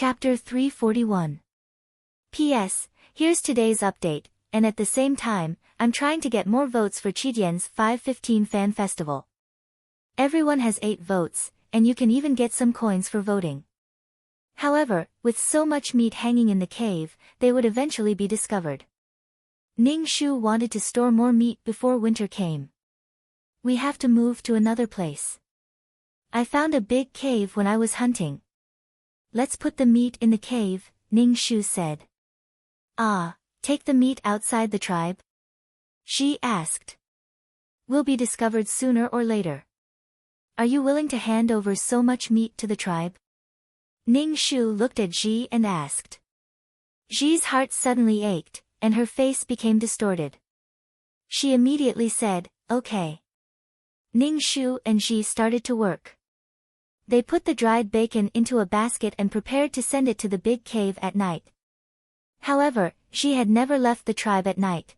Chapter 341. P.S. Here's today's update, and at the same time, I'm trying to get more votes for Chidian's 515 Fan Festival. Everyone has 8 votes, and you can even get some coins for voting. However, with so much meat hanging in the cave, they would eventually be discovered. Ning Shu wanted to store more meat before winter came. We have to move to another place. I found a big cave when I was hunting. Let's put the meat in the cave, Ning Shu said. Ah, take the meat outside the tribe? She asked. We'll be discovered sooner or later. Are you willing to hand over so much meat to the tribe? Ning Shu looked at Ji and asked. Ji's heart suddenly ached, and her face became distorted. She immediately said, okay. Ning Shu and Ji started to work. They put the dried bacon into a basket and prepared to send it to the big cave at night. However, Ji had never left the tribe at night.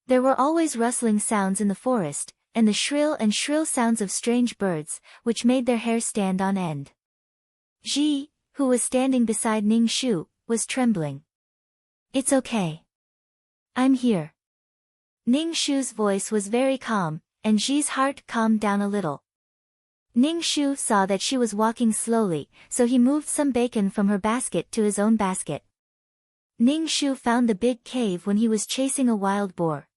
There were always rustling sounds in the forest, and the shrill sounds of strange birds, which made their hair stand on end. Ji, who was standing beside Ning Shu, was trembling. It's okay. I'm here. Ning Shu's voice was very calm, and Ji's heart calmed down a little. Ning Shu saw that she was walking slowly, so he moved some bacon from her basket to his own basket. Ning Shu found the big cave when he was chasing a wild boar.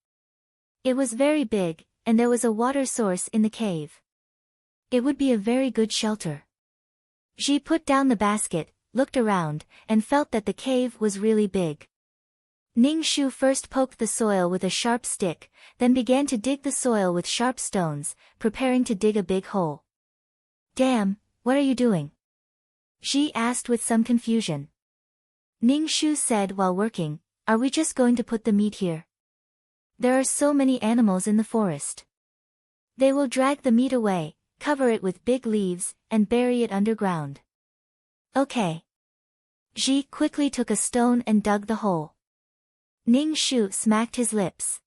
It was very big, and there was a water source in the cave. It would be a very good shelter. Ji put down the basket, looked around, and felt that the cave was really big. Ning Shu first poked the soil with a sharp stick, then began to dig the soil with sharp stones, preparing to dig a big hole. Damn, what are you doing? Ji asked with some confusion. Ning Shu said while working, are we just going to put the meat here? There are so many animals in the forest. They will drag the meat away, cover it with big leaves, and bury it underground. Okay. Ji quickly took a stone and dug the hole. Ning Shu smacked his lips.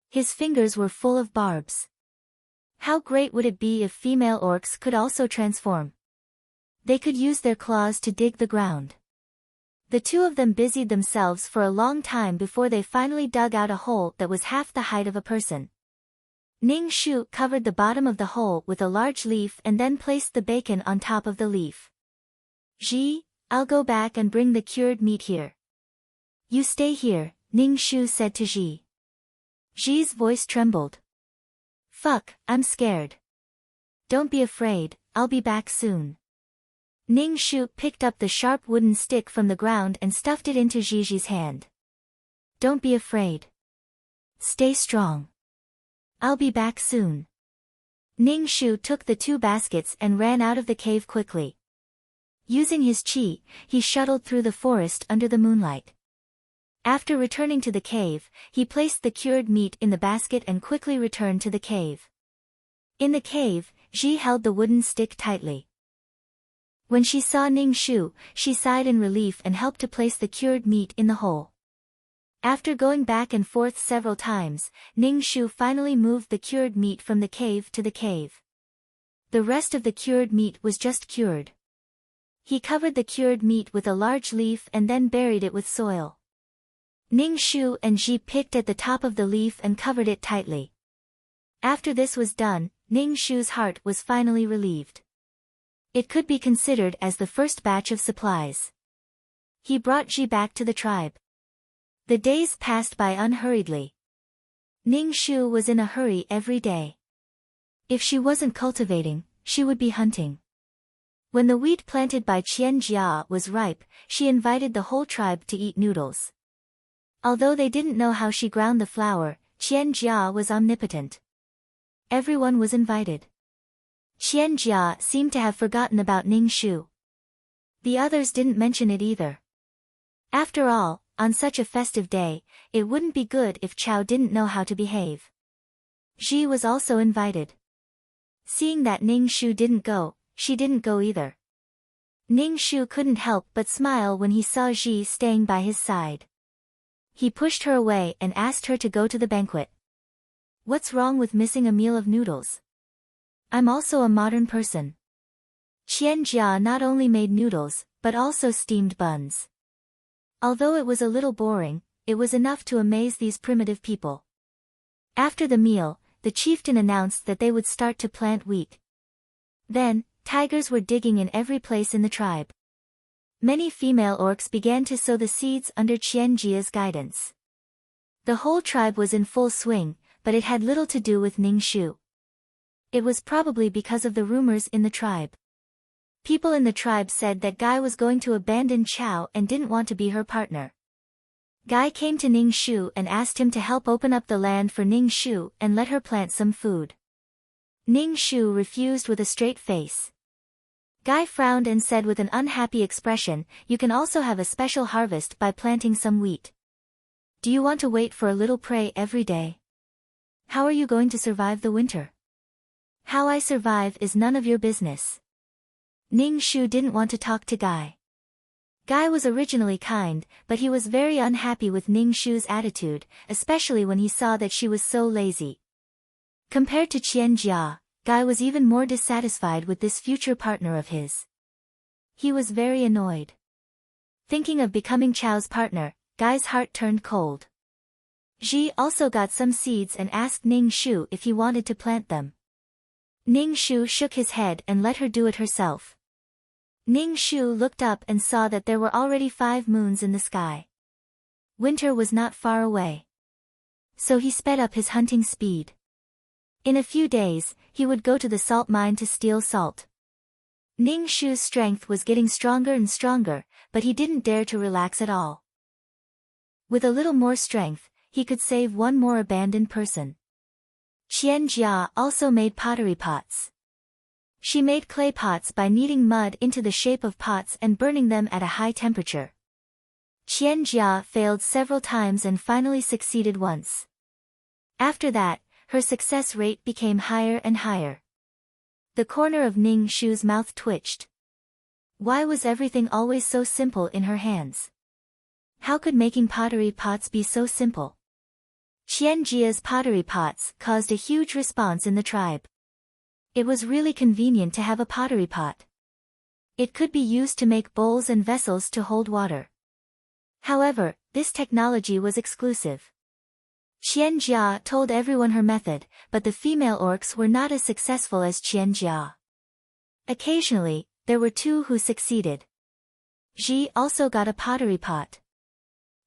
His fingers were full of barbs. How great would it be if female orcs could also transform? They could use their claws to dig the ground. The two of them busied themselves for a long time before they finally dug out a hole that was half the height of a person. Ning Shu covered the bottom of the hole with a large leaf and then placed the bacon on top of the leaf. Ji, I'll go back and bring the cured meat here. You stay here, Ning Shu said to Ji. Ji's voice trembled. Fuck, I'm scared. Don't be afraid, I'll be back soon. Ning Shu picked up the sharp wooden stick from the ground and stuffed it into Ji's hand. Don't be afraid. Stay strong. I'll be back soon. Ning Shu took the 2 baskets and ran out of the cave quickly. Using his chi, he shuttled through the forest under the moonlight. After returning to the cave, he placed the cured meat in the basket and quickly returned to the cave. In the cave, Ji held the wooden stick tightly. When she saw Ning Shu, she sighed in relief and helped to place the cured meat in the hole. After going back and forth several times, Ning Shu finally moved the cured meat from the cave to the cave. The rest of the cured meat was just cured. He covered the cured meat with a large leaf and then buried it with soil. Ning Shu and Ji picked at the top of the leaf and covered it tightly. After this was done, Ning Shu's heart was finally relieved. It could be considered as the first batch of supplies. He brought Ji back to the tribe. The days passed by unhurriedly. Ning Shu was in a hurry every day. If she wasn't cultivating, she would be hunting. When the wheat planted by Qian Jia was ripe, she invited the whole tribe to eat noodles. Although they didn't know how she ground the flour, Qian Jia was omnipotent. Everyone was invited. Qian Jia seemed to have forgotten about Ning Shu. The others didn't mention it either. After all, on such a festive day, it wouldn't be good if Chow didn't know how to behave. Ji was also invited. Seeing that Ning Shu didn't go, she didn't go either. Ning Shu couldn't help but smile when he saw Ji staying by his side. He pushed her away and asked her to go to the banquet. What's wrong with missing a meal of noodles? I'm also a modern person. Qian Jia not only made noodles, but also steamed buns. Although it was a little boring, it was enough to amaze these primitive people. After the meal, the chieftain announced that they would start to plant wheat. Then, tigers were digging in every place in the tribe. Many female orcs began to sow the seeds under Qianjia's guidance. The whole tribe was in full swing, but it had little to do with Ningxu. It was probably because of the rumors in the tribe. People in the tribe said that Guy was going to abandon Chao and didn't want to be her partner. Guy came to Ningxu and asked him to help open up the land for Ningxu and let her plant some food. Ningxu refused with a straight face. Guy frowned and said with an unhappy expression, "You can also have a special harvest by planting some wheat. Do you want to wait for a little prey every day? How are you going to survive the winter? How I survive is none of your business." Ningxu didn't want to talk to Guy. Guy was originally kind, but he was very unhappy with Ningxu's attitude, especially when he saw that she was so lazy. Compared to Qianjia, Guy was even more dissatisfied with this future partner of his. He was very annoyed. Thinking of becoming Chao's partner, Guy's heart turned cold. Ji also got some seeds and asked Ningxu if he wanted to plant them. Ningxu shook his head and let her do it herself. Ningxu looked up and saw that there were already 5 moons in the sky. Winter was not far away. So he sped up his hunting speed. In a few days, he would go to the salt mine to steal salt. Ningxu's strength was getting stronger and stronger, but he didn't dare to relax at all. With a little more strength, he could save one more abandoned person. Qianjia also made pottery pots. She made clay pots by kneading mud into the shape of pots and burning them at a high temperature. Qianjia failed several times and finally succeeded once. After that, her success rate became higher and higher. The corner of Ningxu's mouth twitched. Why was everything always so simple in her hands? How could making pottery pots be so simple? Qianjia's pottery pots caused a huge response in the tribe. It was really convenient to have a pottery pot. It could be used to make bowls and vessels to hold water. However, this technology was exclusive. Qianjia told everyone her method, but the female orcs were not as successful as Qianjia. Occasionally, there were 2 who succeeded. Ji also got a pottery pot.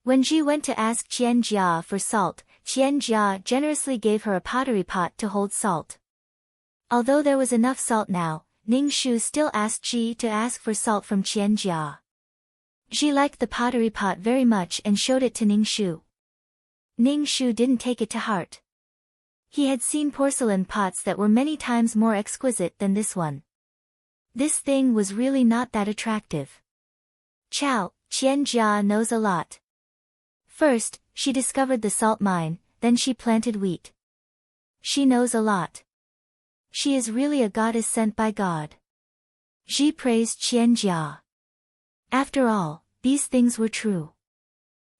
When Ji went to ask Qianjia for salt, Qianjia generously gave her a pottery pot to hold salt. Although there was enough salt now, Ningxu still asked Ji to ask for salt from Qianjia. Ji liked the pottery pot very much and showed it to Ningxu. Ningxu didn't take it to heart. He had seen porcelain pots that were many times more exquisite than this one. This thing was really not that attractive. Qianjia knows a lot. First, she discovered the salt mine, then she planted wheat. She knows a lot. She is really a goddess sent by God. Ji praised Qianjia. After all, these things were true.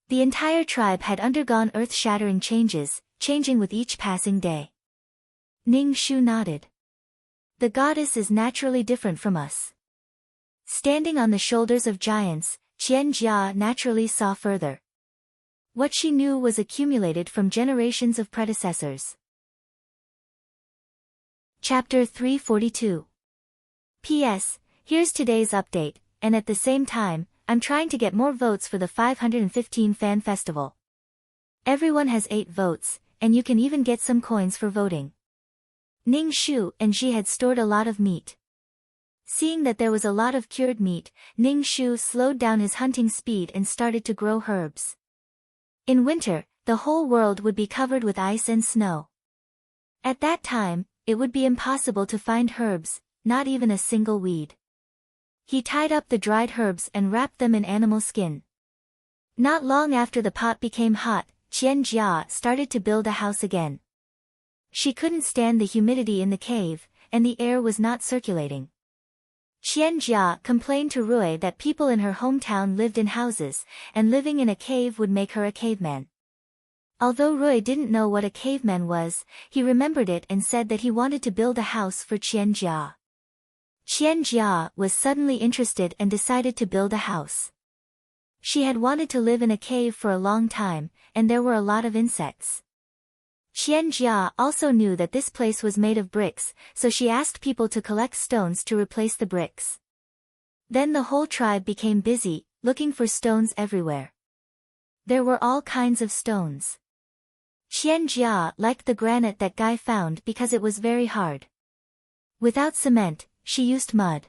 The entire tribe had undergone earth-shattering changes, changing with each passing day. Ningxu nodded. The goddess is naturally different from us. Standing on the shoulders of giants, Qianjia naturally saw further. What she knew was accumulated from generations of predecessors. Chapter 342. P.S. Here's today's update, and at the same time, I'm trying to get more votes for the 515 fan festival. Everyone has 8 votes, and you can even get some coins for voting. Ningxu and Ji had stored a lot of meat. Seeing that there was a lot of cured meat, Ningxu slowed down his hunting speed and started to grow herbs. In winter, the whole world would be covered with ice and snow. At that time, it would be impossible to find herbs, not even a single weed. He tied up the dried herbs and wrapped them in animal skin. Not long after the pot became hot, Qianjia started to build a house again. She couldn't stand the humidity in the cave, and the air was not circulating. Qianjia complained to Rui that people in her hometown lived in houses, and living in a cave would make her a caveman. Although Rui didn't know what a caveman was, he remembered it and said that he wanted to build a house for Qianjia. Qian Jia was suddenly interested and decided to build a house. She had wanted to live in a cave for a long time, and there were a lot of insects. Qian Jia also knew that this place was made of bricks, so she asked people to collect stones to replace the bricks. Then the whole tribe became busy, looking for stones everywhere. There were all kinds of stones. Qian Jia liked the granite that Guy found because it was very hard. Without cement, she used mud.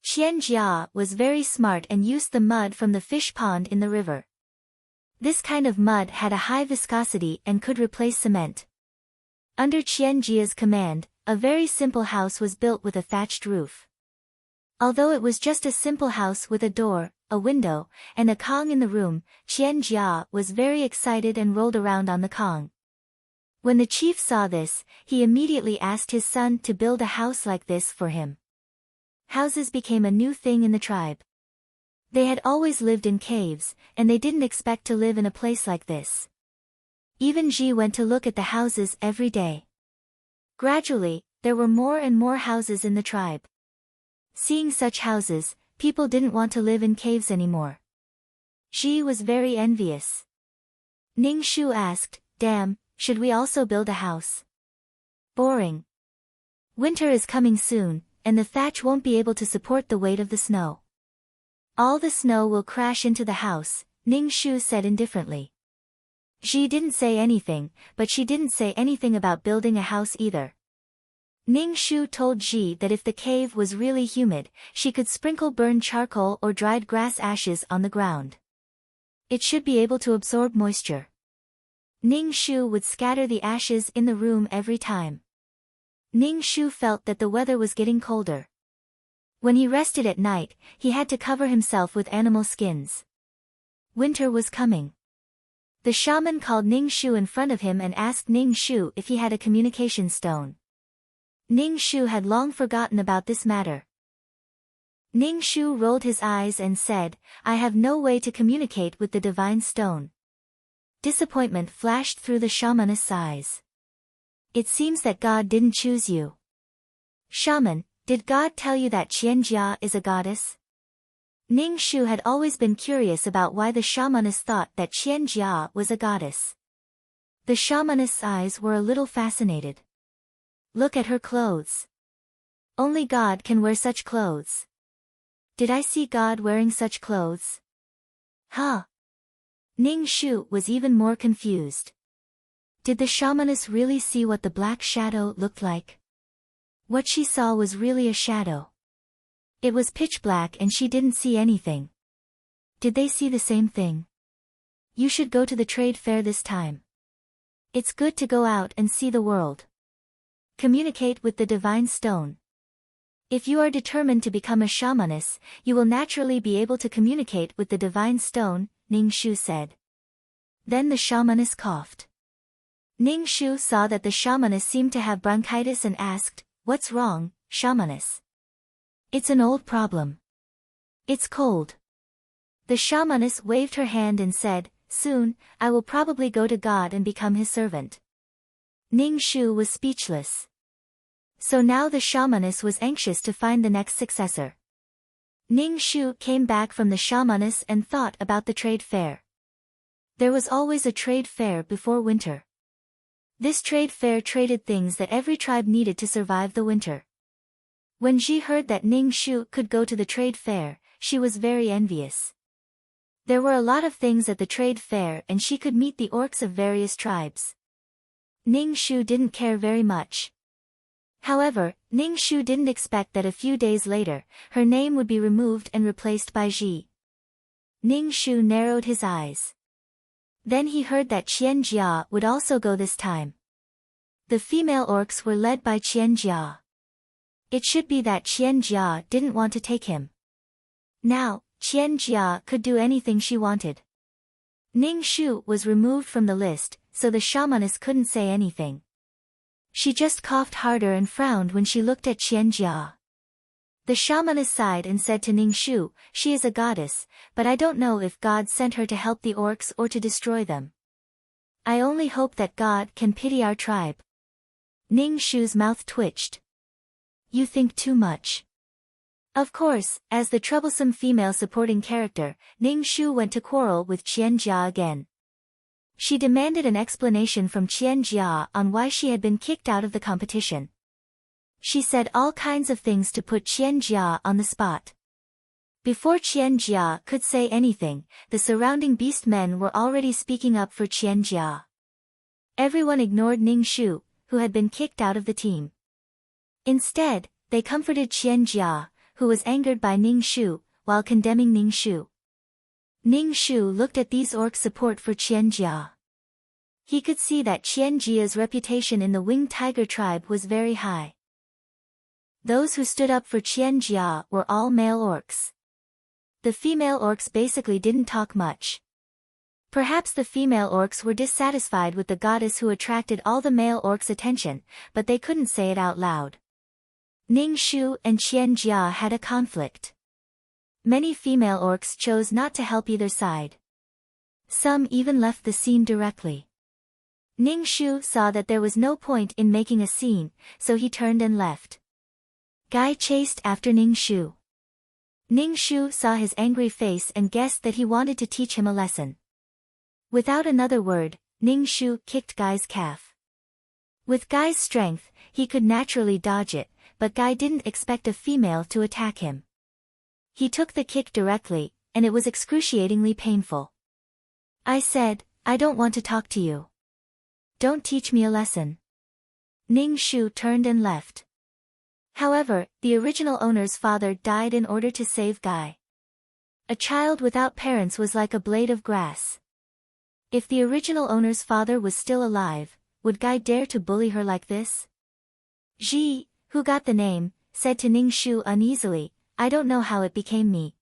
Qian Jia was very smart and used the mud from the fish pond in the river. This kind of mud had a high viscosity and could replace cement. Under Qian Jia's command, a very simple house was built with a thatched roof. Although it was just a simple house with a door, a window, and a Kong in the room, Qian Jia was very excited and rolled around on the Kong. When the chief saw this, he immediately asked his son to build a house like this for him. Houses became a new thing in the tribe. They had always lived in caves, and they didn't expect to live in a place like this. Even Ji went to look at the houses every day. Gradually, there were more and more houses in the tribe. Seeing such houses, people didn't want to live in caves anymore. Ji was very envious. Ning Shu asked, "Damn, should we also build a house? Boring. Winter is coming soon, and the thatch won't be able to support the weight of the snow. All the snow will crash into the house," Ning Shu said indifferently. Ji didn't say anything, but she didn't say anything about building a house either. Ning Shu told Ji that if the cave was really humid, she could sprinkle burned charcoal or dried grass ashes on the ground. It should be able to absorb moisture. Ning Shu would scatter the ashes in the room every time. Ning Shu felt that the weather was getting colder. When he rested at night, he had to cover himself with animal skins. Winter was coming. The shaman called Ning Shu in front of him and asked Ning Shu if he had a communication stone. Ning Shu had long forgotten about this matter. Ning Shu rolled his eyes and said, "I have no way to communicate with the divine stone." Disappointment flashed through the shamanist's eyes. "It seems that God didn't choose you." "Shaman, did God tell you that Qian Jia is a goddess?" Ning Shu had always been curious about why the shamanist thought that Qian Jia was a goddess. The shamanist's eyes were a little fascinated. "Look at her clothes. Only God can wear such clothes. Did I see God wearing such clothes?" Huh? Ning Shu was even more confused. Did the shamanist really see what the black shadow looked like? What she saw was really a shadow. It was pitch black and she didn't see anything. Did they see the same thing? You should go to the trade fair this time. It's good to go out and see the world. Communicate with the divine stone. If you are determined to become a shamanist, you will naturally be able to communicate with the divine stone, Ning Shu said. Then the shamanist coughed. Ning Shu saw that the shamanist seemed to have bronchitis and asked, "What's wrong, shamanist?" "It's an old problem. It's cold." The shamanist waved her hand and said, "Soon, I will probably go to God and become his servant." Ning Shu was speechless. So now the shamanist was anxious to find the next successor. Ning Shu came back from the shamanist and thought about the trade fair. There was always a trade fair before winter. This trade fair traded things that every tribe needed to survive the winter. When Ji heard that Ning Shu could go to the trade fair, she was very envious. There were a lot of things at the trade fair and she could meet the orcs of various tribes. Ning Shu didn't care very much. However, Ning Shu didn't expect that a few days later, her name would be removed and replaced by Ji. Ning Shu narrowed his eyes. Then he heard that Qian Jia would also go this time. The female orcs were led by Qian Jia. It should be that Qian Jia didn't want to take him. Now, Qian Jia could do anything she wanted. Ning Shu was removed from the list, so the shamanist couldn't say anything. She just coughed harder and frowned when she looked at Qian Jia. The shamanist sighed and said to Ning Shu, "She is a goddess, but I don't know if God sent her to help the orcs or to destroy them. I only hope that God can pity our tribe." Ning Shu's mouth twitched. "You think too much. Of course, as the troublesome female supporting character, Ning Shu went to quarrel with Qian Jia again. She demanded an explanation from Qian Jia on why she had been kicked out of the competition. She said all kinds of things to put Qian Jia on the spot. Before Qian Jia could say anything, the surrounding beast men were already speaking up for Qian Jia. Everyone ignored Ning Shu, who had been kicked out of the team. Instead, they comforted Qian Jia, who was angered by Ning Shu, while condemning Ning Shu. Ning Shu looked at these orcs' support for Qian Jia. He could see that Qian Jia's reputation in the Winged Tiger tribe was very high. Those who stood up for Qian Jia were all male orcs. The female orcs basically didn't talk much. Perhaps the female orcs were dissatisfied with the goddess who attracted all the male orcs' attention, but they couldn't say it out loud. Ning Shu and Qian Jia had a conflict. Many female orcs chose not to help either side. Some even left the scene directly. Ning Shu saw that there was no point in making a scene, so he turned and left. Guy chased after Ning Shu. Ning Shu saw his angry face and guessed that he wanted to teach him a lesson. Without another word, Ning Shu kicked Guy's calf. With Guy's strength, he could naturally dodge it, but Guy didn't expect a female to attack him. He took the kick directly, and it was excruciatingly painful. I said, I don't want to talk to you. Don't teach me a lesson. Ning Shu turned and left. However, the original owner's father died in order to save Guy. A child without parents was like a blade of grass. If the original owner's father was still alive, would Guy dare to bully her like this? Ji, who got the name, said to Ning Shu uneasily, I don't know how it became me.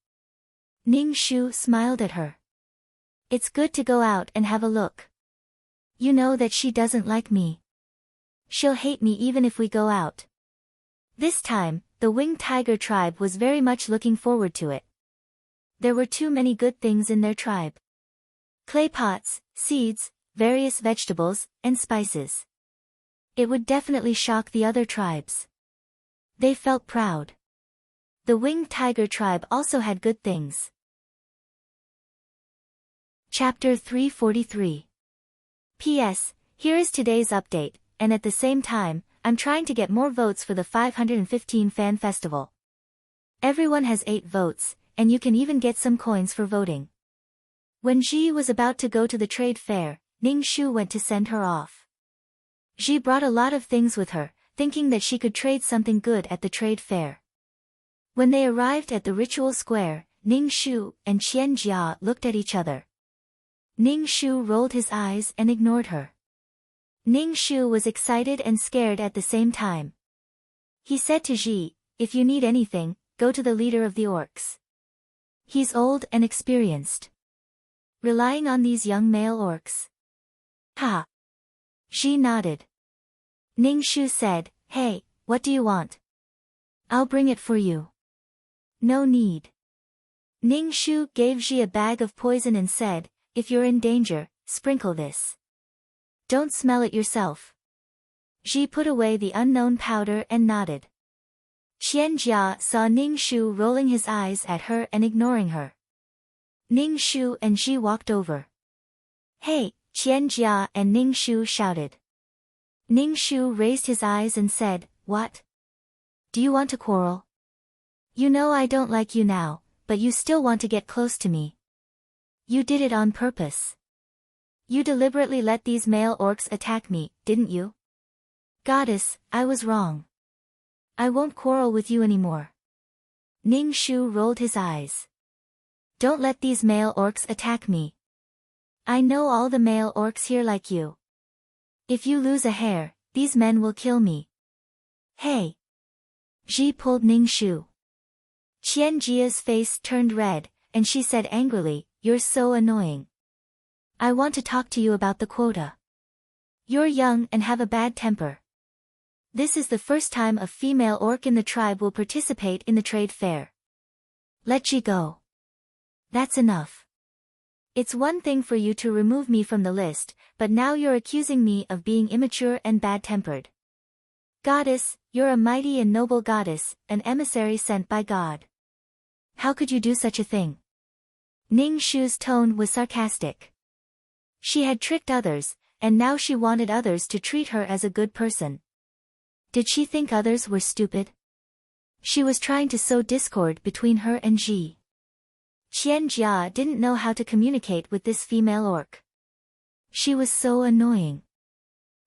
Ning Shu smiled at her. It's good to go out and have a look. You know that she doesn't like me. She'll hate me even if we go out. This time, the Winged Tiger tribe was very much looking forward to it. There were too many good things in their tribe. Clay pots, seeds, various vegetables, and spices. It would definitely shock the other tribes. They felt proud. The Winged Tiger tribe also had good things. Chapter 343. P.S. Here is today's update, and at the same time, I'm trying to get more votes for the 515 Fan Festival. Everyone has 8 votes, and you can even get some coins for voting. When Ji was about to go to the trade fair, Ning Shu went to send her off. Ji brought a lot of things with her, thinking that she could trade something good at the trade fair. When they arrived at the ritual square, Ning Shu and Qian Jia looked at each other. Ning Shu rolled his eyes and ignored her. Ning Shu was excited and scared at the same time. He said to Ji, if you need anything, go to the leader of the orcs. He's old and experienced. Relying on these young male orcs. Ha! Ji nodded. Ning Shu said, hey, what do you want? I'll bring it for you. No need. Ning Shu gave Ji a bag of poison and said, if you're in danger, sprinkle this. Don't smell it yourself. Ji put away the unknown powder and nodded. Qian Jia saw Ning Shu rolling his eyes at her and ignoring her. Ning Shu and Ji walked over. Hey, Qian Jia and Ning Shu shouted. Ning Shu raised his eyes and said, what? Do you want to quarrel? You know I don't like you now, but you still want to get close to me. You did it on purpose. You deliberately let these male orcs attack me, didn't you? Goddess, I was wrong. I won't quarrel with you anymore. Ning Shu rolled his eyes. Don't let these male orcs attack me. I know all the male orcs here like you. If you lose a hair, these men will kill me. Hey! Ji pulled Ning Shu. Qian Jia's face turned red, and she said angrily, you're so annoying. I want to talk to you about the quota. You're young and have a bad temper. This is the first time a female orc in the tribe will participate in the trade fair. Let Ji go. That's enough. It's one thing for you to remove me from the list, but now you're accusing me of being immature and bad-tempered. Goddess, you're a mighty and noble goddess, an emissary sent by God. How could you do such a thing? Ning Shu's tone was sarcastic. She had tricked others, and now she wanted others to treat her as a good person. Did she think others were stupid? She was trying to sow discord between her and Ji. Qian Jia didn't know how to communicate with this female orc. She was so annoying.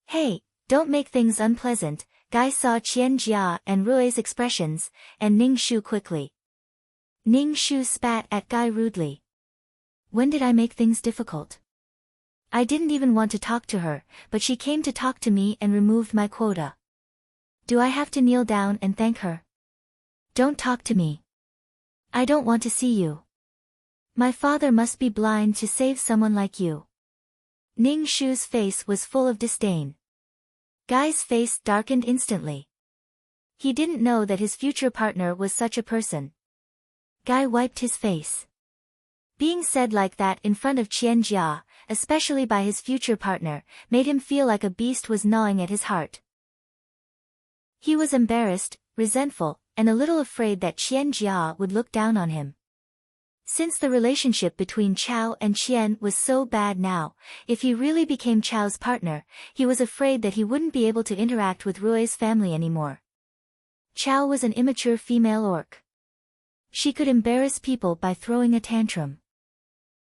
Hey, don't make things unpleasant. Guy saw Qian Jia and Rui's expressions, and Ning Shu quickly. Ning Shu spat at Guy rudely. When did I make things difficult? I didn't even want to talk to her, but she came to talk to me and removed my quota. Do I have to kneel down and thank her? Don't talk to me. I don't want to see you. My father must be blind to save someone like you. Ning Shu's face was full of disdain. Guy's face darkened instantly. He didn't know that his future partner was such a person. Guy wiped his face. Being said like that in front of Qian Jia, especially by his future partner, made him feel like a beast was gnawing at his heart. He was embarrassed, resentful, and a little afraid that Qian Jia would look down on him. Since the relationship between Chao and Qian was so bad now, if he really became Chao's partner, he was afraid that he wouldn't be able to interact with Rui's family anymore. Chao was an immature female orc. She could embarrass people by throwing a tantrum.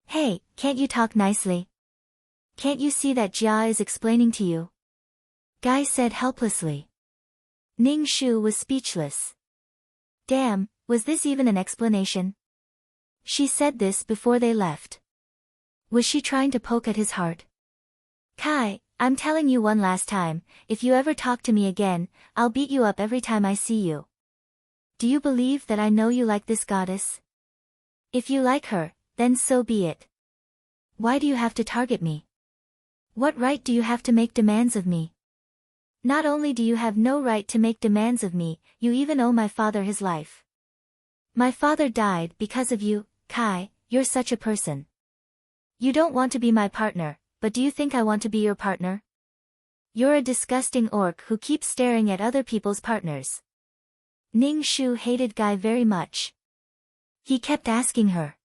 Hey, can't you talk nicely? Can't you see that Jia is explaining to you? Guy said helplessly. Ning Shu was speechless. Damn, was this even an explanation? She said this before they left. Was she trying to poke at his heart? Kai, I'm telling you one last time, if you ever talk to me again, I'll beat you up every time I see you. Do you believe that I know you like this goddess? If you like her, then so be it. Why do you have to target me? What right do you have to make demands of me? Not only do you have no right to make demands of me, you even owe my father his life. My father died because of you, Kai, you're such a person. You don't want to be my partner, but do you think I want to be your partner? You're a disgusting orc who keeps staring at other people's partners. Ning Shu hated Guy very much. He kept asking her.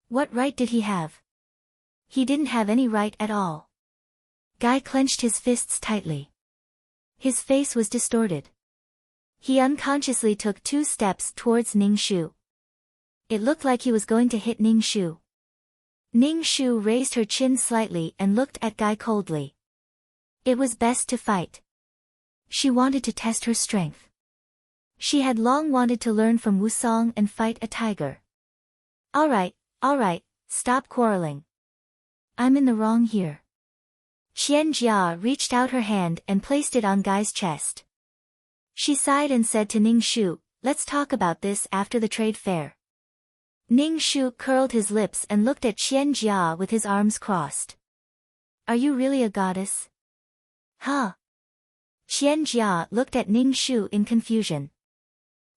What right did he have? He didn't have any right at all. Guy clenched his fists tightly. His face was distorted. He unconsciously took 2 steps towards Ning Shu. It looked like he was going to hit Ning Shu. Ning Shu raised her chin slightly and looked at Guy coldly. It was best to fight. She wanted to test her strength. She had long wanted to learn from Wusong and fight a tiger. Alright, stop quarreling. I'm in the wrong here. Qian Jia reached out her hand and placed it on Guy's chest. She sighed and said to Ning Shu, let's talk about this after the trade fair. Ning Shu curled his lips and looked at Qian Jia with his arms crossed. Are you really a goddess? Huh? Qian Jia looked at Ning Shu in confusion.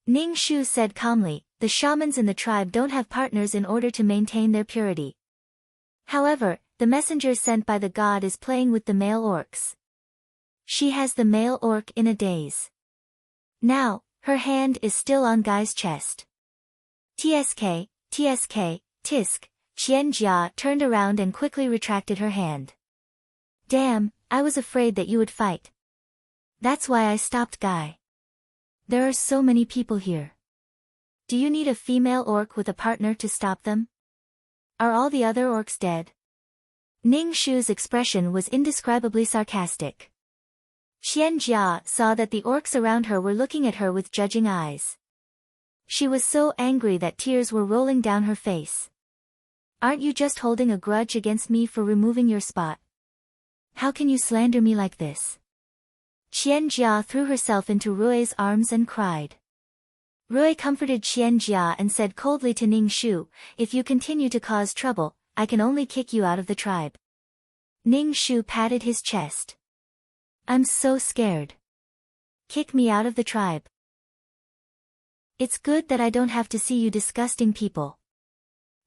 Ning Shu said calmly, the shamans in the tribe don't have partners in order to maintain their purity. However, the messenger sent by the god is playing with the male orcs. She has the male orc in a daze. Now, her hand is still on Guy's chest. Tsk, tisk, Qian Jia turned around and quickly retracted her hand. Damn, I was afraid that you would fight. That's why I stopped Guy. There are so many people here. Do you need a female orc with a partner to stop them? Are all the other orcs dead? Ning Shu's expression was indescribably sarcastic. Qian Jia saw that the orcs around her were looking at her with judging eyes. She was so angry that tears were rolling down her face. Aren't you just holding a grudge against me for removing your spot? How can you slander me like this? Qian Jia threw herself into Rui's arms and cried. Rui comforted Qian Jia and said coldly to Ning Shu, if you continue to cause trouble, I can only kick you out of the tribe. Ning Shu patted his chest. I'm so scared. Kick me out of the tribe. It's good that I don't have to see you disgusting people.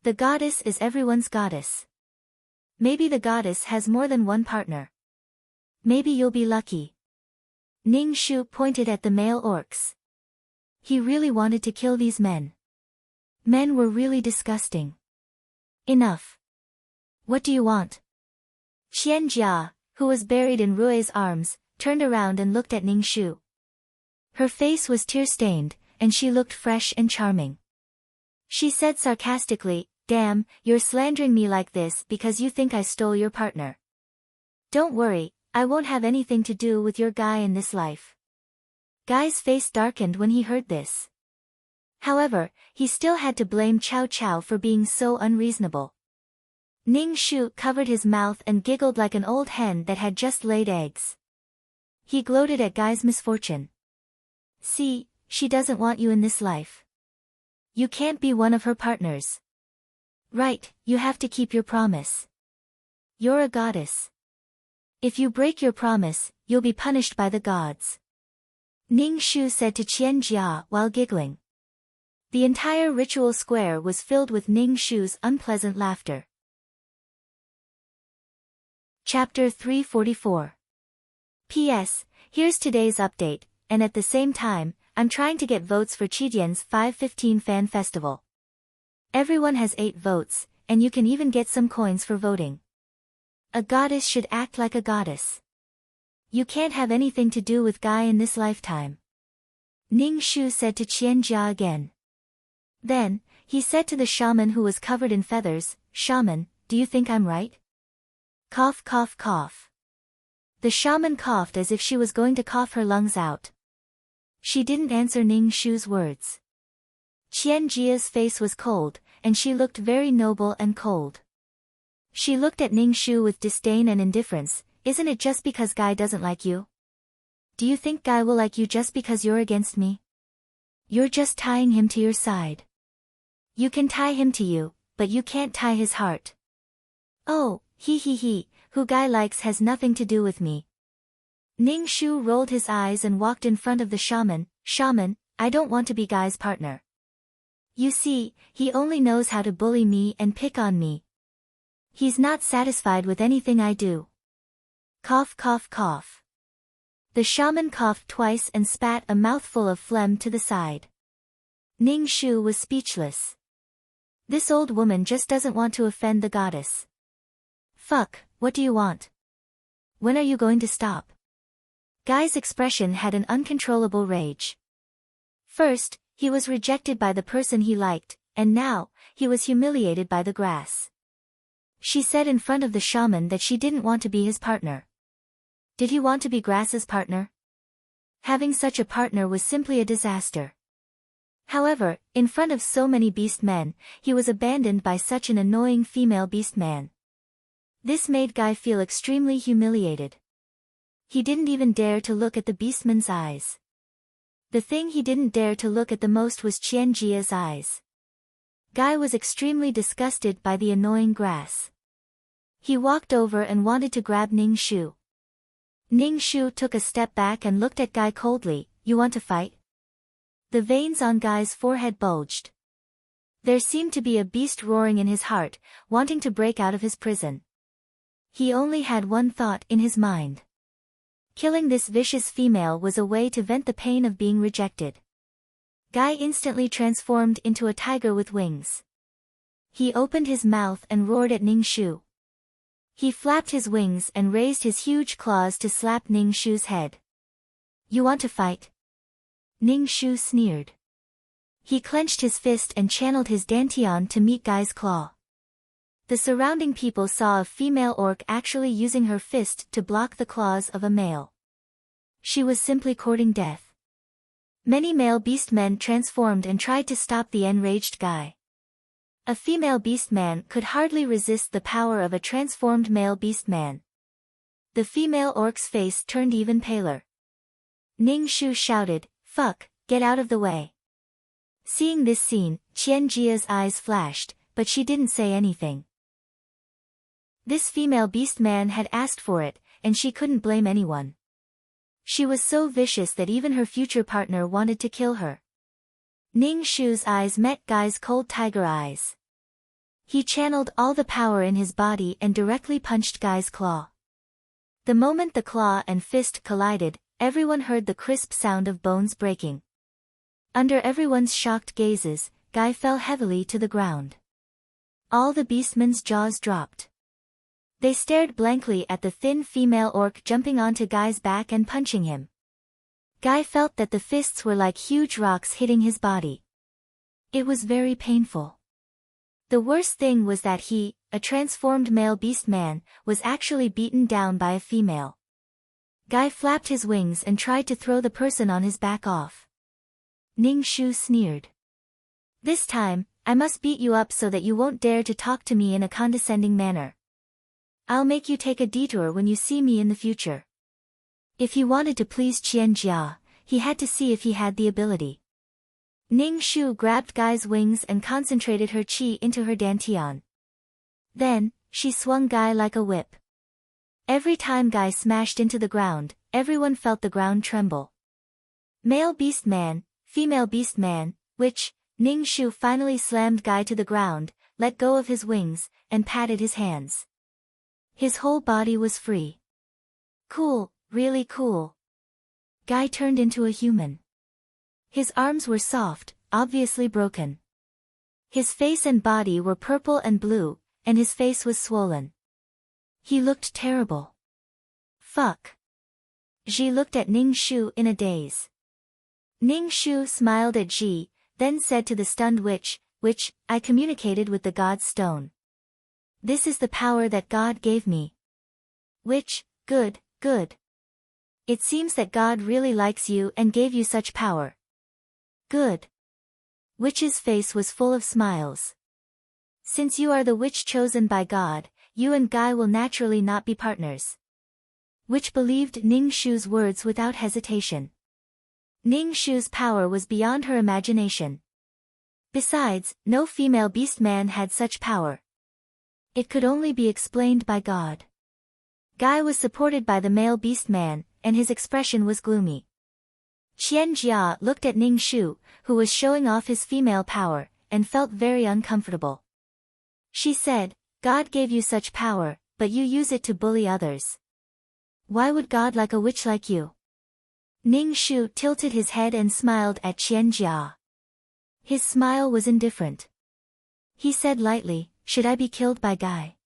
The goddess is everyone's goddess. Maybe the goddess has more than one partner. Maybe you'll be lucky. Ning Shu pointed at the male orcs. He really wanted to kill these men. Men were really disgusting. Enough. What do you want? Qian Jia, who was buried in Rui's arms, turned around and looked at Ning Shu. Her face was tear-stained, and she looked fresh and charming. She said sarcastically, "Damn, you're slandering me like this because you think I stole your partner. Don't worry, I won't have anything to do with your guy in this life." Guy's face darkened when he heard this. However, he still had to blame Chow Chow for being so unreasonable. Ning Shu covered his mouth and giggled like an old hen that had just laid eggs. He gloated at Guy's misfortune. "See, she doesn't want you in this life. You can't be one of her partners. Right, you have to keep your promise. You're a goddess. If you break your promise, you'll be punished by the gods," Ning Shu said to Qian Jia while giggling. The entire ritual square was filled with Ning Shu's unpleasant laughter. Chapter 344. P.S. Here's today's update, and at the same time, I'm trying to get votes for Chidian's 515 fan festival. Everyone has 8 votes, and you can even get some coins for voting. A goddess should act like a goddess. You can't have anything to do with Guy in this lifetime, Ning Shu said to Qian Jia again. Then, he said to the shaman who was covered in feathers, "Shaman, do you think I'm right?" Cough cough cough. The shaman coughed as if she was going to cough her lungs out. She didn't answer Ning Shu's words. Qian Jia's face was cold, and she looked very noble and cold. She looked at Ning Shu with disdain and indifference. "Isn't it just because Guy doesn't like you? Do you think Guy will like you just because you're against me? You're just tying him to your side. You can tie him to you, but you can't tie his heart." "Oh, he, who Guy likes has nothing to do with me." Ning Shu rolled his eyes and walked in front of the shaman. "Shaman, I don't want to be Guy's partner. You see, he only knows how to bully me and pick on me. He's not satisfied with anything I do." Cough cough cough. The shaman coughed twice and spat a mouthful of phlegm to the side. Ning Shu was speechless. This old woman just doesn't want to offend the goddess. "Fuck, what do you want? When are you going to stop?" Guy's expression had an uncontrollable rage. First, he was rejected by the person he liked, and now, he was humiliated by the grass. She said in front of the shaman that she didn't want to be his partner. Did he want to be Grass's partner? Having such a partner was simply a disaster. However, in front of so many beast men, he was abandoned by such an annoying female beast man. This made Guy feel extremely humiliated. He didn't even dare to look at the beastman's eyes. The thing he didn't dare to look at the most was Qian Jia's eyes. Guy was extremely disgusted by the annoying grass. He walked over and wanted to grab Ning Shu. Ning Shu took a step back and looked at Guy coldly. "You want to fight?" The veins on Guy's forehead bulged. There seemed to be a beast roaring in his heart, wanting to break out of his prison. He only had one thought in his mind. Killing this vicious female was a way to vent the pain of being rejected. Guy instantly transformed into a tiger with wings. He opened his mouth and roared at Ning Shu. He flapped his wings and raised his huge claws to slap Ning Shu's head. "You want to fight?" Ning Shu sneered. He clenched his fist and channeled his dantian to meet Guy's claw. The surrounding people saw a female orc actually using her fist to block the claws of a male. She was simply courting death. Many male beastmen transformed and tried to stop the enraged Guy. A female beastman could hardly resist the power of a transformed male beastman. The female orc's face turned even paler. Ning Shu shouted, "Fuck, get out of the way." Seeing this scene, Qian Jia's eyes flashed, but she didn't say anything. This female beastman had asked for it, and she couldn't blame anyone. She was so vicious that even her future partner wanted to kill her. Ning Shu's eyes met Guy's cold tiger eyes. He channeled all the power in his body and directly punched Guy's claw. The moment the claw and fist collided, everyone heard the crisp sound of bones breaking. Under everyone's shocked gazes, Guy fell heavily to the ground. All the beastmen's jaws dropped. They stared blankly at the thin female orc jumping onto Guy's back and punching him. Guy felt that the fists were like huge rocks hitting his body. It was very painful. The worst thing was that he, a transformed male beast man, was actually beaten down by a female. Guy flapped his wings and tried to throw the person on his back off. Ning Shu sneered. "This time, I must beat you up so that you won't dare to talk to me in a condescending manner. I'll make you take a detour when you see me in the future." If he wanted to please Qian Jia, he had to see if he had the ability. Ning Shu grabbed Guy's wings and concentrated her qi into her dantian. Then, she swung Guy like a whip. Every time Guy smashed into the ground, everyone felt the ground tremble. Male beast man, female beast man, which, Ning Shu finally slammed Guy to the ground, let go of his wings, and patted his hands. His whole body was free. Cool, really cool. Guy turned into a human. His arms were soft, obviously broken. His face and body were purple and blue, and his face was swollen. He looked terrible. Fuck. Ji looked at Ning Shu in a daze. Ning Shu smiled at Ji, then said to the stunned witch, "I communicated with the god's stone. This is the power that God gave me." Witch, good, good. It seems that God really likes you and gave you such power. Good. Witch's face was full of smiles. Since you are the witch chosen by God, you and Guy will naturally not be partners. Witch believed Ning Shu's words without hesitation. Ning Shu's power was beyond her imagination. Besides, no female beast man had such power. It could only be explained by God. Guy was supported by the male beast man, and his expression was gloomy. Qian Jia looked at Ning Shu, who was showing off his female power, and felt very uncomfortable. She said, "God gave you such power, but you use it to bully others. Why would God like a witch like you?" Ning Shu tilted his head and smiled at Qian Jia. His smile was indifferent. He said lightly, "Should I be killed by Guy?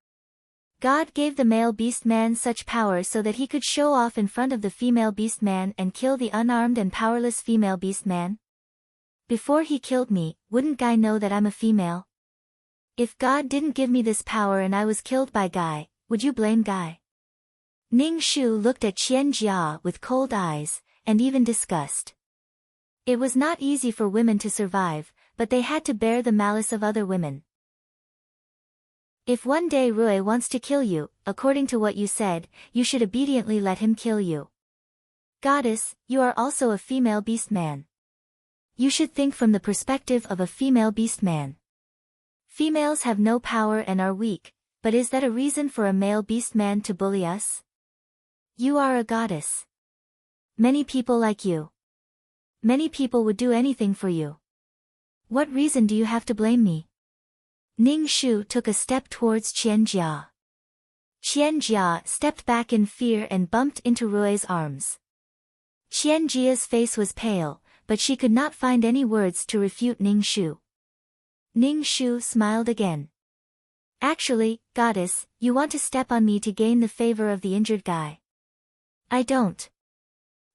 God gave the male beast man such power so that he could show off in front of the female beast man and kill the unarmed and powerless female beast man. Before he killed me, wouldn't Guy know that I'm a female? If God didn't give me this power and I was killed by Guy, would you blame Guy?" Ning Shu looked at Qian Jia with cold eyes, and even disgust. It was not easy for women to survive, but they had to bear the malice of other women. If one day Rui wants to kill you, according to what you said, you should obediently let him kill you. Goddess, you are also a female beast man. You should think from the perspective of a female beast man. Females have no power and are weak, but is that a reason for a male beast man to bully us? You are a goddess. Many people like you. Many people would do anything for you. What reason do you have to blame me? Ning Shu took a step towards Qian Jia. Qian Jia stepped back in fear and bumped into Rui's arms. Qian Jia's face was pale, but she could not find any words to refute Ning Shu. Ning Shu smiled again. Actually, goddess, you want to step on me to gain the favor of the injured guy. I don't.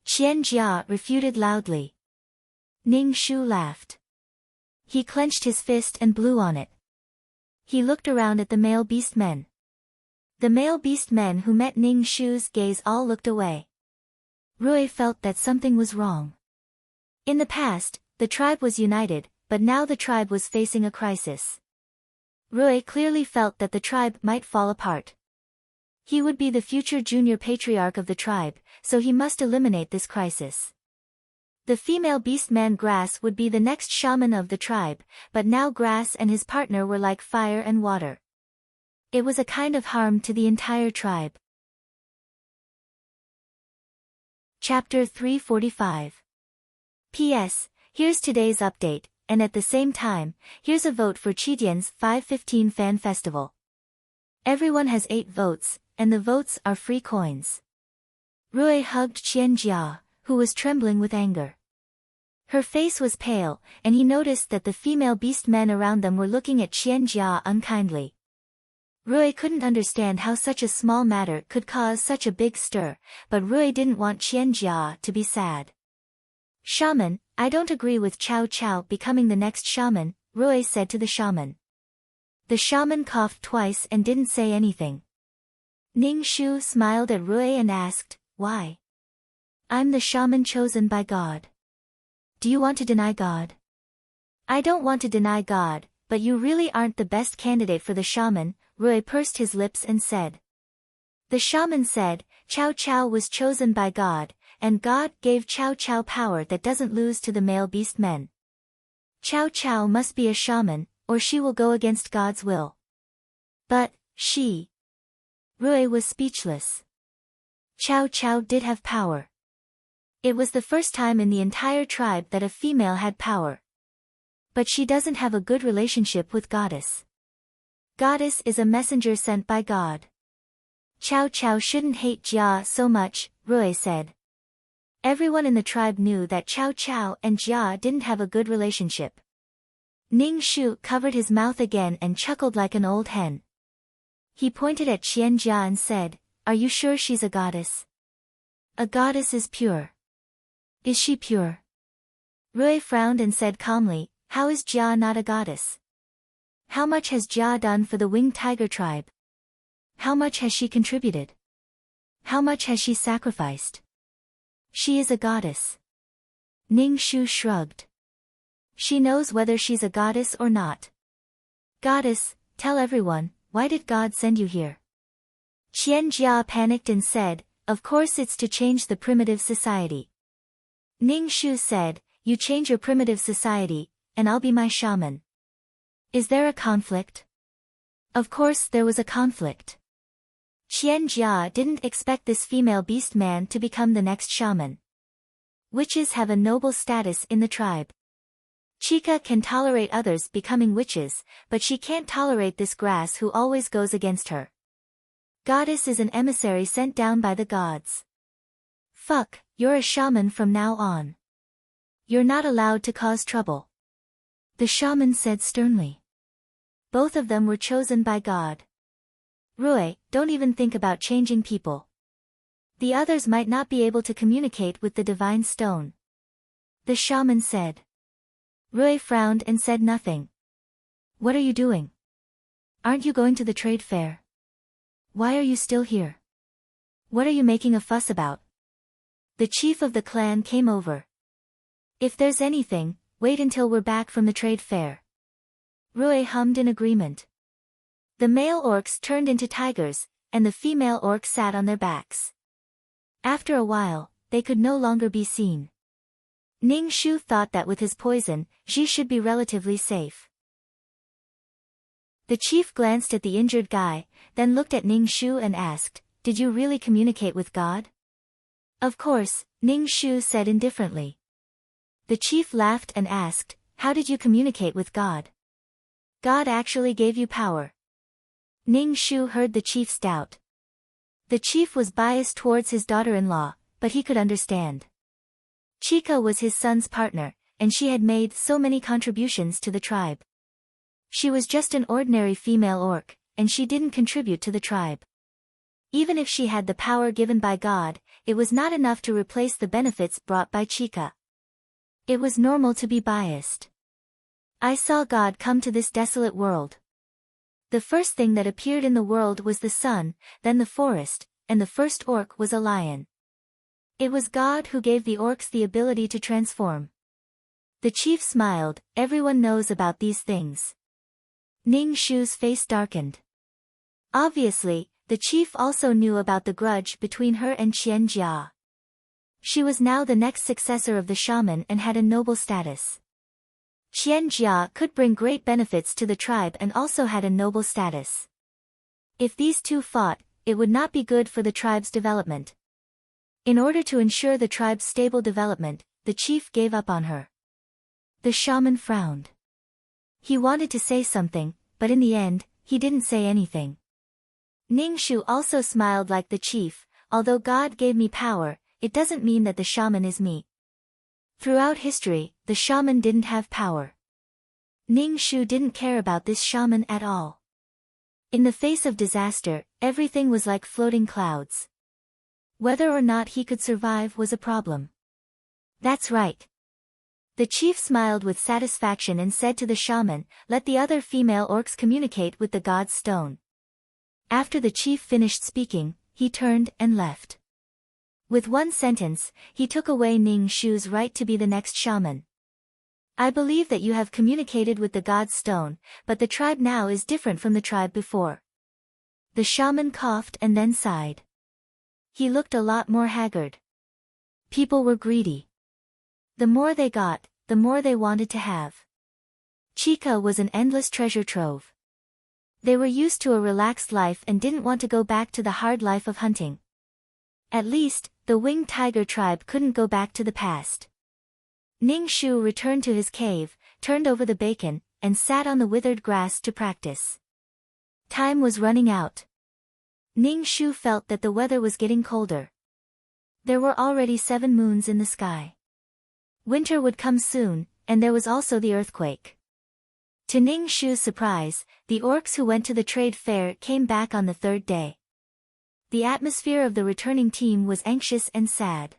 Qian Jia refuted loudly. Ning Shu laughed. He clenched his fist and blew on it. He looked around at the male beast men. The male beast men who met Ning Shu's gaze all looked away. Rui felt that something was wrong. In the past, the tribe was united, but now the tribe was facing a crisis. Rui clearly felt that the tribe might fall apart. He would be the future junior patriarch of the tribe, so he must eliminate this crisis. The female beastman Grass would be the next shaman of the tribe, but now Grass and his partner were like fire and water. It was a kind of harm to the entire tribe. Chapter 345. P.S. Here's today's update, and at the same time, here's a vote for Chidian's 515 Fan Festival. Everyone has 8 votes, and the votes are free coins. Rui hugged Qian Jia, who was trembling with anger. Her face was pale, and he noticed that the female beast men around them were looking at Qianjia unkindly. Rui couldn't understand how such a small matter could cause such a big stir, but Rui didn't want Qianjia to be sad. Shaman, I don't agree with Cao Cao becoming the next shaman, Rui said to the shaman. The shaman coughed twice and didn't say anything. Ning Shu smiled at Rui and asked, why? I'm the shaman chosen by God. Do you want to deny God? I don't want to deny God, but you really aren't the best candidate for the shaman, Rui pursed his lips and said. The shaman said, Cao Cao was chosen by God, and God gave Cao Cao power that doesn't lose to the male beast men. Cao Cao must be a shaman, or she will go against God's will. But, she. Rui was speechless. Cao Cao did have power. It was the first time in the entire tribe that a female had power. But she doesn't have a good relationship with Goddess. Goddess is a messenger sent by God. Cao Cao shouldn't hate Jia so much, Rui said. Everyone in the tribe knew that Cao Cao and Jia didn't have a good relationship. Ning Shu covered his mouth again and chuckled like an old hen. He pointed at Qianjia and said, are you sure she's a goddess? A goddess is pure. Is she pure? Rui frowned and said calmly, how is Jia not a goddess? How much has Jia done for the winged tiger tribe? How much has she contributed? How much has she sacrificed? She is a goddess. Ning Shu shrugged. She knows whether she's a goddess or not. Goddess, tell everyone, why did God send you here? Qianjia panicked and said, of course it's to change the primitive society. Ning Shu said, you change your primitive society, and I'll be my shaman. Is there a conflict? Of course there was a conflict. Qianjia didn't expect this female beast man to become the next shaman. Witches have a noble status in the tribe. Chica can tolerate others becoming witches, but she can't tolerate this grass who always goes against her. Goddess is an emissary sent down by the gods. Fuck, you're a shaman from now on. You're not allowed to cause trouble. The shaman said sternly. Both of them were chosen by God. Rui, don't even think about changing people. The others might not be able to communicate with the divine stone. The shaman said. Rui frowned and said nothing. What are you doing? Aren't you going to the trade fair? Why are you still here? What are you making a fuss about? The chief of the clan came over. If there's anything, wait until we're back from the trade fair. Rui hummed in agreement. The male orcs turned into tigers, and the female orcs sat on their backs. After a while, they could no longer be seen. Ning Shu thought that with his poison, Ji should be relatively safe. The chief glanced at the injured guy, then looked at Ning Shu and asked, did you really communicate with God? Of course, Ning Shu said indifferently. The chief laughed and asked, how did you communicate with God? God actually gave you power. Ning Shu heard the chief's doubt. The chief was biased towards his daughter-in-law, but he could understand. Chica was his son's partner, and she had made so many contributions to the tribe. She was just an ordinary female orc, and she didn't contribute to the tribe. Even if she had the power given by God, it was not enough to replace the benefits brought by Chica. It was normal to be biased. I saw God come to this desolate world. The first thing that appeared in the world was the sun, then the forest, and the first orc was a lion. It was God who gave the orcs the ability to transform. The chief smiled, everyone knows about these things. Ning Shu's face darkened. Obviously, the chief also knew about the grudge between her and Qianjia. She was now the next successor of the shaman and had a noble status. Qianjia could bring great benefits to the tribe and also had a noble status. If these two fought, it would not be good for the tribe's development. In order to ensure the tribe's stable development, the chief gave up on her. The shaman frowned. He wanted to say something, but in the end, he didn't say anything. Ning Shu also smiled like the chief, although God gave me power, it doesn't mean that the shaman is me. Throughout history, the shaman didn't have power. Ning Shu didn't care about this shaman at all. In the face of disaster, everything was like floating clouds. Whether or not he could survive was a problem. That's right. The chief smiled with satisfaction and said to the shaman, "Let the other female orcs communicate with the god's stone." After the chief finished speaking, he turned and left. With one sentence, he took away Ning Shu's right to be the next shaman. "I believe that you have communicated with the god's stone, but the tribe now is different from the tribe before." The shaman coughed and then sighed. He looked a lot more haggard. People were greedy. The more they got, the more they wanted to have. Chica was an endless treasure trove. They were used to a relaxed life and didn't want to go back to the hard life of hunting. At least, the winged tiger tribe couldn't go back to the past. Ning Shu returned to his cave, turned over the bacon, and sat on the withered grass to practice. Time was running out. Ning Shu felt that the weather was getting colder. There were already 7 moons in the sky. Winter would come soon, and there was also the earthquake. To Ning Shu's surprise, the orcs who went to the trade fair came back on the 3rd day. The atmosphere of the returning team was anxious and sad.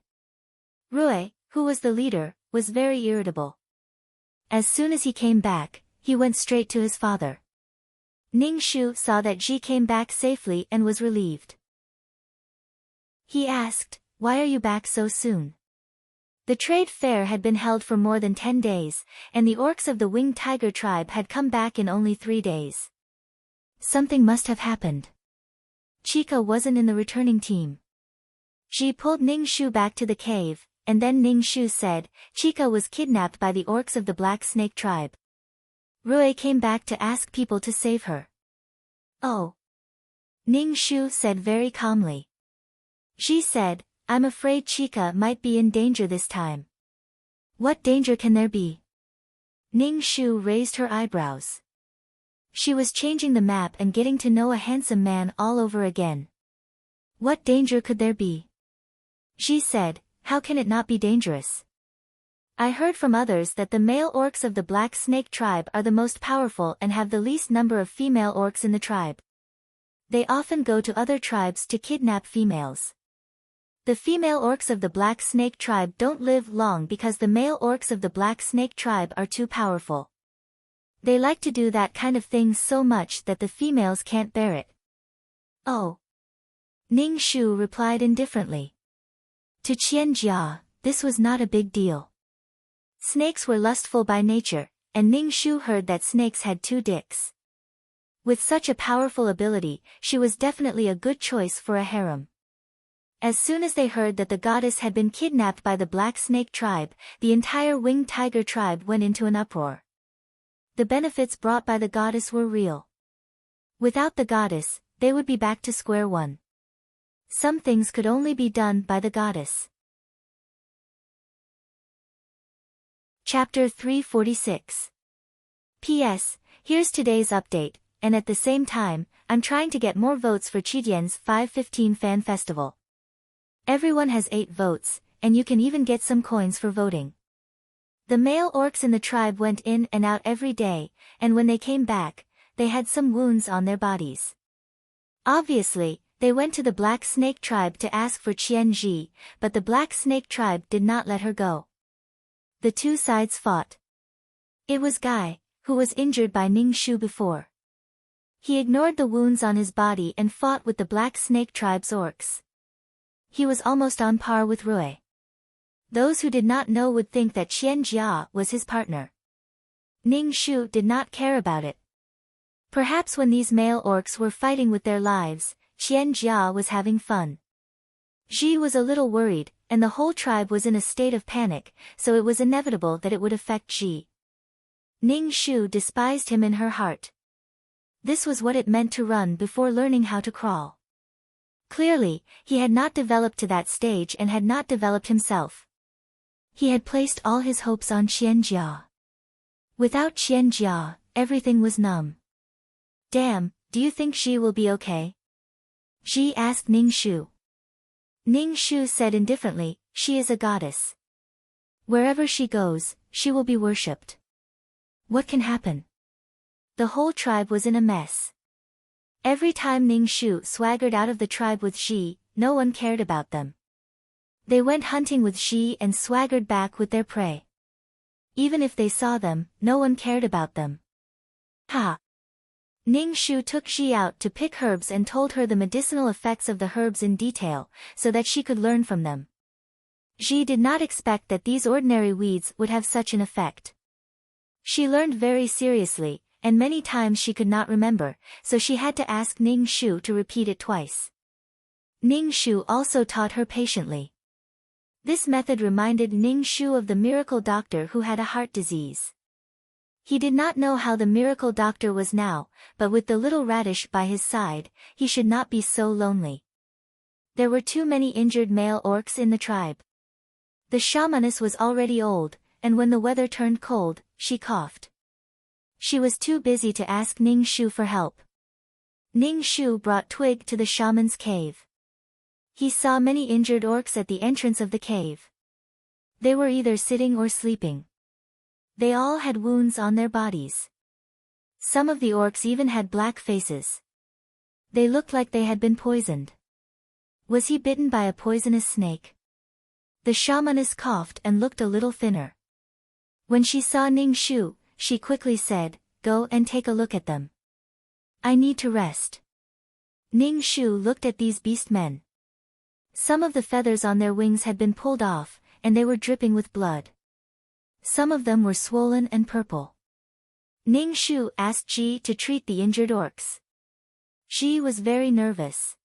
Rui, who was the leader, was very irritable. As soon as he came back, he went straight to his father. Ning Shu saw that Ji came back safely and was relieved. He asked, "Why are you back so soon?" The trade fair had been held for more than 10 days, and the orcs of the winged tiger tribe had come back in only 3 days. Something must have happened. Chica wasn't in the returning team. Ji pulled Ning Shu back to the cave, and then Ning Shu said, "Chica was kidnapped by the orcs of the black snake tribe. Rui came back to ask people to save her." "Oh." Ning Shu said very calmly. Ji said, "I'm afraid Chica might be in danger this time." "What danger can there be?" Ning Shu raised her eyebrows. She was changing the map and getting to know a handsome man all over again. "What danger could there be?" Ji said, "How can it not be dangerous? I heard from others that the male orcs of the black snake tribe are the most powerful and have the least number of female orcs in the tribe. They often go to other tribes to kidnap females. The female orcs of the black snake tribe don't live long because the male orcs of the black snake tribe are too powerful. They like to do that kind of thing so much that the females can't bear it." "Oh." Ning Shu replied indifferently. To Qian Jia, this was not a big deal. Snakes were lustful by nature, and Ning Shu heard that snakes had 2 dicks. With such a powerful ability, she was definitely a good choice for a harem. As soon as they heard that the goddess had been kidnapped by the black snake tribe, the entire winged tiger tribe went into an uproar. The benefits brought by the goddess were real. Without the goddess, they would be back to square one. Some things could only be done by the goddess. Chapter 346. P.S. Here's today's update, and at the same time, I'm trying to get more votes for Chidian's 515 Fan Festival. Everyone has 8 votes, and you can even get some coins for voting. The male orcs in the tribe went in and out every day, and when they came back, they had some wounds on their bodies. Obviously, they went to the black snake tribe to ask for Qian Ji, but the black snake tribe did not let her go. The 2 sides fought. It was Guy, who was injured by Ning Shu before. He ignored the wounds on his body and fought with the black snake tribe's orcs. He was almost on par with Rui. Those who did not know would think that Qian Jia was his partner. Ning Shu did not care about it. Perhaps when these male orcs were fighting with their lives, Qian Jia was having fun. Ji was a little worried, and the whole tribe was in a state of panic, so it was inevitable that it would affect Ji. Ning Shu despised him in her heart. This was what it meant to run before learning how to crawl. Clearly, he had not developed to that stage and had not developed himself. He had placed all his hopes on Qian Jia. Without Qian Jia, everything was numb. "Damn, do you think Ji will be okay?" Ji asked Ning Shu. Ning Shu said indifferently, she is a goddess. Wherever she goes, she will be worshipped. What can happen? The whole tribe was in a mess. Every time Ning Shu swaggered out of the tribe with Xi, no one cared about them. They went hunting with Xi and swaggered back with their prey. Even if they saw them, no one cared about them. Ha! Ning Shu took Xi out to pick herbs and told her the medicinal effects of the herbs in detail, so that she could learn from them. Xi did not expect that these ordinary weeds would have such an effect. She learned very seriously, and many times she could not remember, so she had to ask Ning Shu to repeat it twice. Ning Shu also taught her patiently. This method reminded Ning Shu of the miracle doctor who had a heart disease. He did not know how the miracle doctor was now, but with the little radish by his side, he should not be so lonely. There were too many injured male orcs in the tribe. The shamaness was already old, and when the weather turned cold, she coughed. She was too busy to ask Ning Shu for help. Ning Shu brought twig to the shaman's cave. He saw many injured orcs at the entrance of the cave. They were either sitting or sleeping. They all had wounds on their bodies. Some of the orcs even had black faces. They looked like they had been poisoned. Was he bitten by a poisonous snake? The shamaness coughed and looked a little thinner. When she saw Ning Shu, she quickly said, "Go and take a look at them. I need to rest." Ning Shu looked at these beast men. Some of the feathers on their wings had been pulled off, and they were dripping with blood. Some of them were swollen and purple. Ning Shu asked Ji to treat the injured orcs. Ji was very nervous.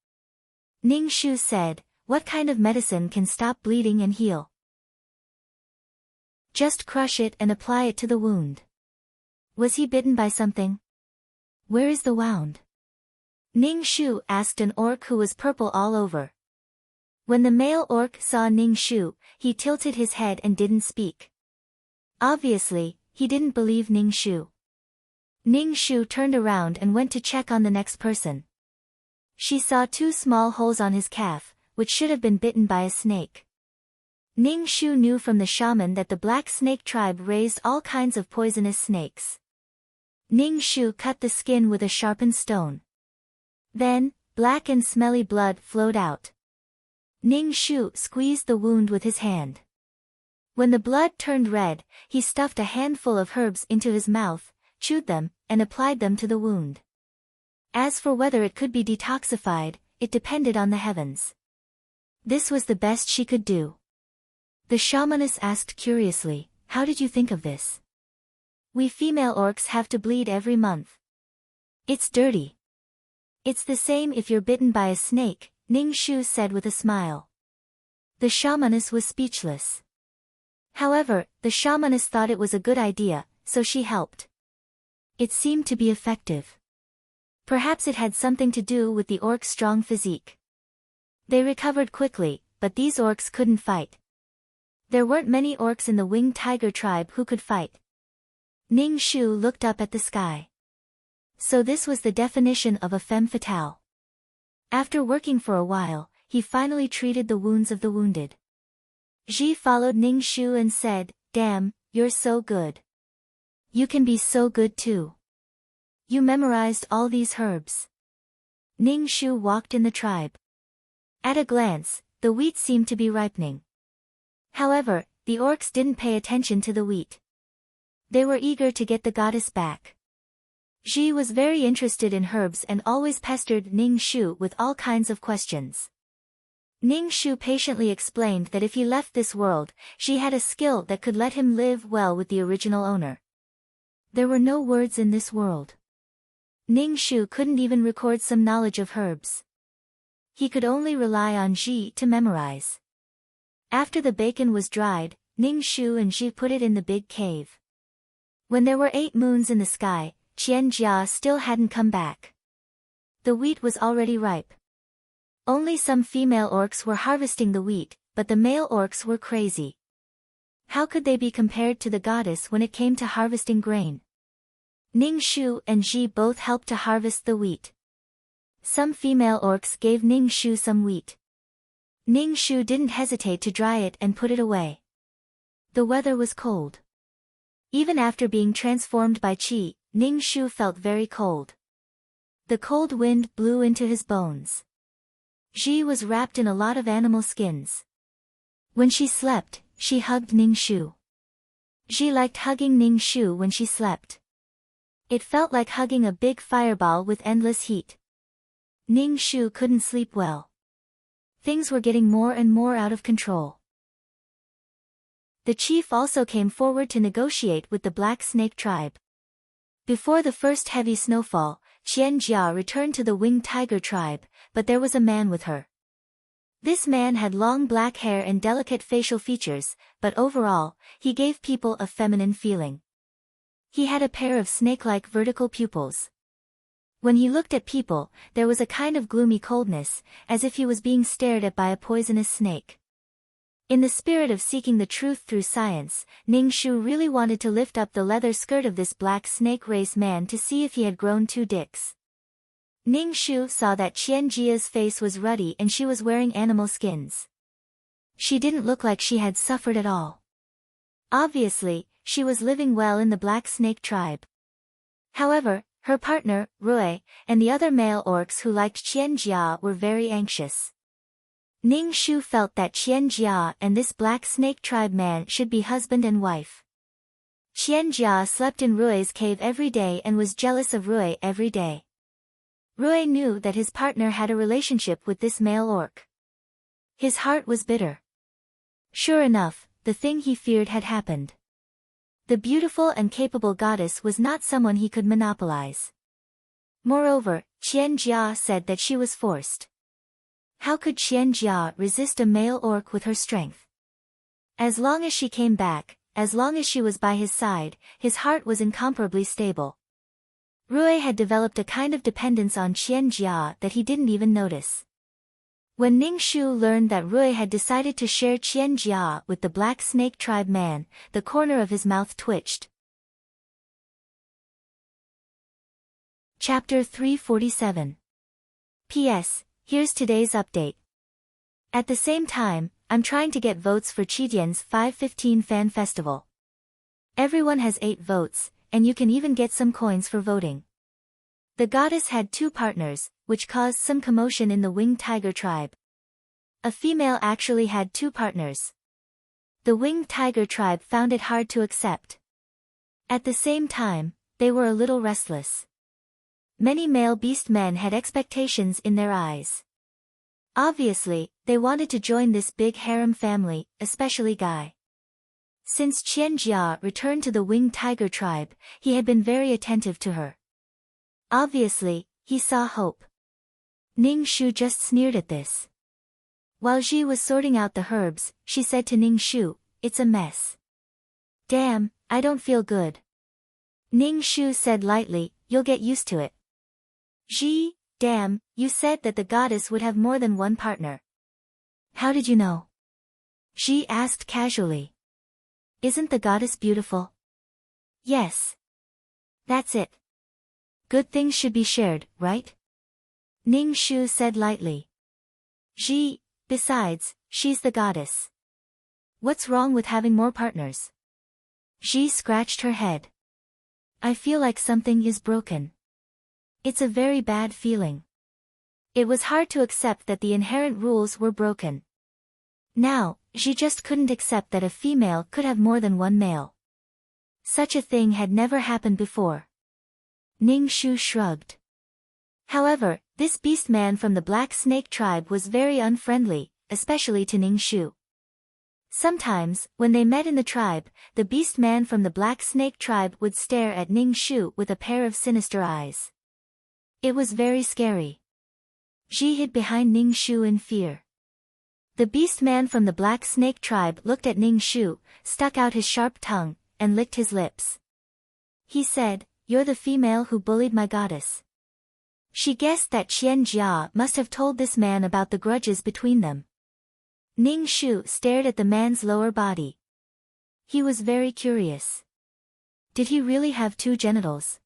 Ning Shu said, "What kind of medicine can stop bleeding and heal?" "Just crush it and apply it to the wound." "Was he bitten by something?" "Where is the wound?" Ning Shu asked an orc who was purple all over. When the male orc saw Ning Shu, he tilted his head and didn't speak. Obviously, he didn't believe Ning Shu. Ning Shu turned around and went to check on the next person. She saw 2 small holes on his calf, which should have been bitten by a snake. Ning Shu knew from the shaman that the black snake tribe raised all kinds of poisonous snakes. Ning Shu cut the skin with a sharpened stone. Then, black and smelly blood flowed out. Ning Shu squeezed the wound with his hand. When the blood turned red, he stuffed a handful of herbs into his mouth, chewed them, and applied them to the wound. As for whether it could be detoxified, it depended on the heavens. This was the best she could do. The shamaness asked curiously, "How did you think of this?" "We female orcs have to bleed every month. It's dirty." "It's the same if you're bitten by a snake," Ning Shu said with a smile. The shamaness was speechless. However, the shamaness thought it was a good idea, so she helped. It seemed to be effective. Perhaps it had something to do with the orc's strong physique. They recovered quickly, but these orcs couldn't fight. There weren't many orcs in the winged tiger tribe who could fight. Ning Shu looked up at the sky. So this was the definition of a femme fatale. After working for a while, he finally treated the wounds of the wounded. Ji followed Ning Shu and said, "Damn, you're so good. You can be so good too. You memorized all these herbs." Ning Shu walked in the tribe. At a glance, the wheat seemed to be ripening. However, the orcs didn't pay attention to the wheat. They were eager to get the goddess back. Ji was very interested in herbs and always pestered Ning Shu with all kinds of questions. Ning Shu patiently explained that if he left this world, she had a skill that could let him live well with the original owner. There were no words in this world. Ning Shu couldn't even record some knowledge of herbs. He could only rely on Ji to memorize. After the bacon was dried, Ning Shu and Ji put it in the big cave. When there were 8 moons in the sky, Qian Jia still hadn't come back. The wheat was already ripe. Only some female orcs were harvesting the wheat, but the male orcs were crazy. How could they be compared to the goddess when it came to harvesting grain? Ning Shu and Ji both helped to harvest the wheat. Some female orcs gave Ning Shu some wheat. Ning Shu didn't hesitate to dry it and put it away. The weather was cold. Even after being transformed by qi, Ning Shu felt very cold. The cold wind blew into his bones. Ji was wrapped in a lot of animal skins. When she slept, she hugged Ning Shu. Ji liked hugging Ning Shu when she slept. It felt like hugging a big fireball with endless heat. Ning Shu couldn't sleep well. Things were getting more and more out of control. The chief also came forward to negotiate with the Black Snake tribe. Before the first heavy snowfall, Qian Jia returned to the Winged Tiger tribe, but there was a man with her. This man had long black hair and delicate facial features, but overall, he gave people a feminine feeling. He had a pair of snake-like vertical pupils. When he looked at people, there was a kind of gloomy coldness, as if he was being stared at by a poisonous snake. In the spirit of seeking the truth through science, Ning Shu really wanted to lift up the leather skirt of this black snake race man to see if he had grown 2 dicks. Ning Shu saw that Qian Jia's face was ruddy and she was wearing animal skins. She didn't look like she had suffered at all. Obviously, she was living well in the Black Snake tribe. However, her partner, Rui, and the other male orcs who liked Qian Jia were very anxious. Ning Shu felt that Qian Jia and this Black Snake tribe man should be husband and wife. Qian Jia slept in Rui's cave every day and was jealous of Rui every day. Rui knew that his partner had a relationship with this male orc. His heart was bitter. Sure enough, the thing he feared had happened. The beautiful and capable goddess was not someone he could monopolize. Moreover, Qian Jia said that she was forced. How could Qian Jia resist a male orc with her strength? As long as she came back, as long as she was by his side, his heart was incomparably stable. Rui had developed a kind of dependence on Qian Jia that he didn't even notice. When Ning Shu learned that Rui had decided to share Qian Jia with the Black Snake tribe man, the corner of his mouth twitched. Chapter 347. P.S. Here's today's update. At the same time, I'm trying to get votes for Qidian's 515 Fan Festival. Everyone has 8 votes, and you can even get some coins for voting. The goddess had 2 partners, which caused some commotion in the Winged Tiger tribe. A female actually had 2 partners. The Winged Tiger tribe found it hard to accept. At the same time, they were a little restless. Many male beast men had expectations in their eyes. Obviously, they wanted to join this big harem family, especially Guy. Since Qian Jia returned to the Winged Tiger tribe, he had been very attentive to her. Obviously, he saw hope. Ning Shu just sneered at this. While Ji was sorting out the herbs, she said to Ning Shu, "It's a mess." "Damn, I don't feel good." Ning Shu said lightly, "You'll get used to it." Ji, damn, you said that the goddess would have more than one partner. How did you know? Ji asked casually. Isn't the goddess beautiful? Yes. That's it. Good things should be shared, right? Ning Shu said lightly. Ji, besides, she's the goddess. What's wrong with having more partners? Ji scratched her head. I feel like something is broken. It's a very bad feeling. It was hard to accept that the inherent rules were broken. Now, she just couldn't accept that a female could have more than one male. Such a thing had never happened before. Ning Shu shrugged. However, this beast man from the Black Snake tribe was very unfriendly, especially to Ning Shu. Sometimes, when they met in the tribe, the beast man from the Black Snake tribe would stare at Ning Shu with a pair of sinister eyes. It was very scary. Ji hid behind Ning Shu in fear. The beast man from the Black Snake tribe looked at Ning Shu, stuck out his sharp tongue, and licked his lips. He said, "You're the female who bullied my goddess." She guessed that Qian Jia must have told this man about the grudges between them. Ning Shu stared at the man's lower body. He was very curious. Did he really have 2 genitals?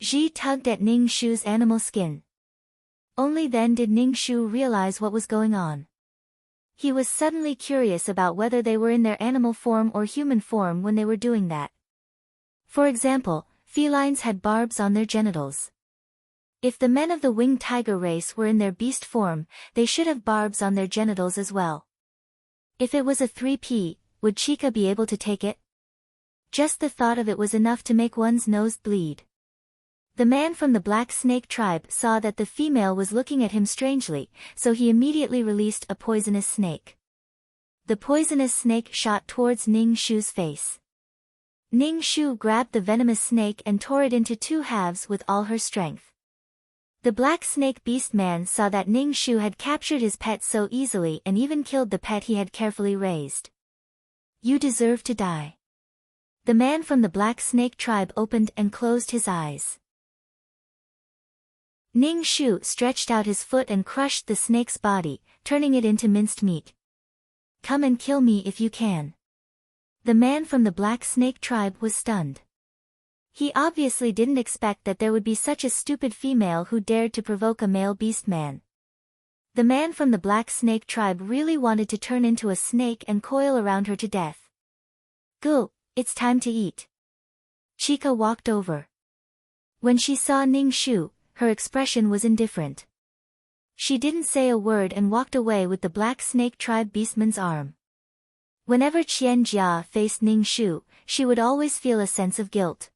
Ji tugged at Ning Shu's animal skin. Only then did Ning Shu realize what was going on. He was suddenly curious about whether they were in their animal form or human form when they were doing that. For example, felines had barbs on their genitals. If the men of the winged tiger race were in their beast form, they should have barbs on their genitals as well. If it was a 3P, would Chica be able to take it? Just the thought of it was enough to make one's nose bleed. The man from the black snake tribe saw that the female was looking at him strangely, so he immediately released a poisonous snake. The poisonous snake shot towards Ning Shu's face. Ning Shu grabbed the venomous snake and tore it into 2 halves with all her strength. The black snake beast man saw that Ning Shu had captured his pet so easily and even killed the pet he had carefully raised. You deserve to die. The man from the black snake tribe opened and closed his eyes. Ning Shu stretched out his foot and crushed the snake's body, turning it into minced meat. Come and kill me if you can. The man from the black snake tribe was stunned. He obviously didn't expect that there would be such a stupid female who dared to provoke a male beast man. The man from the black snake tribe really wanted to turn into a snake and coil around her to death. Go, it's time to eat. Chica walked over. When she saw Ning Shu, her expression was indifferent. She didn't say a word and walked away with the black snake tribe beastman's arm. Whenever Qian Jia faced Ning Shu, she would always feel a sense of guilt.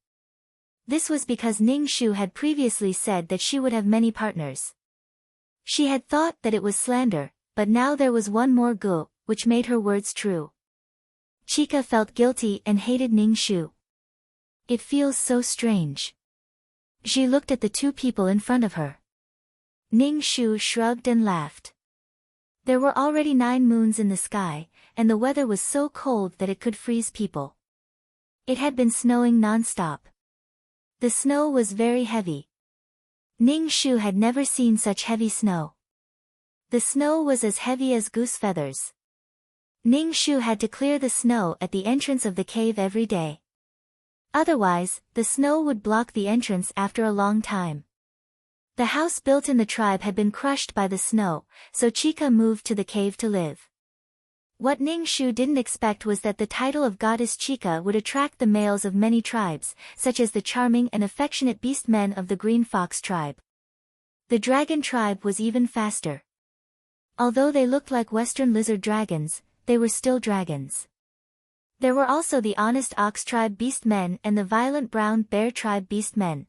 This was because Ning Shu had previously said that she would have many partners. She had thought that it was slander, but now there was one more go, which made her words true. Chica felt guilty and hated Ning Shu. It feels so strange. She looked at the 2 people in front of her. Ning Shu shrugged and laughed. There were already 9 moons in the sky, and the weather was so cold that it could freeze people. It had been snowing non-stop. The snow was very heavy. Ning Shu had never seen such heavy snow. The snow was as heavy as goose feathers. Ning Shu had to clear the snow at the entrance of the cave every day. Otherwise, the snow would block the entrance after a long time. The house built in the tribe had been crushed by the snow, so Chica moved to the cave to live. What Ning Shu didn't expect was that the title of Goddess Chica would attract the males of many tribes, such as the charming and affectionate beastmen of the Green Fox tribe. The dragon tribe was even faster. Although they looked like Western lizard dragons, they were still dragons. There were also the honest ox tribe beastmen and the violent brown bear tribe beastmen.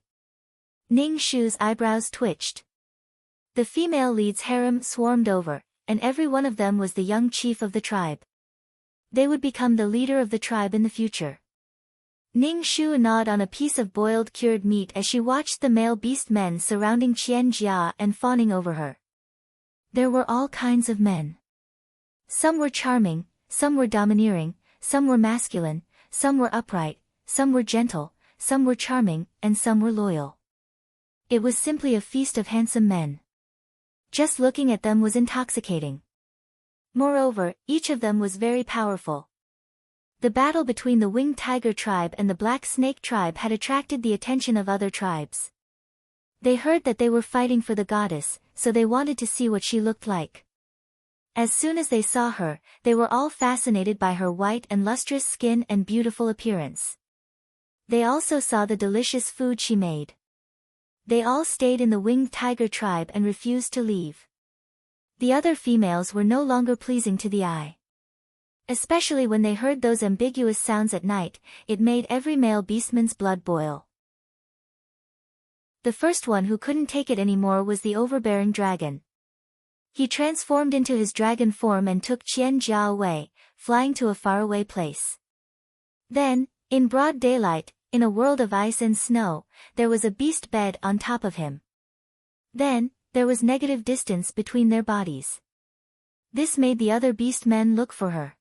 Ning Shu's eyebrows twitched. The female lead's harem swarmed over, and every one of them was the young chief of the tribe. They would become the leader of the tribe in the future. Ning Shu gnawed on a piece of boiled cured meat as she watched the male beastmen surrounding Qian Jia and fawning over her. There were all kinds of men. Some were charming, some were domineering, some were masculine, some were upright, some were gentle, some were charming, and some were loyal. It was simply a feast of handsome men. Just looking at them was intoxicating. Moreover, each of them was very powerful. The battle between the winged tiger tribe and the black snake tribe had attracted the attention of other tribes. They heard that they were fighting for the goddess, so they wanted to see what she looked like. As soon as they saw her, they were all fascinated by her white and lustrous skin and beautiful appearance. They also saw the delicious food she made. They all stayed in the winged tiger tribe and refused to leave. The other females were no longer pleasing to the eye. Especially when they heard those ambiguous sounds at night, it made every male beastman's blood boil. The first one who couldn't take it anymore was the overbearing dragon. He transformed into his dragon form and took Qian Jia away, flying to a faraway place. Then, in broad daylight, in a world of ice and snow, there was a beast bed on top of him. Then, there was negative distance between their bodies. This made the other beast men look for her.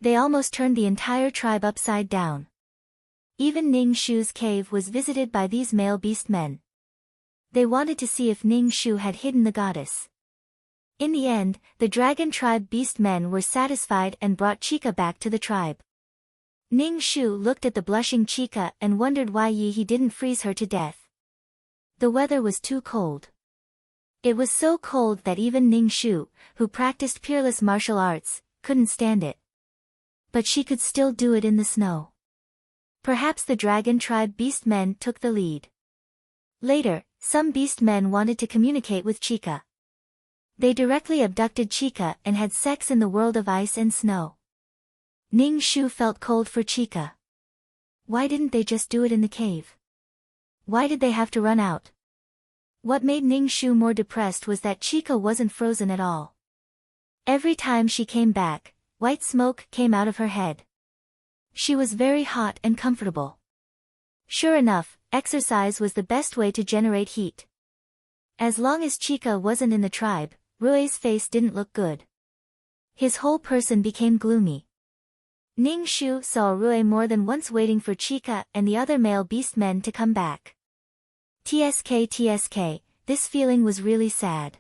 They almost turned the entire tribe upside down. Even Ning Shu's cave was visited by these male beast men. They wanted to see if Ning Shu had hidden the goddess. In the end, the dragon tribe beast men were satisfied and brought Chica back to the tribe. Ning Shu looked at the blushing Chica and wondered why he didn't freeze her to death. The weather was too cold. It was so cold that even Ning Shu, who practiced peerless martial arts, couldn't stand it. But she could still do it in the snow. Perhaps the dragon tribe beast men took the lead. Later, some beast men wanted to communicate with Chica. They directly abducted Chica and had sex in the world of ice and snow. Ning Shu felt cold for Chica. Why didn't they just do it in the cave? Why did they have to run out? What made Ning Shu more depressed was that Chica wasn't frozen at all. Every time she came back, white smoke came out of her head. She was very hot and comfortable. Sure enough, exercise was the best way to generate heat. As long as Chica wasn't in the tribe, Rui's face didn't look good. His whole person became gloomy. Ning Shu saw Rui more than once waiting for Chica and the other male beast men to come back. TSK, this feeling was really sad.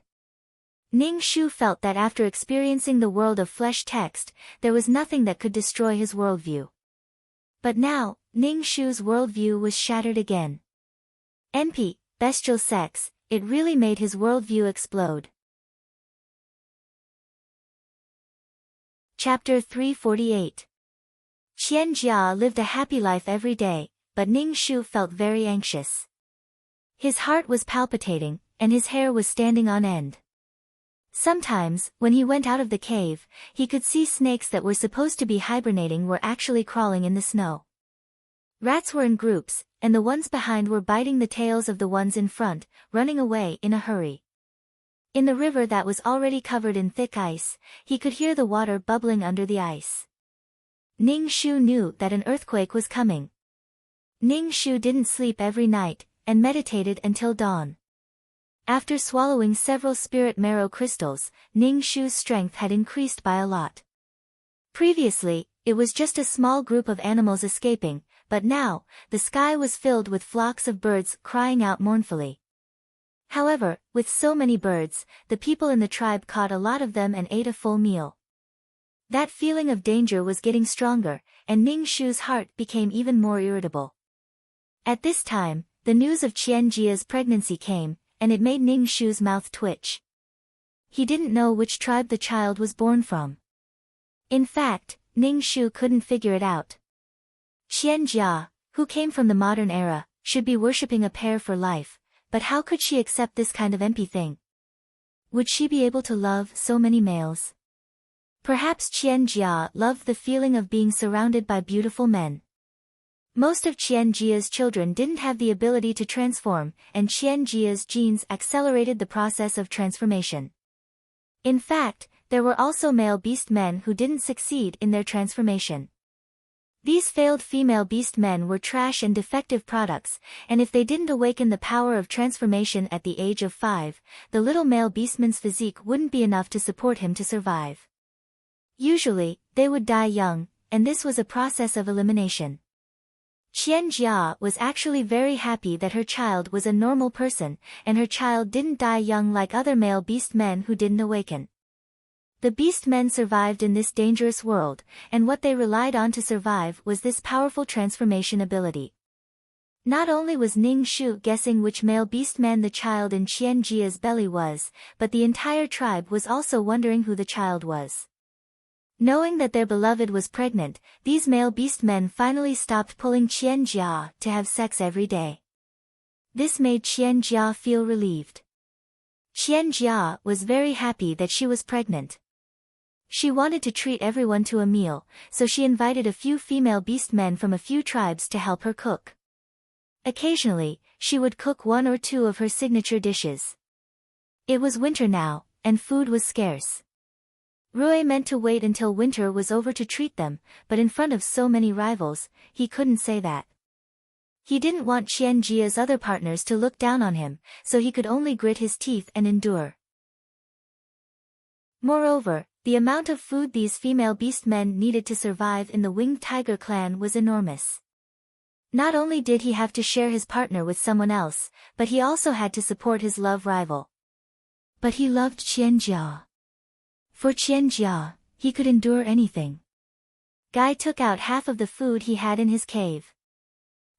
Ning Shu felt that after experiencing the world of flesh text, there was nothing that could destroy his worldview. But now, Ning Shu's worldview was shattered again. NP, bestial sex, it really made his worldview explode. Chapter 348. Qian Jia lived a happy life every day, but Ning Shu felt very anxious. His heart was palpitating, and his hair was standing on end. Sometimes, when he went out of the cave, he could see snakes that were supposed to be hibernating were actually crawling in the snow. Rats were in groups, and the ones behind were biting the tails of the ones in front, running away in a hurry. In the river that was already covered in thick ice, he could hear the water bubbling under the ice. Ning Shu knew that an earthquake was coming. Ning Shu didn't sleep every night, and meditated until dawn. After swallowing several spirit marrow crystals, Ning Shu's strength had increased by a lot. Previously, it was just a small group of animals escaping, but now, the sky was filled with flocks of birds crying out mournfully. However, with so many birds, the people in the tribe caught a lot of them and ate a full meal. That feeling of danger was getting stronger, and Ning Shu's heart became even more irritable. At this time, the news of Qian Jia's pregnancy came, and it made Ning Shu's mouth twitch. He didn't know which tribe the child was born from. In fact, Ning Shu couldn't figure it out. Qian Jia, who came from the modern era, should be worshipping a pair for life, but how could she accept this kind of empty thing? Would she be able to love so many males? Perhaps Qian Jia loved the feeling of being surrounded by beautiful men. Most of Qian Jia's children didn't have the ability to transform, and Qian Jia's genes accelerated the process of transformation. In fact, there were also male beast men who didn't succeed in their transformation. These failed female beast men were trash and defective products, and if they didn't awaken the power of transformation at the age of 5, the little male beastman's physique wouldn't be enough to support him to survive. Usually, they would die young, and this was a process of elimination. Qian Jia was actually very happy that her child was a normal person, and her child didn't die young like other male beast men who didn't awaken. The beast men survived in this dangerous world, and what they relied on to survive was this powerful transformation ability. Not only was Ning Shu guessing which male beast man the child in Qian Jia's belly was, but the entire tribe was also wondering who the child was. Knowing that their beloved was pregnant, these male beast men finally stopped pulling Qian Jia to have sex every day. This made Qian Jia feel relieved. Qian Jia was very happy that she was pregnant. She wanted to treat everyone to a meal, so she invited a few female beast men from a few tribes to help her cook. Occasionally, she would cook 1 or 2 of her signature dishes. It was winter now, and food was scarce. Rui meant to wait until winter was over to treat them, but in front of so many rivals, he couldn't say that. He didn't want Qian Jia's other partners to look down on him, so he could only grit his teeth and endure. Moreover, the amount of food these female beast men needed to survive in the Winged Tiger clan was enormous. Not only did he have to share his partner with someone else, but he also had to support his love rival. But he loved Qian Jia. For Qian Jia, he could endure anything. Guy took out half of the food he had in his cave.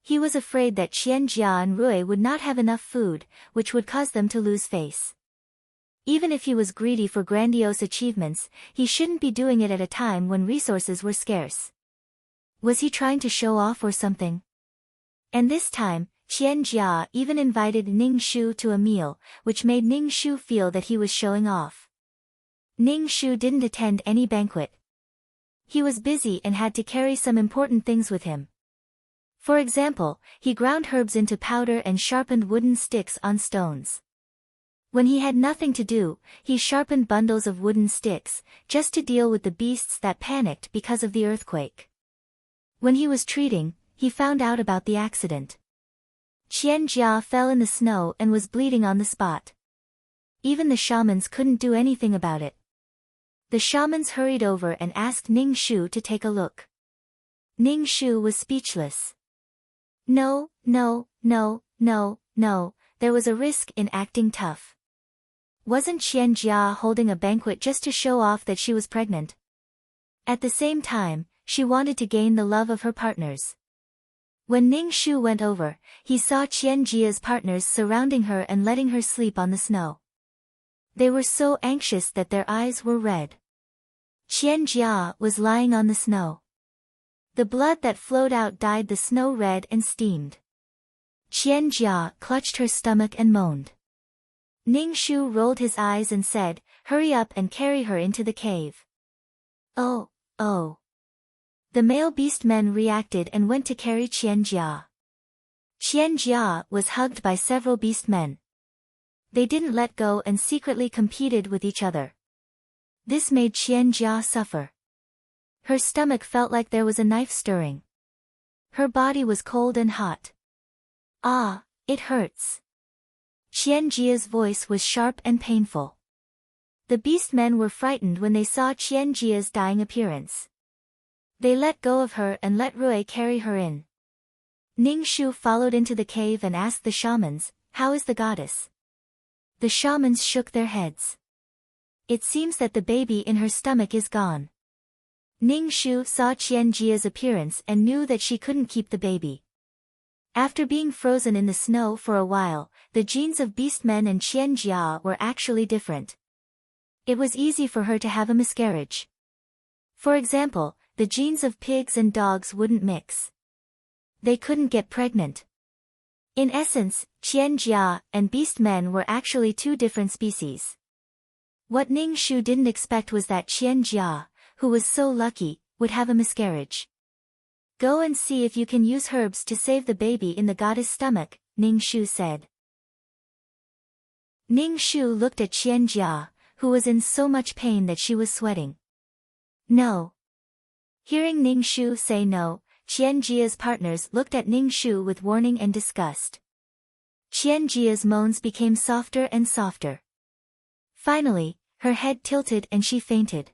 He was afraid that Qian Jia and Rui would not have enough food, which would cause them to lose face. Even if he was greedy for grandiose achievements, he shouldn't be doing it at a time when resources were scarce. Was he trying to show off or something? And this time, Qian Jia even invited Ning Shu to a meal, which made Ning Shu feel that he was showing off. Ning Shu didn't attend any banquet. He was busy and had to carry some important things with him. For example, he ground herbs into powder and sharpened wooden sticks on stones. When he had nothing to do, he sharpened bundles of wooden sticks, just to deal with the beasts that panicked because of the earthquake. When he was treating, he found out about the accident. Qian Jia fell in the snow and was bleeding on the spot. Even the shamans couldn't do anything about it. The shamans hurried over and asked Ning Shu to take a look. Ning Shu was speechless. No, there was a risk in acting tough. Wasn't Qian Jia holding a banquet just to show off that she was pregnant? At the same time, she wanted to gain the love of her partners. When Ning Shu went over, he saw Qian Jia's partners surrounding her and letting her sleep on the snow. They were so anxious that their eyes were red. Qian Jia was lying on the snow. The blood that flowed out dyed the snow red and steamed. Qian Jia clutched her stomach and moaned. Ning Shu rolled his eyes and said, "Hurry up and carry her into the cave." Oh. The male beast men reacted and went to carry Qian Jia. Qian Jia was hugged by several beast men. They didn't let go and secretly competed with each other. This made Qian Jia suffer. Her stomach felt like there was a knife stirring. Her body was cold and hot. Ah, it hurts. Qian Jia's voice was sharp and painful. The beast men were frightened when they saw Qian Jia's dying appearance. They let go of her and let Rui carry her in. Ning Shu followed into the cave and asked the shamans, "How is the goddess?" The shamans shook their heads. It seems that the baby in her stomach is gone. Ning Shu saw Qian Jia's appearance and knew that she couldn't keep the baby. After being frozen in the snow for a while, the genes of beastmen and Qian Jia were actually different. It was easy for her to have a miscarriage. For example, the genes of pigs and dogs wouldn't mix. They couldn't get pregnant. In essence, Qian Jia and beastmen were actually two different species. What Ning Shu didn't expect was that Qian Jia, who was so lucky, would have a miscarriage. "Go and see if you can use herbs to save the baby in the goddess' stomach," Ning Shu said. Ning Shu looked at Qian Jia, who was in so much pain that she was sweating. "No." Hearing Ning Shu say no, Qian Jia's partners looked at Ning Shu with warning and disgust. Qian Jia's moans became softer and softer. Finally, her head tilted and she fainted.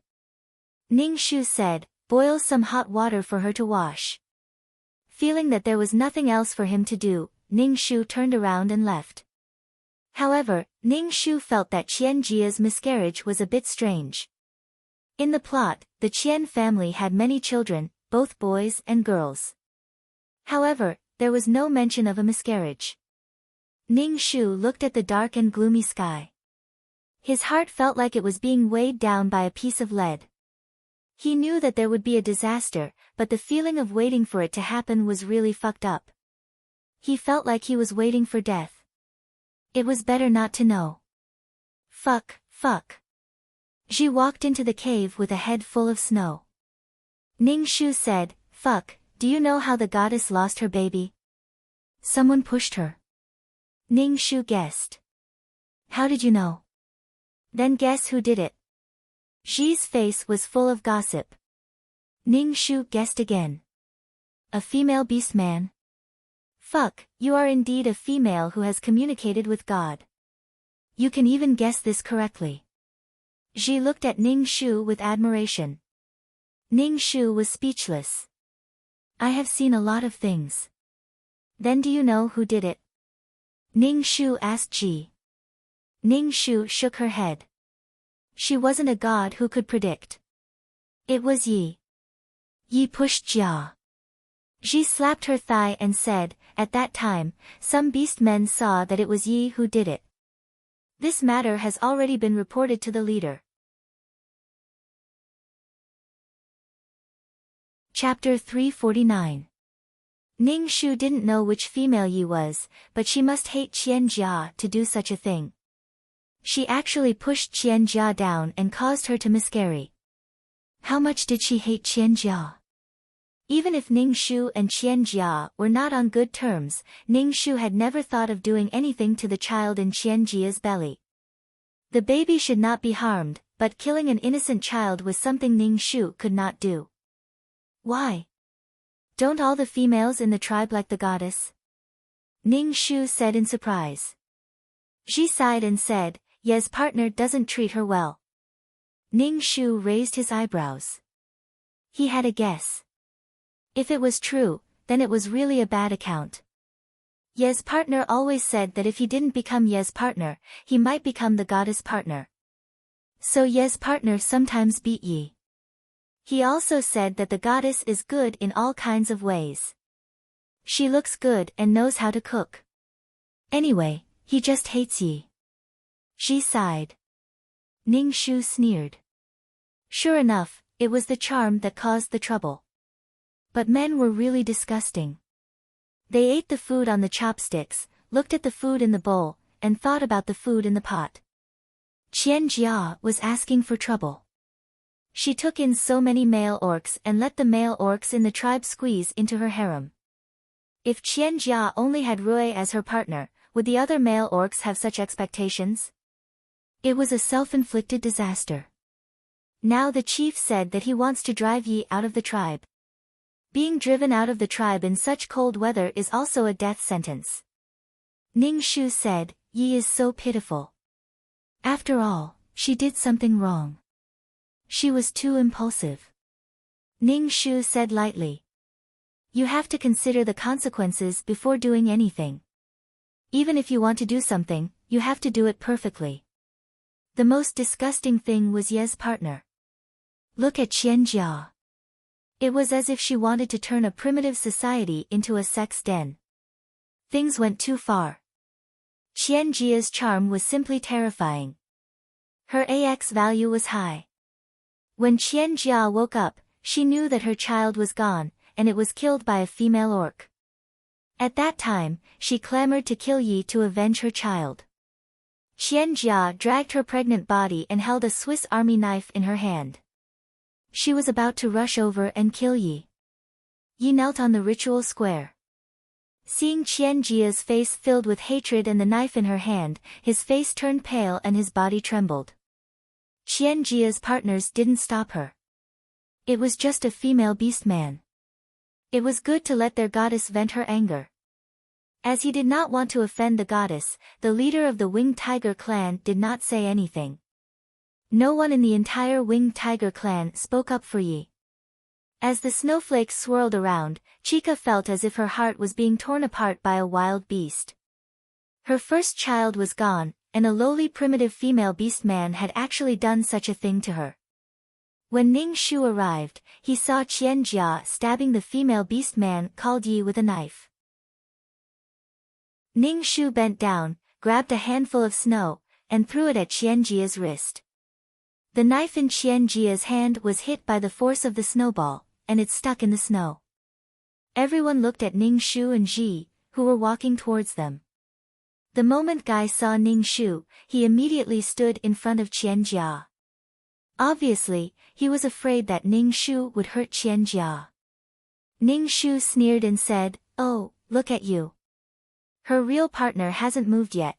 Ning Shu said, "Boil some hot water for her to wash." Feeling that there was nothing else for him to do, Ning Shu turned around and left. However, Ning Shu felt that Qian Jia's miscarriage was a bit strange. In the plot, the Qian family had many children, both boys and girls. However, there was no mention of a miscarriage. Ning Shu looked at the dark and gloomy sky. His heart felt like it was being weighed down by a piece of lead. He knew that there would be a disaster, but the feeling of waiting for it to happen was really fucked up. He felt like he was waiting for death. It was better not to know. Fuck. She walked into the cave with a head full of snow. Ning Shu said, "Fuck, do you know how the goddess lost her baby?" "Someone pushed her." Ning Shu guessed. "How did you know?" "Then guess who did it." Xi's face was full of gossip. Ning Shu guessed again. "A female beast man?" "Fuck, you are indeed a female who has communicated with God. You can even guess this correctly." Xi looked at Ning Shu with admiration. Ning Shu was speechless. "I have seen a lot of things." "Then do you know who did it?" Ning Shu asked Xi. Ning Shu shook her head. She wasn't a god who could predict. It was Yi. Yi pushed Jia. Xi slapped her thigh and said, "At that time, some beast men saw that it was Yi who did it. This matter has already been reported to the leader. Chapter 349. Ning Shu didn't know which female Yi was, but she must hate Qian Jia to do such a thing. She actually pushed Qian Jia down and caused her to miscarry. How much did she hate Qian Jia? Even if Ning Shu and Qian Jia were not on good terms, Ning Shu had never thought of doing anything to the child in Qian Jia's belly. The baby should not be harmed, but killing an innocent child was something Ning Shu could not do. Why? Don't all the females in the tribe like the goddess? Ning Shu said in surprise. Ji sighed and said, Ye's partner doesn't treat her well. Ning Shu raised his eyebrows. He had a guess. If it was true, then it was really a bad account. Ye's partner always said that if he didn't become Ye's partner, he might become the goddess partner. So Ye's partner sometimes beat Yi. He also said that the goddess is good in all kinds of ways. She looks good and knows how to cook. Anyway, he just hates Yi. She sighed. Ning Shu sneered. Sure enough, it was the charm that caused the trouble. But men were really disgusting. They ate the food on the chopsticks, looked at the food in the bowl, and thought about the food in the pot. Qian Jia was asking for trouble. She took in so many male orcs and let the male orcs in the tribe squeeze into her harem. If Qian Jia only had Rui as her partner, would the other male orcs have such expectations? It was a self-inflicted disaster. Now the chief said that he wants to drive Yi out of the tribe. Being driven out of the tribe in such cold weather is also a death sentence. Ning Shu said, Yi is so pitiful. After all, she did something wrong. She was too impulsive. Ning Shu said lightly. You have to consider the consequences before doing anything. Even if you want to do something, you have to do it perfectly. The most disgusting thing was Ye's partner. Look at Qian Jia. It was as if she wanted to turn a primitive society into a sex den. Things went too far. Qian Jia's charm was simply terrifying. Her AX value was high. When Qian Jia woke up, she knew that her child was gone, and it was killed by a female orc. At that time, she clamored to kill Yi to avenge her child. Qian Jia dragged her pregnant body and held a Swiss army knife in her hand. She was about to rush over and kill Yi. Yi knelt on the ritual square. Seeing Qian Jia's face filled with hatred and the knife in her hand, his face turned pale and his body trembled. Qian Jia's partners didn't stop her. It was just a female beast man. It was good to let their goddess vent her anger. As he did not want to offend the goddess, the leader of the Winged Tiger clan did not say anything. No one in the entire Winged Tiger clan spoke up for Yi. As the snowflakes swirled around, Chica felt as if her heart was being torn apart by a wild beast. Her first child was gone, and a lowly primitive female beast man had actually done such a thing to her. When Ning Shu arrived, he saw Qian Jia stabbing the female beast man called Yi with a knife. Ning Shu bent down, grabbed a handful of snow, and threw it at Qian Jia's wrist. The knife in Qian Jia's hand was hit by the force of the snowball, and it stuck in the snow. Everyone looked at Ning Shu and Ji, who were walking towards them. The moment Guy saw Ning Shu, he immediately stood in front of Qian Jia. Obviously, he was afraid that Ning Shu would hurt Qian Jia. Ning Shu sneered and said, "Oh, look at you. Her real partner hasn't moved yet.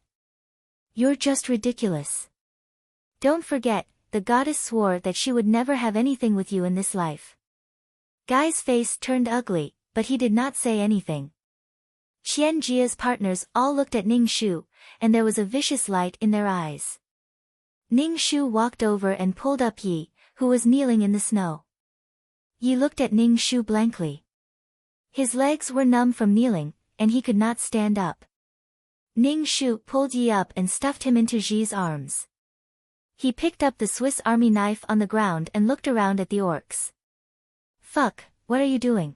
You're just ridiculous. Don't forget, the goddess swore that she would never have anything with you in this life." Guy's face turned ugly, but he did not say anything. Qian Jia's partners all looked at Ning Shu, and there was a vicious light in their eyes. Ning Shu walked over and pulled up Yi, who was kneeling in the snow. Yi looked at Ning Shu blankly. His legs were numb from kneeling, and he could not stand up. Ning Shu pulled Yi up and stuffed him into Ji's arms. He picked up the Swiss army knife on the ground and looked around at the orcs. "Fuck, what are you doing?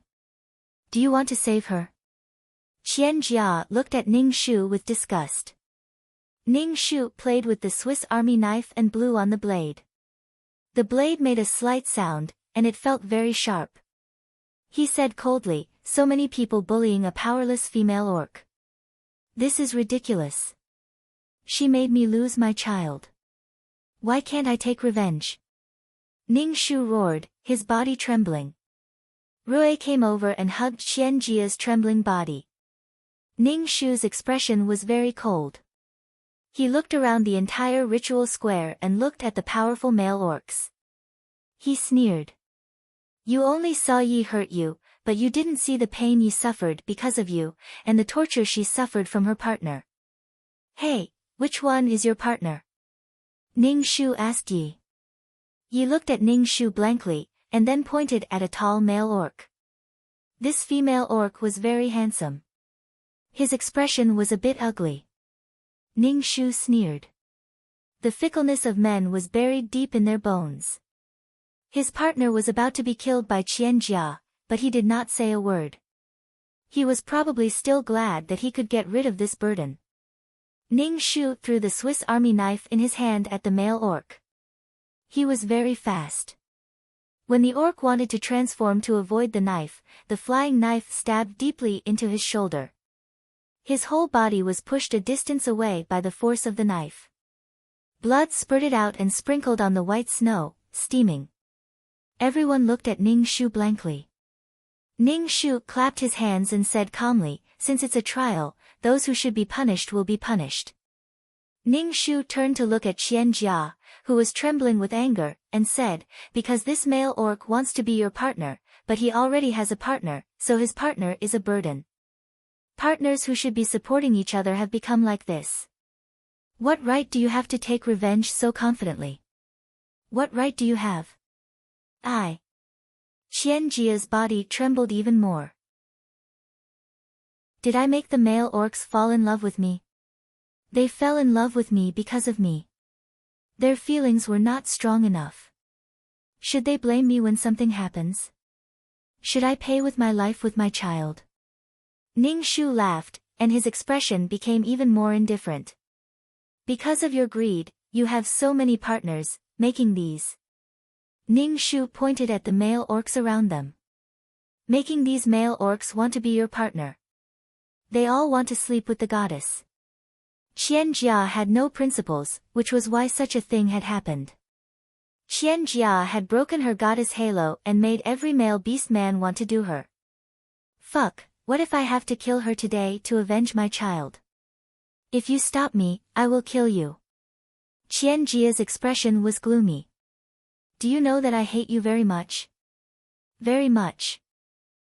Do you want to save her?" Qian Jia looked at Ning Shu with disgust. Ning Shu played with the Swiss Army knife and blew on the blade. The blade made a slight sound, and it felt very sharp. He said coldly, "So many people bullying a powerless female orc. This is ridiculous. She made me lose my child. Why can't I take revenge?" Ning Shu roared, his body trembling. Rui came over and hugged Qian Jia's trembling body. Ning Shu's expression was very cold. He looked around the entire ritual square and looked at the powerful male orcs. He sneered. "You only saw Yi hurt you, but you didn't see the pain Yi suffered because of you, and the torture she suffered from her partner. Hey, which one is your partner?" Ning Shu asked Yi. Yi looked at Ning Shu blankly, and then pointed at a tall male orc. This female orc was very handsome. His expression was a bit ugly. Ning Shu sneered. The fickleness of men was buried deep in their bones. His partner was about to be killed by Qian Jia, but he did not say a word. He was probably still glad that he could get rid of this burden. Ning Shu threw the Swiss Army knife in his hand at the male orc. He was very fast. When the orc wanted to transform to avoid the knife, the flying knife stabbed deeply into his shoulder. His whole body was pushed a distance away by the force of the knife. Blood spurted out and sprinkled on the white snow, steaming. Everyone looked at Ning Shu blankly. Ning Shu clapped his hands and said calmly, "Since it's a trial, those who should be punished will be punished." Ning Shu turned to look at Qian Jia, who was trembling with anger, and said, "Because this male orc wants to be your partner, but he already has a partner, so his partner is a burden. Partners who should be supporting each other have become like this. What right do you have to take revenge so confidently? What right do you have?" I. Qian Jia's body trembled even more. Did I make the male orcs fall in love with me? They fell in love with me because of me. Their feelings were not strong enough. Should they blame me when something happens? Should I pay with my life with my child? Ning Shu laughed, and his expression became even more indifferent. Because of your greed, you have so many partners, making these. Ning Shu pointed at the male orcs around them. Making these male orcs want to be your partner. They all want to sleep with the goddess. Qian Jia had no principles, which was why such a thing had happened. Qian Jia had broken her goddess halo and made every male beast man want to do her. Fuck, what if I have to kill her today to avenge my child? If you stop me, I will kill you. Qian Jia's expression was gloomy. Do you know that I hate you very much? Very much.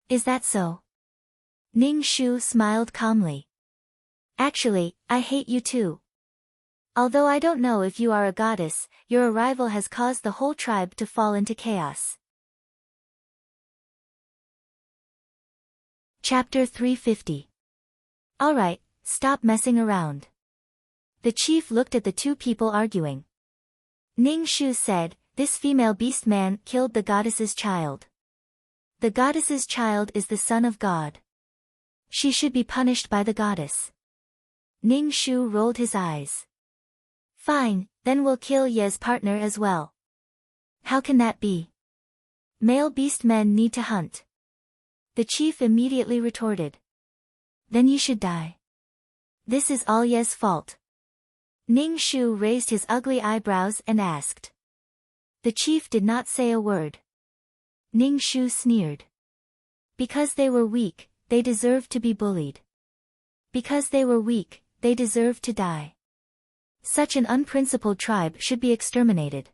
Is that so? Ning Shu smiled calmly. Actually, I hate you too. Although I don't know if you are a goddess, your arrival has caused the whole tribe to fall into chaos. Chapter 350. Alright, stop messing around. The chief looked at the two people arguing. Ning Shu said, "This female beast man killed the goddess's child. The goddess's child is the son of God. She should be punished by the goddess." Ning Shu rolled his eyes. Fine, then we'll kill Ye's partner as well. How can that be? Male beast men need to hunt. The chief immediately retorted. Then you should die. This is all Ye's fault. Ning Shu raised his ugly eyebrows and asked. The chief did not say a word. Ning Shu sneered. Because they were weak, they deserved to be bullied. Because they were weak, they deserved to die. Such an unprincipled tribe should be exterminated.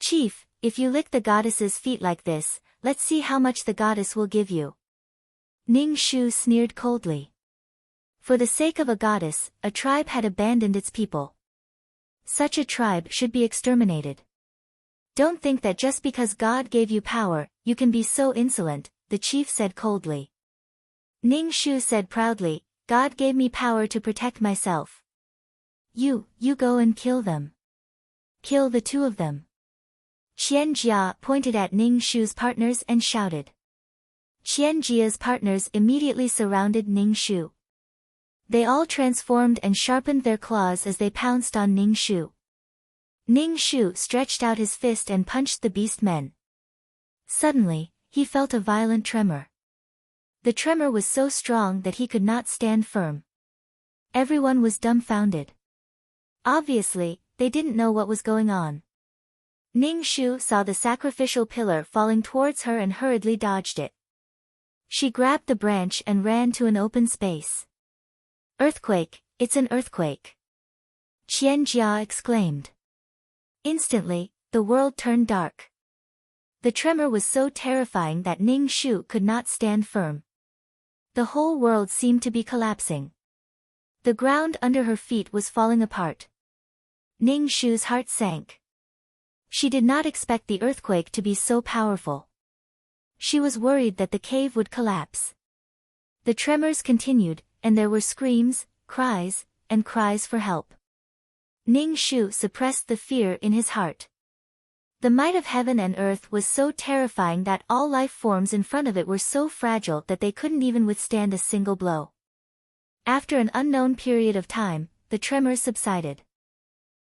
Chief, if you lick the goddess's feet like this, let's see how much the goddess will give you. Ning Shu sneered coldly. For the sake of a goddess, a tribe had abandoned its people. Such a tribe should be exterminated. Don't think that just because God gave you power, you can be so insolent, the chief said coldly. Ning Shu said proudly, God gave me power to protect myself. You go and kill them. Kill the two of them. Qian Jia pointed at Ning Shu's partners and shouted. Qian Jia's partners immediately surrounded Ning Shu. They all transformed and sharpened their claws as they pounced on Ning Shu. Ning Shu stretched out his fist and punched the beast men. Suddenly, he felt a violent tremor. The tremor was so strong that he could not stand firm. Everyone was dumbfounded. Obviously, they didn't know what was going on. Ning Shu saw the sacrificial pillar falling towards her and hurriedly dodged it. She grabbed the branch and ran to an open space. "Earthquake, it's an earthquake!" Qian Jia exclaimed. Instantly, the world turned dark. The tremor was so terrifying that Ning Shu could not stand firm. The whole world seemed to be collapsing. The ground under her feet was falling apart. Ning Shu's heart sank. She did not expect the earthquake to be so powerful. She was worried that the cave would collapse. The tremors continued, and there were screams, cries, and cries for help. Ning Shu suppressed the fear in his heart. The might of heaven and earth was so terrifying that all life forms in front of it were so fragile that they couldn't even withstand a single blow. After an unknown period of time, the tremors subsided.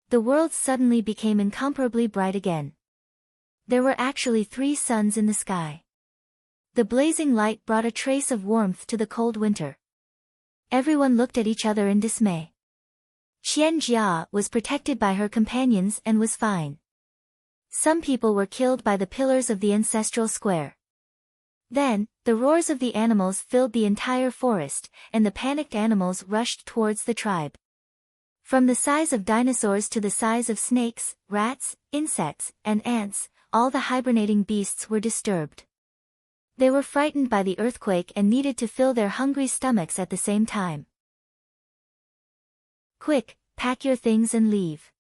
The world suddenly became incomparably bright again. There were actually 3 suns in the sky. The blazing light brought a trace of warmth to the cold winter. Everyone looked at each other in dismay. Qian Jia was protected by her companions and was fine. Some people were killed by the pillars of the ancestral square. Then, the roars of the animals filled the entire forest, and the panicked animals rushed towards the tribe. From the size of dinosaurs to the size of snakes, rats, insects, and ants, all the hibernating beasts were disturbed. They were frightened by the earthquake and needed to fill their hungry stomachs at the same time. "Quick, pack your things and leave."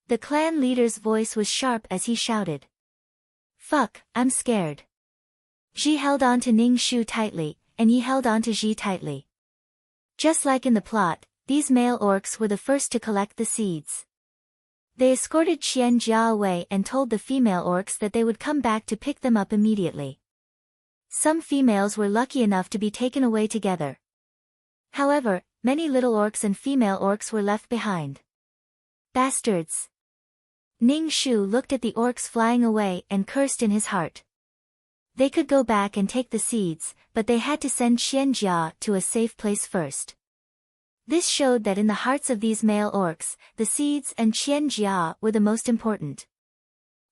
The clan leader's voice was sharp as he shouted. "Fuck, I'm scared." Ji held on to Ning Shu tightly, and Yi held on to Ji tightly. Just like in the plot, these male orcs were the first to collect the seeds. They escorted Qian Jia away and told the female orcs that they would come back to pick them up immediately. Some females were lucky enough to be taken away together. However, many little orcs and female orcs were left behind. Bastards! Ning Shu looked at the orcs flying away and cursed in his heart. They could go back and take the seeds, but they had to send Qian Jia to a safe place first. This showed that in the hearts of these male orcs, the seeds and Qian Jia were the most important.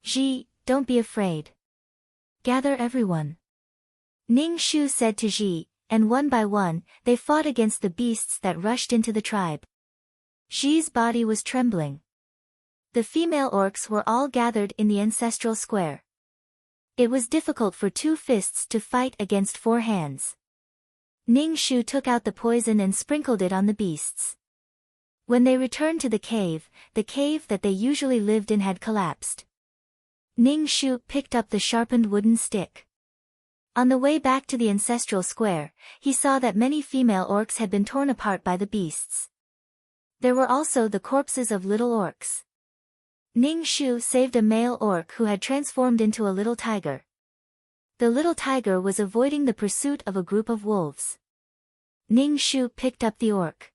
"Ji, don't be afraid. Gather everyone," Ning Shu said to Ji, and one by one, they fought against the beasts that rushed into the tribe. Ji's body was trembling. The female orcs were all gathered in the ancestral square. It was difficult for 2 fists to fight against 4 hands. Ning Shu took out the poison and sprinkled it on the beasts. When they returned to the cave that they usually lived in had collapsed. Ning Shu picked up the sharpened wooden stick. On the way back to the ancestral square, he saw that many female orcs had been torn apart by the beasts. There were also the corpses of little orcs. Ning Shu saved a male orc who had transformed into a little tiger. The little tiger was avoiding the pursuit of a group of wolves. Ning Shu picked up the orc.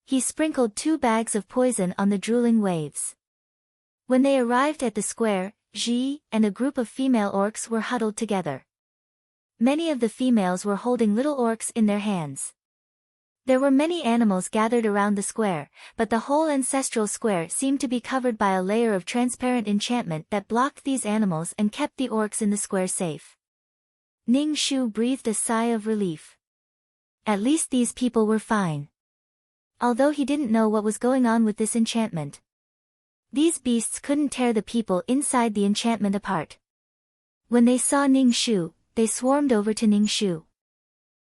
He sprinkled 2 bags of poison on the drooling waves. When they arrived at the square, Ji and a group of female orcs were huddled together. Many of the females were holding little orcs in their hands. There were many animals gathered around the square, but the whole ancestral square seemed to be covered by a layer of transparent enchantment that blocked these animals and kept the orcs in the square safe. Ning Shu breathed a sigh of relief. At least these people were fine. Although he didn't know what was going on with this enchantment. These beasts couldn't tear the people inside the enchantment apart. When they saw Ning Shu, they swarmed over to Ning Shu.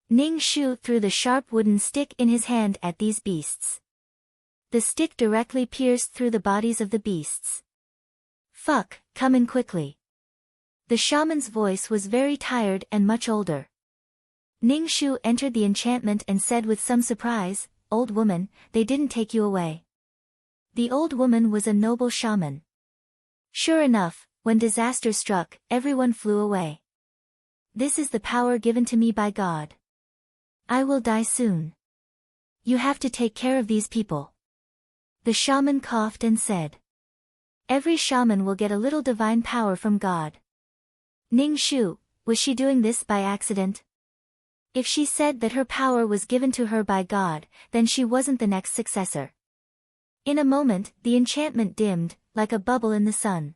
Ning Shu threw the sharp wooden stick in his hand at these beasts. The stick directly pierced through the bodies of the beasts. "Fuck, come in quickly." The shaman's voice was very tired and much older. Ning Shu entered the enchantment and said with some surprise, "Old woman, they didn't take you away." The old woman was a noble shaman. Sure enough, when disaster struck, everyone flew away. "This is the power given to me by God. I will die soon." You have to take care of these people. The shaman coughed and said. Every shaman will get a little divine power from God. Ning Shu, was she doing this by accident? If she said that her power was given to her by God, then she wasn't the next successor. In a moment, the enchantment dimmed, like a bubble in the sun.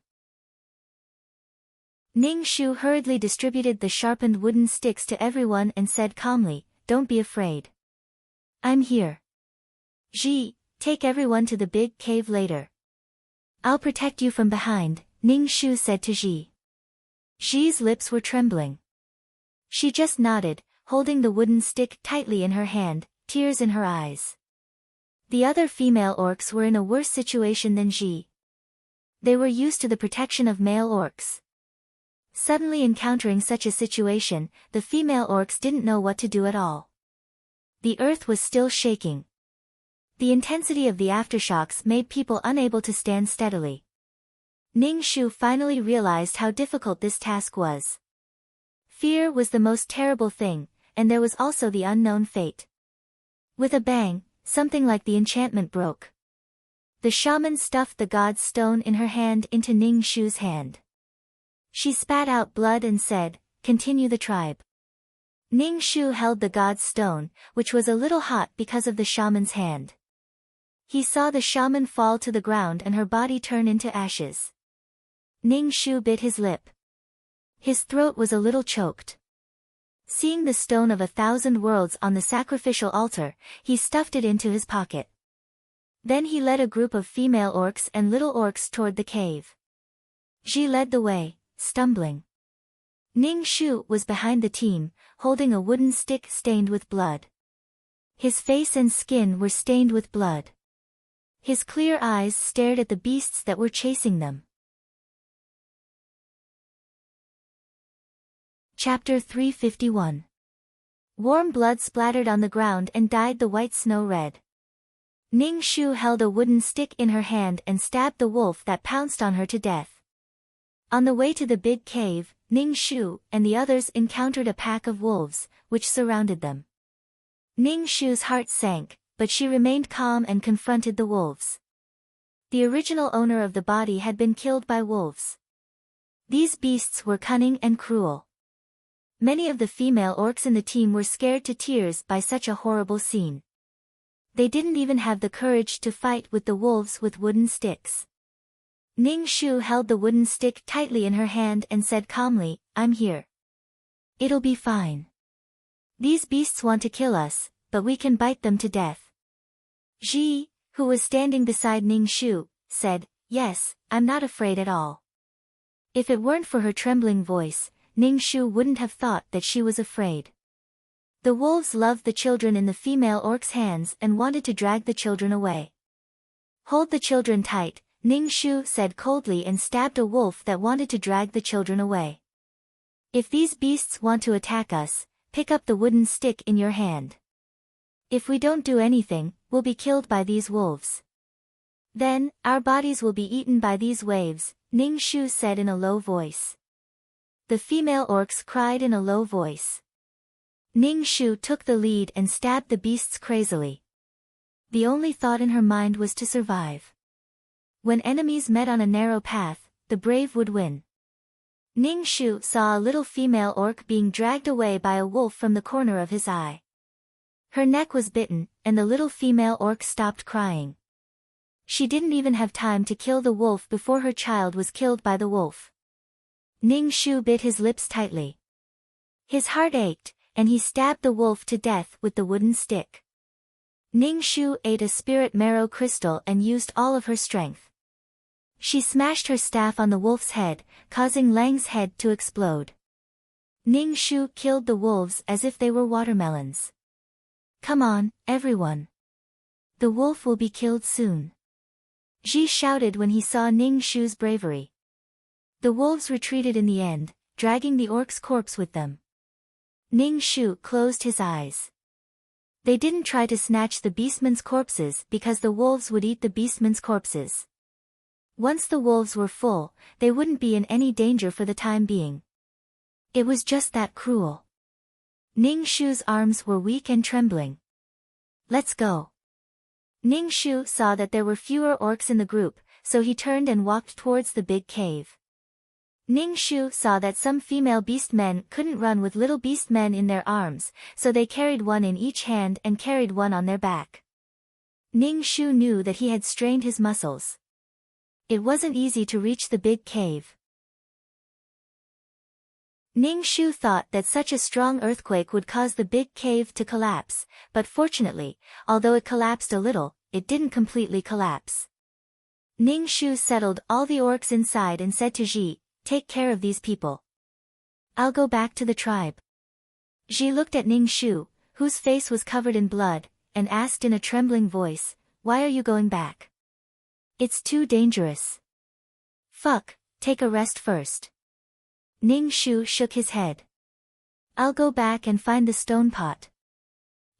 Ning Shu hurriedly distributed the sharpened wooden sticks to everyone and said calmly, "Don't be afraid. I'm here. Ji, take everyone to the big cave later. I'll protect you from behind," Ning Shu said to Ji. Ji's lips were trembling. She just nodded, holding the wooden stick tightly in her hand, tears in her eyes. The other female orcs were in a worse situation than Ji. They were used to the protection of male orcs. Suddenly encountering such a situation, the female orcs didn't know what to do at all. The earth was still shaking. The intensity of the aftershocks made people unable to stand steadily. Ning Shu finally realized how difficult this task was. Fear was the most terrible thing, and there was also the unknown fate. With a bang, something like the enchantment broke. The shaman stuffed the god's stone in her hand into Ning Shu's hand. She spat out blood and said, "Continue the tribe." Ning Shu held the god's stone, which was a little hot because of the shaman's hand. He saw the shaman fall to the ground and her body turn into ashes. Ning Shu bit his lip. His throat was a little choked. Seeing the stone of 1,000 worlds on the sacrificial altar, he stuffed it into his pocket. Then he led a group of female orcs and little orcs toward the cave. Ji led the way, stumbling. Ning Shu was behind the team, holding a wooden stick stained with blood. His face and skin were stained with blood. His clear eyes stared at the beasts that were chasing them. Chapter 351. Warm blood splattered on the ground and dyed the white snow red. Ning Shu held a wooden stick in her hand and stabbed the wolf that pounced on her to death. On the way to the big cave, Ning Shu and the others encountered a pack of wolves, which surrounded them. Ning Shu's heart sank, but she remained calm and confronted the wolves. The original owner of the body had been killed by wolves. These beasts were cunning and cruel. Many of the female orcs in the team were scared to tears by such a horrible scene. They didn't even have the courage to fight with the wolves with wooden sticks. Ning Shu held the wooden stick tightly in her hand and said calmly, "I'm here. It'll be fine. These beasts want to kill us, but we can bite them to death." Ji, who was standing beside Ning Shu, said, "Yes, I'm not afraid at all." If it weren't for her trembling voice, Ning Shu wouldn't have thought that she was afraid. The wolves loved the children in the female orc's hands and wanted to drag the children away. "Hold the children tight," Ning Shu said coldly and stabbed a wolf that wanted to drag the children away. "If these beasts want to attack us, pick up the wooden stick in your hand. If we don't do anything, we'll be killed by these wolves. Then, our bodies will be eaten by these waves," Ning Shu said in a low voice. The female orcs cried in a low voice. Ning Shu took the lead and stabbed the beasts crazily. The only thought in her mind was to survive. When enemies met on a narrow path, the brave would win. Ning Shu saw a little female orc being dragged away by a wolf from the corner of his eye. Her neck was bitten, and the little female orc stopped crying. She didn't even have time to kill the wolf before her child was killed by the wolf. Ning Shu bit his lips tightly. His heart ached, and he stabbed the wolf to death with the wooden stick. Ning Shu ate a spirit marrow crystal and used all of her strength. She smashed her staff on the wolf's head, causing Lang's head to explode. Ning Shu killed the wolves as if they were watermelons. "Come on, everyone. The wolf will be killed soon." Ji shouted when he saw Ning Shu's bravery. The wolves retreated in the end, dragging the orc's corpse with them. Ning Shu closed his eyes. They didn't try to snatch the beastmen's corpses because the wolves would eat the beastmen's corpses. Once the wolves were full, they wouldn't be in any danger for the time being. It was just that cruel. Ning Shu's arms were weak and trembling. Let's go. Ning Shu saw that there were fewer orcs in the group, so he turned and walked towards the big cave. Ning Shu saw that some female beast men couldn't run with little beast men in their arms, so they carried one in each hand and carried one on their back. Ning Shu knew that he had strained his muscles. It wasn't easy to reach the big cave. Ning Shu thought that such a strong earthquake would cause the big cave to collapse, but fortunately, although it collapsed a little, it didn't completely collapse. Ning Shu settled all the orcs inside and said to Ji, "Take care of these people. I'll go back to the tribe." Ji looked at Ning Shu, whose face was covered in blood, and asked in a trembling voice, "Why are you going back?" "It's too dangerous." "Fuck, take a rest first." Ning Shu shook his head. "I'll go back and find the stone pot."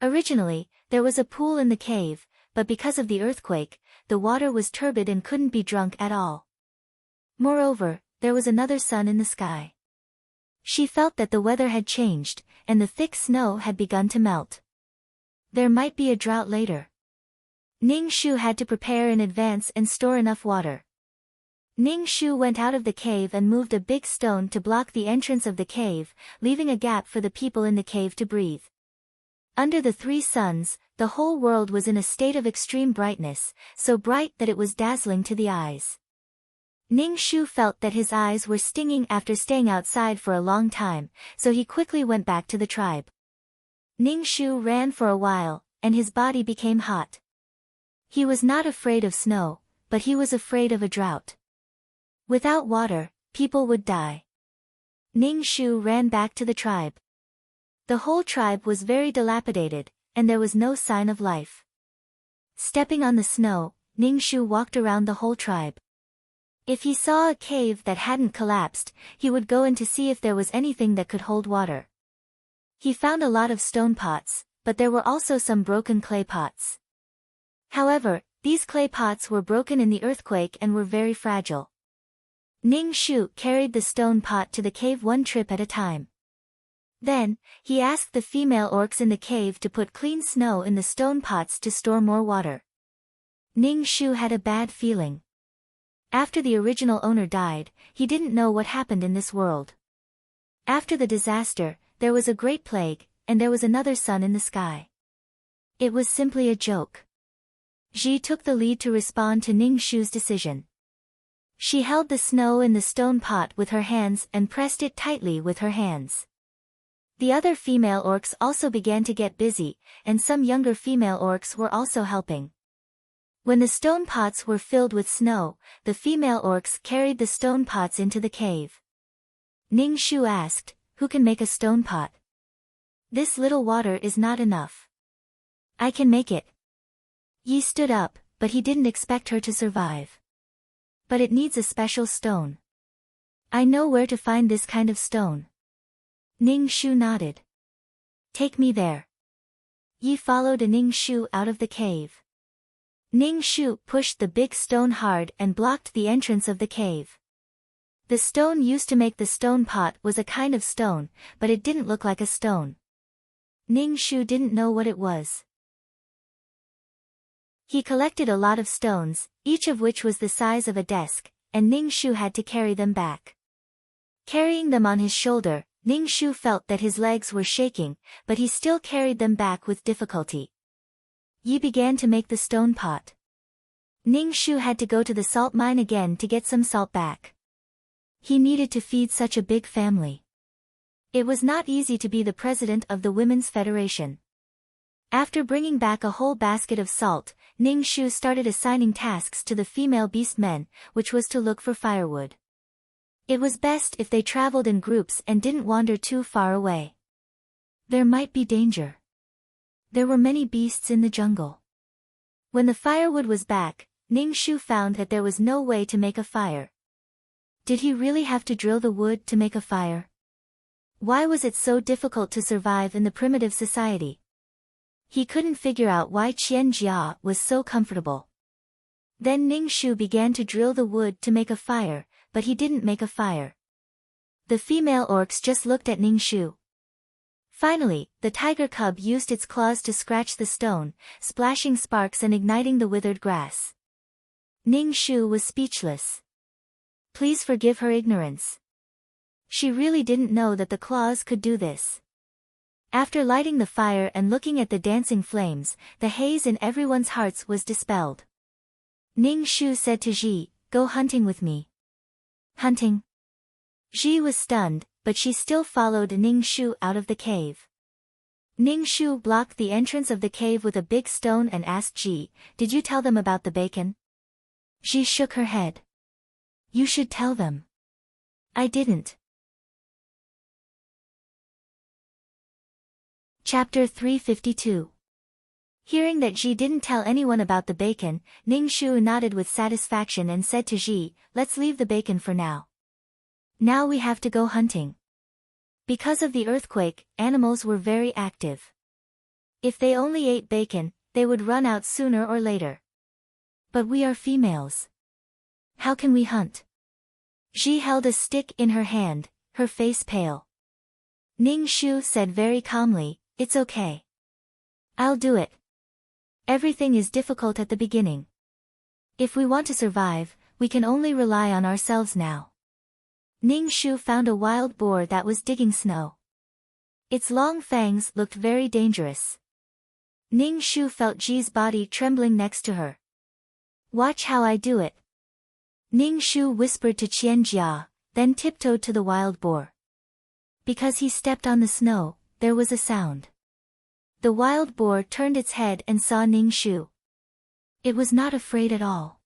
Originally, there was a pool in the cave, but because of the earthquake, the water was turbid and couldn't be drunk at all. Moreover, there was another sun in the sky. She felt that the weather had changed, and the thick snow had begun to melt. There might be a drought later. Ning Shu had to prepare in advance and store enough water. Ning Shu went out of the cave and moved a big stone to block the entrance of the cave, leaving a gap for the people in the cave to breathe. Under the three suns, the whole world was in a state of extreme brightness, so bright that it was dazzling to the eyes. Ning Shu felt that his eyes were stinging after staying outside for a long time, so he quickly went back to the tribe. Ning Shu ran for a while, and his body became hot. He was not afraid of snow, but he was afraid of a drought. Without water, people would die. Ning Shu ran back to the tribe. The whole tribe was very dilapidated, and there was no sign of life. Stepping on the snow, Ning Shu walked around the whole tribe. If he saw a cave that hadn't collapsed, he would go in to see if there was anything that could hold water. He found a lot of stone pots, but there were also some broken clay pots. However, these clay pots were broken in the earthquake and were very fragile. Ning Shu carried the stone pot to the cave one trip at a time. Then, he asked the female orcs in the cave to put clean snow in the stone pots to store more water. Ning Shu had a bad feeling. After the original owner died, he didn't know what happened in this world. After the disaster, there was a great plague, and there was another sun in the sky. It was simply a joke. Ji took the lead to respond to Ning Shu's decision. She held the snow in the stone pot with her hands and pressed it tightly with her hands. The other female orcs also began to get busy, and some younger female orcs were also helping. When the stone pots were filled with snow, the female orcs carried the stone pots into the cave. Ning Shu asked, "Who can make a stone pot?" "This little water is not enough." "I can make it." Yi stood up, but he didn't expect her to survive. "But it needs a special stone." "I know where to find this kind of stone." Ning Shu nodded. "Take me there." Yi followed Ning Shu out of the cave. Ning Shu pushed the big stone hard and blocked the entrance of the cave. The stone used to make the stone pot was a kind of stone, but it didn't look like a stone. Ning Shu didn't know what it was. He collected a lot of stones, each of which was the size of a desk, and Ning Shu had to carry them back. Carrying them on his shoulder, Ning Shu felt that his legs were shaking, but he still carried them back with difficulty. Yi began to make the stone pot. Ning Shu had to go to the salt mine again to get some salt back. He needed to feed such a big family. It was not easy to be the president of the Women's Federation. After bringing back a whole basket of salt, Ning Shu started assigning tasks to the female beast men, which was to look for firewood. It was best if they traveled in groups and didn't wander too far away. There might be danger. There were many beasts in the jungle. When the firewood was back, Ning Shu found that there was no way to make a fire. Did he really have to drill the wood to make a fire? Why was it so difficult to survive in the primitive society? He couldn't figure out why Qian Jia was so comfortable. Then Ning Shu began to drill the wood to make a fire, but he didn't make a fire. The female orcs just looked at Ning Shu. Finally, the tiger cub used its claws to scratch the stone, splashing sparks and igniting the withered grass. Ning Shu was speechless. Please forgive her ignorance. She really didn't know that the claws could do this. After lighting the fire and looking at the dancing flames, the haze in everyone's hearts was dispelled. Ning Shu said to Ji, "Go hunting with me." Hunting? Ji was stunned, but she still followed Ning Shu out of the cave. Ning Shu blocked the entrance of the cave with a big stone and asked Ji, "Did you tell them about the bacon?" Ji shook her head. "You should tell them." "I didn't." Chapter 352. Hearing that Ji didn't tell anyone about the bacon, Ning Shu nodded with satisfaction and said to Ji, "Let's leave the bacon for now. Now we have to go hunting." Because of the earthquake, animals were very active. If they only ate bacon, they would run out sooner or later. But we are females. How can we hunt? Ji held a stick in her hand, her face pale. Ning Shu said very calmly, "It's okay. I'll do it. Everything is difficult at the beginning. If we want to survive, we can only rely on ourselves now." Ning Shu found a wild boar that was digging snow. Its long fangs looked very dangerous. Ning Shu felt Ji's body trembling next to her. "Watch how I do it." Ning Shu whispered to Qian Jia, then tiptoed to the wild boar. Because he stepped on the snow, there was a sound. The wild boar turned its head and saw Ning Shu. It was not afraid at all.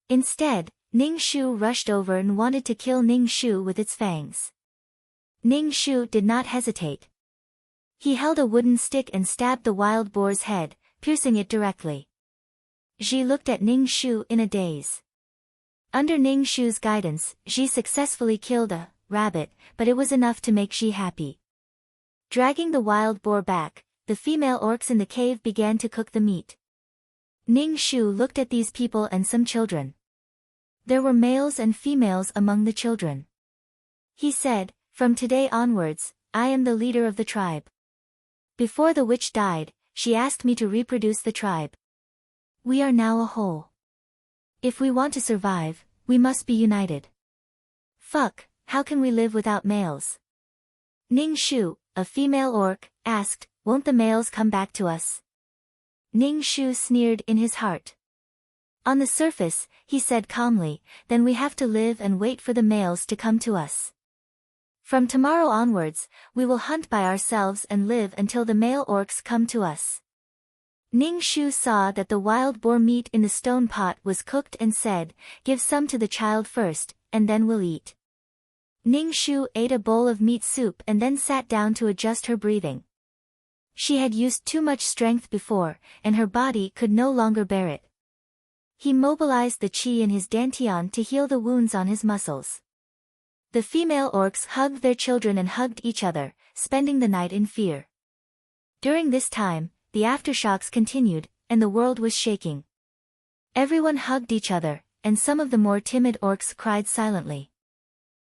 Instead, Ning Shu rushed over and wanted to kill Ning Shu with its fangs. Ning Shu did not hesitate. He held a wooden stick and stabbed the wild boar's head, piercing it directly. Ji looked at Ning Shu in a daze. Under Ning Shu's guidance, Ji successfully killed a rabbit, but it was enough to make Ji happy. Dragging the wild boar back, the female orcs in the cave began to cook the meat. Ning Shu looked at these people and some children. There were males and females among the children. He said, "From today onwards, I am the leader of the tribe. Before the witch died, she asked me to reproduce the tribe. We are now a whole. If we want to survive, we must be united. Fuck, how can we live without males?" Ning Shu, a female orc, asked, "Won't the males come back to us?" Ning Shu sneered in his heart. On the surface, he said calmly, "Then we have to live and wait for the males to come to us. From tomorrow onwards, we will hunt by ourselves and live until the male orcs come to us." Ning Shu saw that the wild boar meat in the stone pot was cooked and said, "Give some to the child first, and then we'll eat." Ning Shu ate a bowl of meat soup and then sat down to adjust her breathing. She had used too much strength before, and her body could no longer bear it. He mobilized the qi in his dantian to heal the wounds on his muscles. The female orcs hugged their children and hugged each other, spending the night in fear. During this time, the aftershocks continued, and the world was shaking. Everyone hugged each other, and some of the more timid orcs cried silently.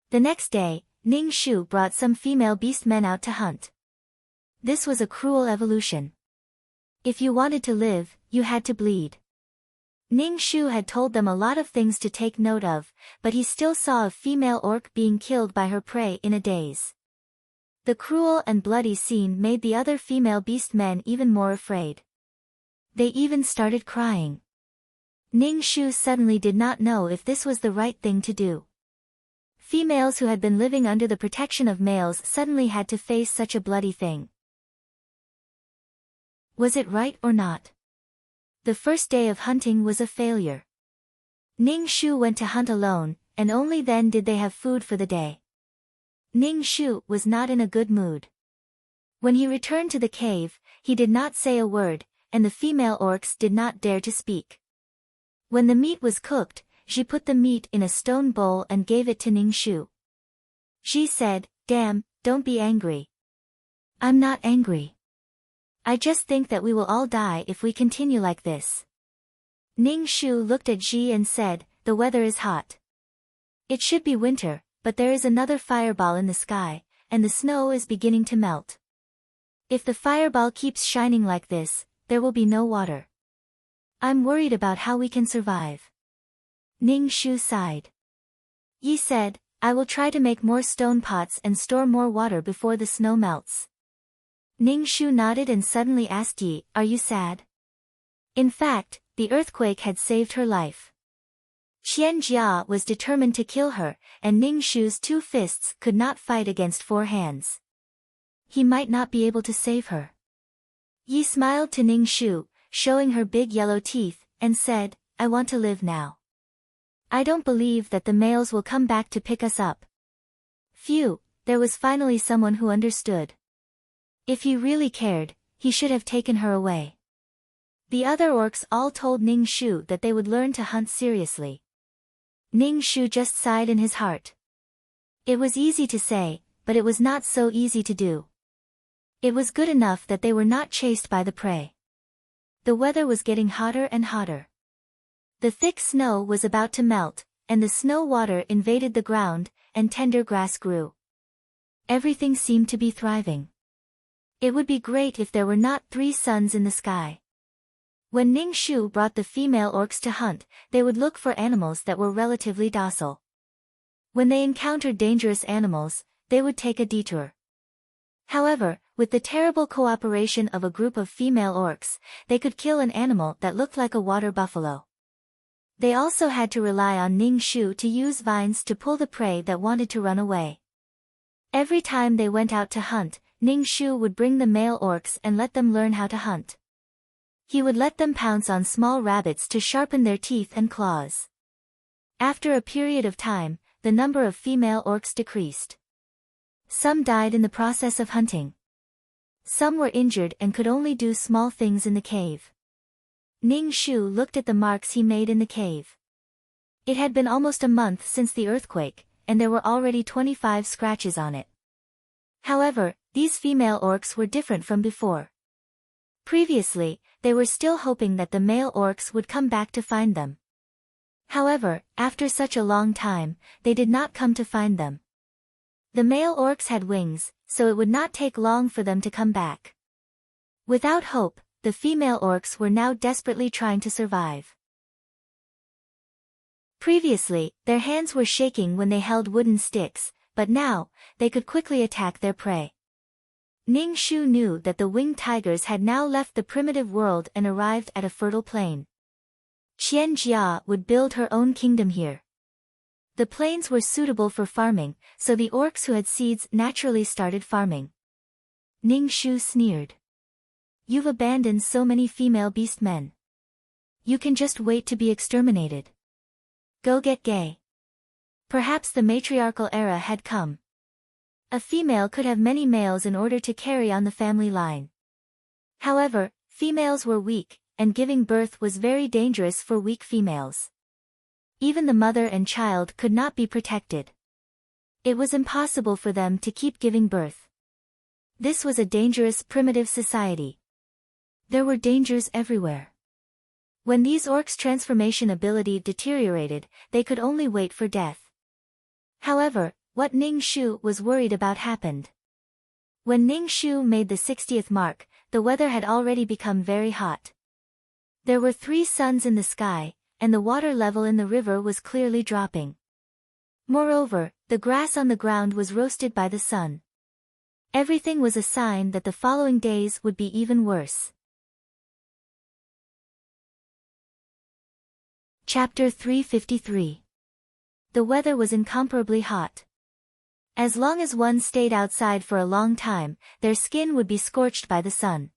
The next day, Ning Shu brought some female beast men out to hunt. This was a cruel evolution. If you wanted to live, you had to bleed. Ning Shu had told them a lot of things to take note of, but he still saw a female orc being killed by her prey in a daze. The cruel and bloody scene made the other female beast men even more afraid. They even started crying. Ning Shu suddenly did not know if this was the right thing to do. Females who had been living under the protection of males suddenly had to face such a bloody thing. Was it right or not? The first day of hunting was a failure. Ning Shu went to hunt alone, and only then did they have food for the day. Ning Shu was not in a good mood. When he returned to the cave, he did not say a word, and the female orcs did not dare to speak. When the meat was cooked, Ji put the meat in a stone bowl and gave it to Ning Shu. Ji said, "Damn, don't be angry." "I'm not angry. I just think that we will all die if we continue like this." Ning Shu looked at Ji and said, "The weather is hot. It should be winter, but there is another fireball in the sky, and the snow is beginning to melt. If the fireball keeps shining like this, there will be no water. I'm worried about how we can survive. Ning Shu sighed. Yi said, I will try to make more stone pots and store more water before the snow melts. Ning Shu nodded and suddenly asked Yi, are you sad? In fact, the earthquake had saved her life. Qian Jia was determined to kill her, and Ning Shu's 2 fists could not fight against 4 hands. He might not be able to save her. Yi smiled to Ning Shu, showing her big yellow teeth, and said, I want to live now. I don't believe that the males will come back to pick us up. Phew, there was finally someone who understood. If he really cared, he should have taken her away. The other orcs all told Ning Shu that they would learn to hunt seriously. Ning Shu just sighed in his heart. It was easy to say, but it was not so easy to do. It was good enough that they were not chased by the prey. The weather was getting hotter and hotter. The thick snow was about to melt, and the snow water invaded the ground, and tender grass grew. Everything seemed to be thriving. It would be great if there were not 3 suns in the sky. When Ning Shu brought the female orcs to hunt, they would look for animals that were relatively docile. When they encountered dangerous animals, they would take a detour. However, with the terrible cooperation of a group of female orcs, they could kill an animal that looked like a water buffalo. They also had to rely on Ning Shu to use vines to pull the prey that wanted to run away. Every time they went out to hunt, Ning Shu would bring the male orcs and let them learn how to hunt. He would let them pounce on small rabbits to sharpen their teeth and claws. After a period of time, the number of female orcs decreased. Some died in the process of hunting. Some were injured and could only do small things in the cave. Ning Shu looked at the marks he made in the cave. It had been almost a month since the earthquake, and there were already 25 scratches on it. However, these female orcs were different from before. Previously, they were still hoping that the male orcs would come back to find them. However, after such a long time, they did not come to find them. The male orcs had wings, so it would not take long for them to come back. Without hope, the female orcs were now desperately trying to survive. Previously, their hands were shaking when they held wooden sticks, but now, they could quickly attack their prey. Ning Shu knew that the winged tigers had now left the primitive world and arrived at a fertile plain. Qian Jia would build her own kingdom here. The plains were suitable for farming, so the orcs who had seeds naturally started farming. Ning Shu sneered. You've abandoned so many female beastmen. You can just wait to be exterminated. Go get gay. Perhaps the matriarchal era had come. A female could have many males in order to carry on the family line. However, females were weak, and giving birth was very dangerous for weak females. Even the mother and child could not be protected. It was impossible for them to keep giving birth. This was a dangerous primitive society. There were dangers everywhere. When these orcs' transformation ability deteriorated, they could only wait for death. However, what Ning Shu was worried about happened. When Ning Shu made the 60th mark, the weather had already become very hot. There were 3 suns in the sky, and the water level in the river was clearly dropping. Moreover, the grass on the ground was roasted by the sun. Everything was a sign that the following days would be even worse. Chapter 353. The weather was incomparably hot. As long as one stayed outside for a long time, their skin would be scorched by the sun.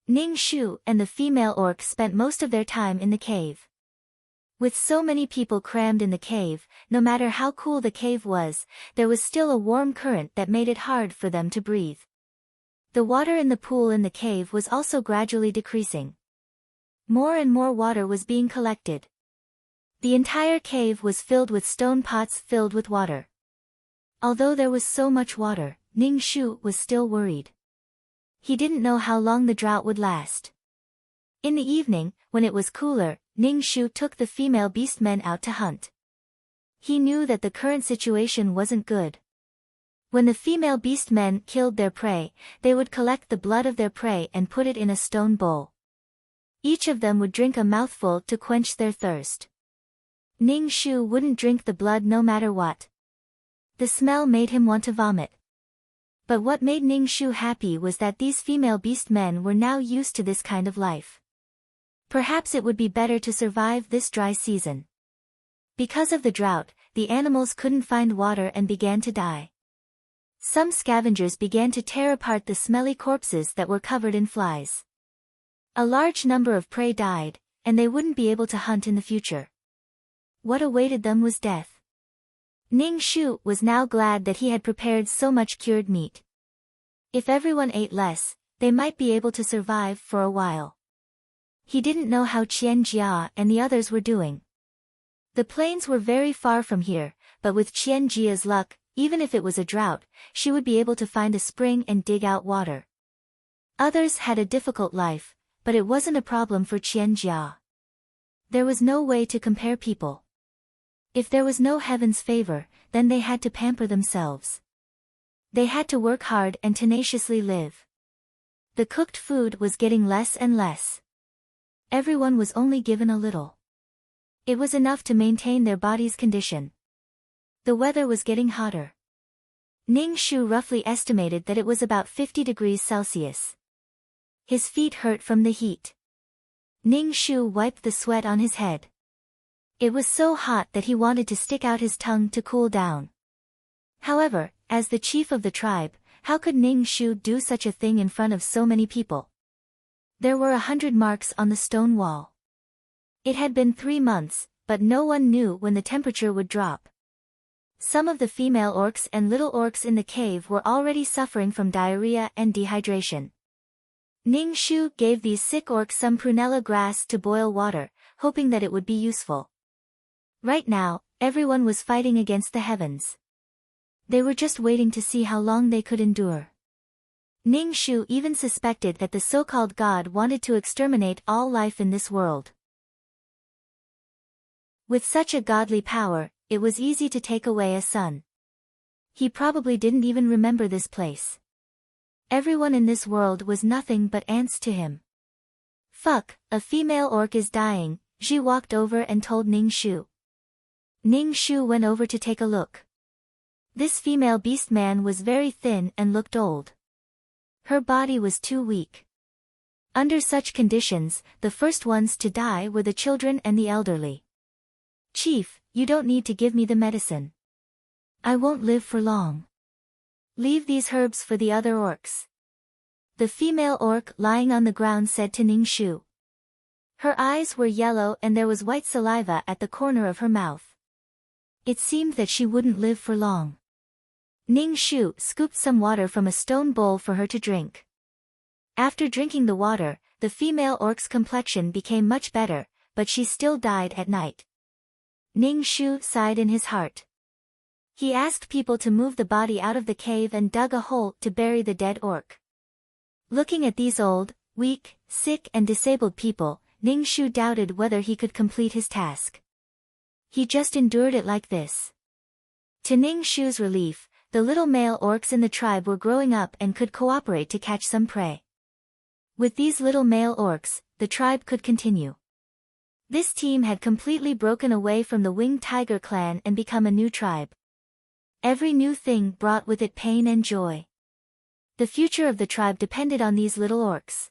Ning Shu and the female orc spent most of their time in the cave. With so many people crammed in the cave, no matter how cool the cave was, there was still a warm current that made it hard for them to breathe. The water in the pool in the cave was also gradually decreasing. More and more water was being collected. The entire cave was filled with stone pots filled with water. Although there was so much water, Ning Shu was still worried. He didn't know how long the drought would last. In the evening, when it was cooler, Ning Shu took the female beastmen out to hunt. He knew that the current situation wasn't good. When the female beast men killed their prey, they would collect the blood of their prey and put it in a stone bowl. Each of them would drink a mouthful to quench their thirst. Ning Shu wouldn't drink the blood no matter what. The smell made him want to vomit. But what made Ning Shu happy was that these female beast men were now used to this kind of life. Perhaps it would be better to survive this dry season. Because of the drought, the animals couldn't find water and began to die. Some scavengers began to tear apart the smelly corpses that were covered in flies. A large number of prey died, and they wouldn't be able to hunt in the future. What awaited them was death. Ning Shu was now glad that he had prepared so much cured meat. If everyone ate less, they might be able to survive for a while. He didn't know how Qian Jia and the others were doing. The plains were very far from here, but with Qian Jia's luck, even if it was a drought, she would be able to find a spring and dig out water. Others had a difficult life, but it wasn't a problem for Qian Jia. There was no way to compare people. If there was no heaven's favor, then they had to pamper themselves. They had to work hard and tenaciously live. The cooked food was getting less and less. Everyone was only given a little. It was enough to maintain their body's condition. The weather was getting hotter. Ning Shu roughly estimated that it was about 50 degrees Celsius. His feet hurt from the heat. Ning Shu wiped the sweat on his head. It was so hot that he wanted to stick out his tongue to cool down. However, as the chief of the tribe, how could Ning Shu do such a thing in front of so many people? There were 100 marks on the stone wall. It had been 3 months, but no one knew when the temperature would drop. Some of the female orcs and little orcs in the cave were already suffering from diarrhea and dehydration. Ning Shu gave these sick orcs some prunella grass to boil water, hoping that it would be useful. Right now, everyone was fighting against the heavens. They were just waiting to see how long they could endure. Ning Shu even suspected that the so-called god wanted to exterminate all life in this world. With such a godly power, it was easy to take away a son. He probably didn't even remember this place. Everyone in this world was nothing but ants to him. Fuck, a female orc is dying, Zhi walked over and told Ning Shu. Ning Shu went over to take a look. This female beast man was very thin and looked old. Her body was too weak. Under such conditions, the first ones to die were the children and the elderly. Chief, you don't need to give me the medicine. I won't live for long. Leave these herbs for the other orcs. The female orc lying on the ground said to Ning Shu. Her eyes were yellow and there was white saliva at the corner of her mouth. It seemed that she wouldn't live for long. Ning Shu scooped some water from a stone bowl for her to drink. After drinking the water, the female orc's complexion became much better, but she still died at night. Ning Shu sighed in his heart. He asked people to move the body out of the cave and dug a hole to bury the dead orc. Looking at these old, weak, sick and disabled people, Ning Shu doubted whether he could complete his task. He just endured it like this. To Ning Shu's relief, the little male orcs in the tribe were growing up and could cooperate to catch some prey. With these little male orcs, the tribe could continue. This team had completely broken away from the Winged Tiger clan and become a new tribe. Every new thing brought with it pain and joy. The future of the tribe depended on these little orcs.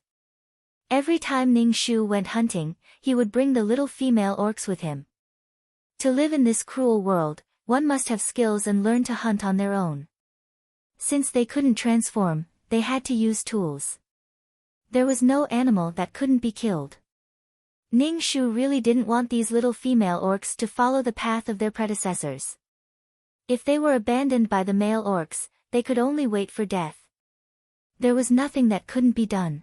Every time Ning Shu went hunting, he would bring the little female orcs with him. To live in this cruel world, one must have skills and learn to hunt on their own. Since they couldn't transform, they had to use tools. There was no animal that couldn't be killed. Ning Shu really didn't want these little female orcs to follow the path of their predecessors. If they were abandoned by the male orcs, they could only wait for death. There was nothing that couldn't be done.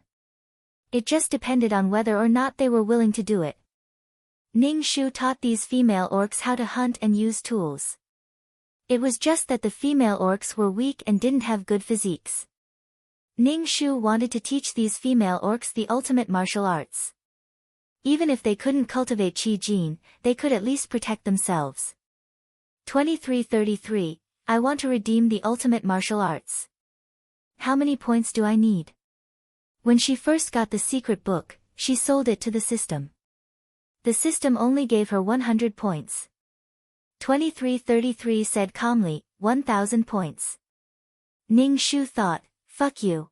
It just depended on whether or not they were willing to do it. Ning Shu taught these female orcs how to hunt and use tools. It was just that the female orcs were weak and didn't have good physiques. Ning Shu wanted to teach these female orcs the ultimate martial arts. Even if they couldn't cultivate Qi Jin, they could at least protect themselves. 2333, I want to redeem the ultimate martial arts. How many points do I need? When she first got the secret book, she sold it to the system. The system only gave her 100 points. 2333 said calmly, 1,000 points. Ning Shu thought, fuck you.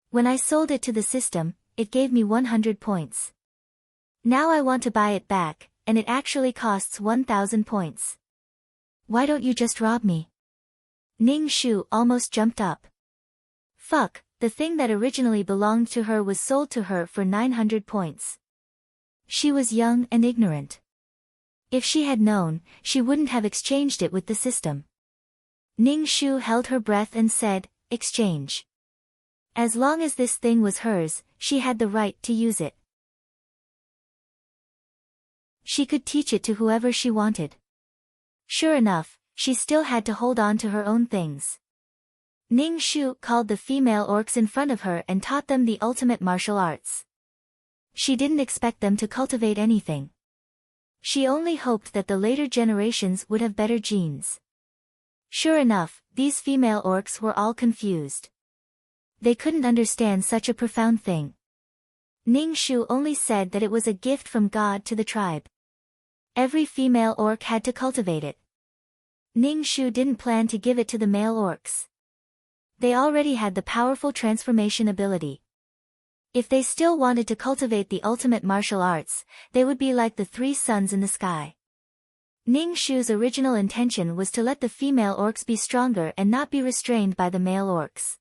When I sold it to the system, it gave me 100 points. Now I want to buy it back, and it actually costs 1,000 points. Why don't you just rob me? Ning Shu almost jumped up. Fuck, the thing that originally belonged to her was sold to her for 900 points. She was young and ignorant. If she had known, she wouldn't have exchanged it with the system. Ning Shu held her breath and said, exchange. As long as this thing was hers, she had the right to use it. She could teach it to whoever she wanted. Sure enough, she still had to hold on to her own things. Ning Shu called the female orcs in front of her and taught them the ultimate martial arts. She didn't expect them to cultivate anything. She only hoped that the later generations would have better genes. Sure enough, these female orcs were all confused. They couldn't understand such a profound thing. Ning Shu only said that it was a gift from God to the tribe. Every female orc had to cultivate it. Ning Shu didn't plan to give it to the male orcs. They already had the powerful transformation ability. If they still wanted to cultivate the ultimate martial arts, they would be like the three suns in the sky. Ning Shu's original intention was to let the female orcs be stronger and not be restrained by the male orcs.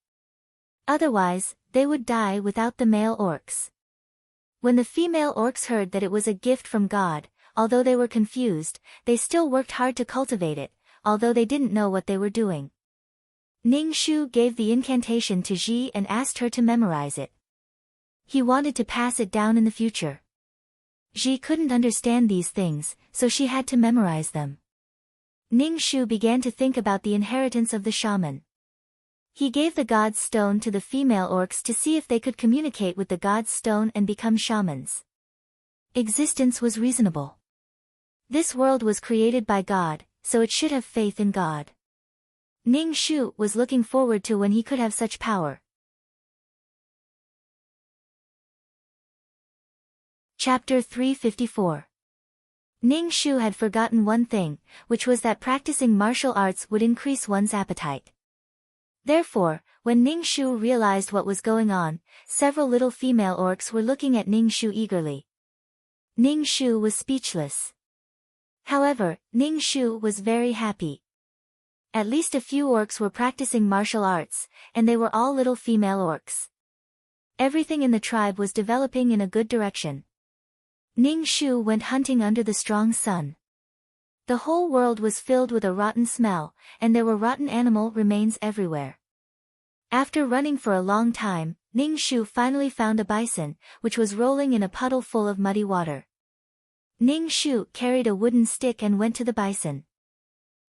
Otherwise, they would die without the male orcs. When the female orcs heard that it was a gift from God, although they were confused, they still worked hard to cultivate it, although they didn't know what they were doing. Ning Shu gave the incantation to Ji and asked her to memorize it. He wanted to pass it down in the future. Ji couldn't understand these things, so she had to memorize them. Ning Shu began to think about the inheritance of the shaman. He gave the God's Stone to the female orcs to see if they could communicate with the God's Stone and become shamans. Existence was reasonable. This world was created by God, so it should have faith in God. Ning Shu was looking forward to when he could have such power. Chapter 354. Ning Shu had forgotten one thing, which was that practicing martial arts would increase one's appetite. Therefore, when Ning Shu realized what was going on, several little female orcs were looking at Ning Shu eagerly. Ning Shu was speechless. However, Ning Shu was very happy. At least a few orcs were practicing martial arts, and they were all little female orcs. Everything in the tribe was developing in a good direction. Ning Shu went hunting under the strong sun. The whole world was filled with a rotten smell, and there were rotten animal remains everywhere. After running for a long time, Ning Shu finally found a bison, which was rolling in a puddle full of muddy water. Ning Shu carried a wooden stick and went to the bison.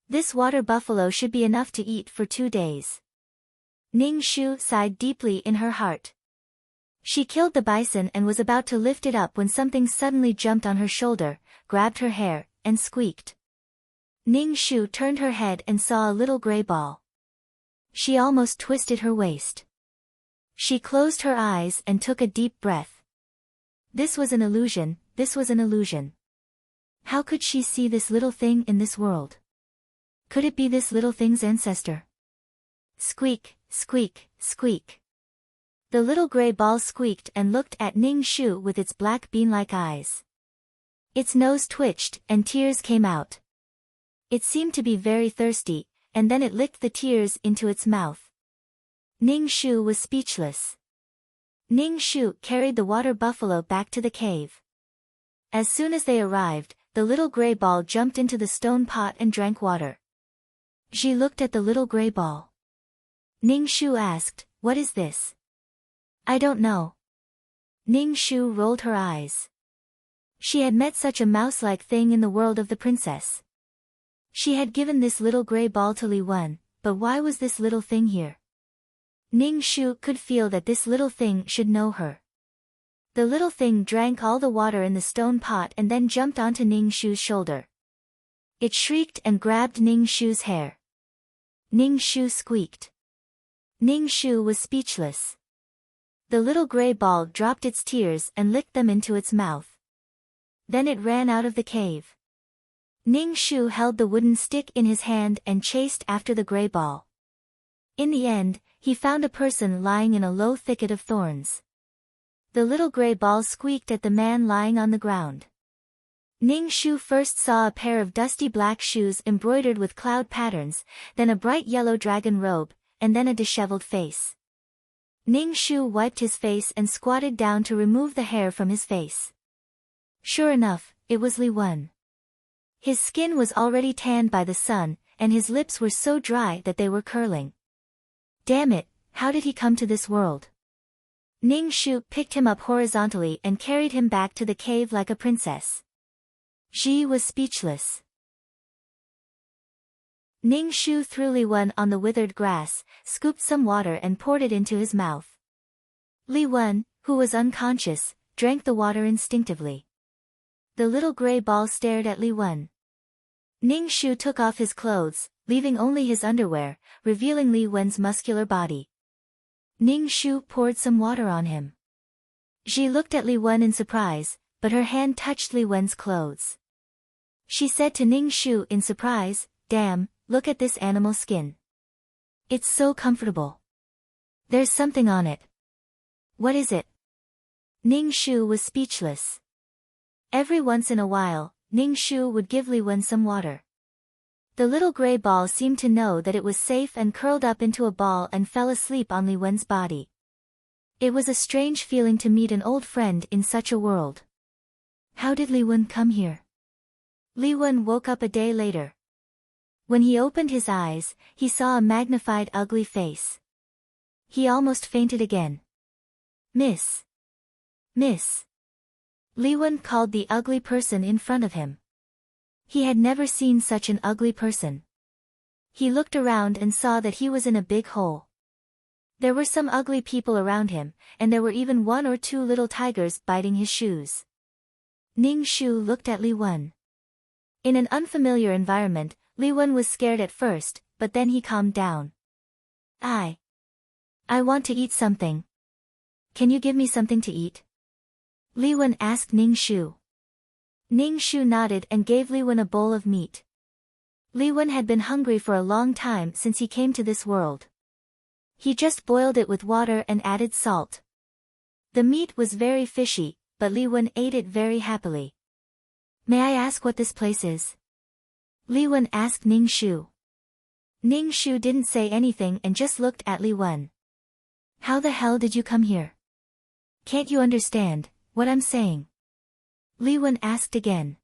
This water buffalo should be enough to eat for 2 days. Ning Shu sighed deeply in her heart. She killed the bison and was about to lift it up when something suddenly jumped on her shoulder, grabbed her hair, and squeaked. Ning Shu turned her head and saw a little gray ball. She almost twisted her waist. She closed her eyes and took a deep breath. This was an illusion, this was an illusion. How could she see this little thing in this world? Could it be this little thing's ancestor? Squeak, squeak, squeak. The little gray ball squeaked and looked at Ning Shu with its black bean-like eyes. Its nose twitched and tears came out. It seemed to be very thirsty, and then it licked the tears into its mouth. Ning Shu was speechless. Ning Shu carried the water buffalo back to the cave. As soon as they arrived, the little gray ball jumped into the stone pot and drank water. Ji looked at the little gray ball. Ning Shu asked, "What is this?" "I don't know." Ning Shu rolled her eyes. She had met such a mouse-like thing in the world of the princess. She had given this little gray ball to Li Wen, but why was this little thing here? Ning Shu could feel that this little thing should know her. The little thing drank all the water in the stone pot and then jumped onto Ning Shu's shoulder. It shrieked and grabbed Ning Shu's hair. Ning Shu squeaked. Ning Shu was speechless. The little gray ball dropped its tears and licked them into its mouth. Then it ran out of the cave. Ning Shu held the wooden stick in his hand and chased after the gray ball. In the end, he found a person lying in a low thicket of thorns. The little gray ball squeaked at the man lying on the ground. Ning Shu first saw a pair of dusty black shoes embroidered with cloud patterns, then a bright yellow dragon robe, and then a disheveled face. Ning Shu wiped his face and squatted down to remove the hair from his face. Sure enough, it was Li Wen. His skin was already tanned by the sun, and his lips were so dry that they were curling. Damn it, how did he come to this world? Ning Shu picked him up horizontally and carried him back to the cave like a princess. Ji was speechless. Ning Shu threw Li Wen on the withered grass, scooped some water and poured it into his mouth. Li Wen, who was unconscious, drank the water instinctively. The little gray ball stared at Li Wen. Ning Shu took off his clothes, leaving only his underwear, revealing Li Wen's muscular body. Ning Shu poured some water on him. Ji looked at Li Wen in surprise, but her hand touched Li Wen's clothes. She said to Ning Shu in surprise, "Damn, look at this animal skin. It's so comfortable. There's something on it." "What is it?" Ning Shu was speechless. Every once in a while, Ning Shu would give Li Wen some water. The little gray ball seemed to know that it was safe and curled up into a ball and fell asleep on Li Wen's body. It was a strange feeling to meet an old friend in such a world. How did Li Wen come here? Li Wen woke up a day later. When he opened his eyes, he saw a magnified ugly face. He almost fainted again. Miss. Li Wen called the ugly person in front of him. He had never seen such an ugly person. He looked around and saw that he was in a big hole. There were some ugly people around him, and there were even 1 or 2 little tigers biting his shoes. Ning Shu looked at Li Wen. In an unfamiliar environment, Li Wen was scared at first, but then he calmed down. I want to eat something. Can you give me something to eat?" Li Wen asked Ning Shu. Ning Shu nodded and gave Li Wen a bowl of meat. Li Wen had been hungry for a long time since he came to this world. He just boiled it with water and added salt. The meat was very fishy, but Li Wen ate it very happily. "May I ask what this place is?" Li Wen asked Ning Shu. Ning Shu didn't say anything and just looked at Li Wen. "How the hell did you come here? Can't you understand what I'm saying?" Li Wen asked again.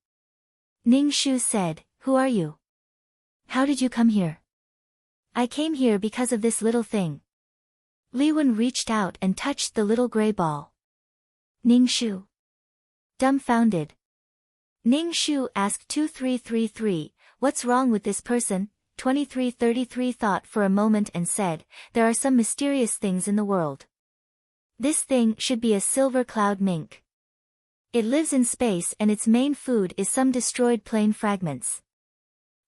Ning Shu said, "Who are you? How did you come here?" "I came here because of this little thing." Li Wen reached out and touched the little gray ball. Ning Shu, dumbfounded. Ning Shu asked 2333, "What's wrong with this person?" 2333 thought for a moment and said, "There are some mysterious things in the world. This thing should be a silver cloud mink. It lives in space and its main food is some destroyed plane fragments.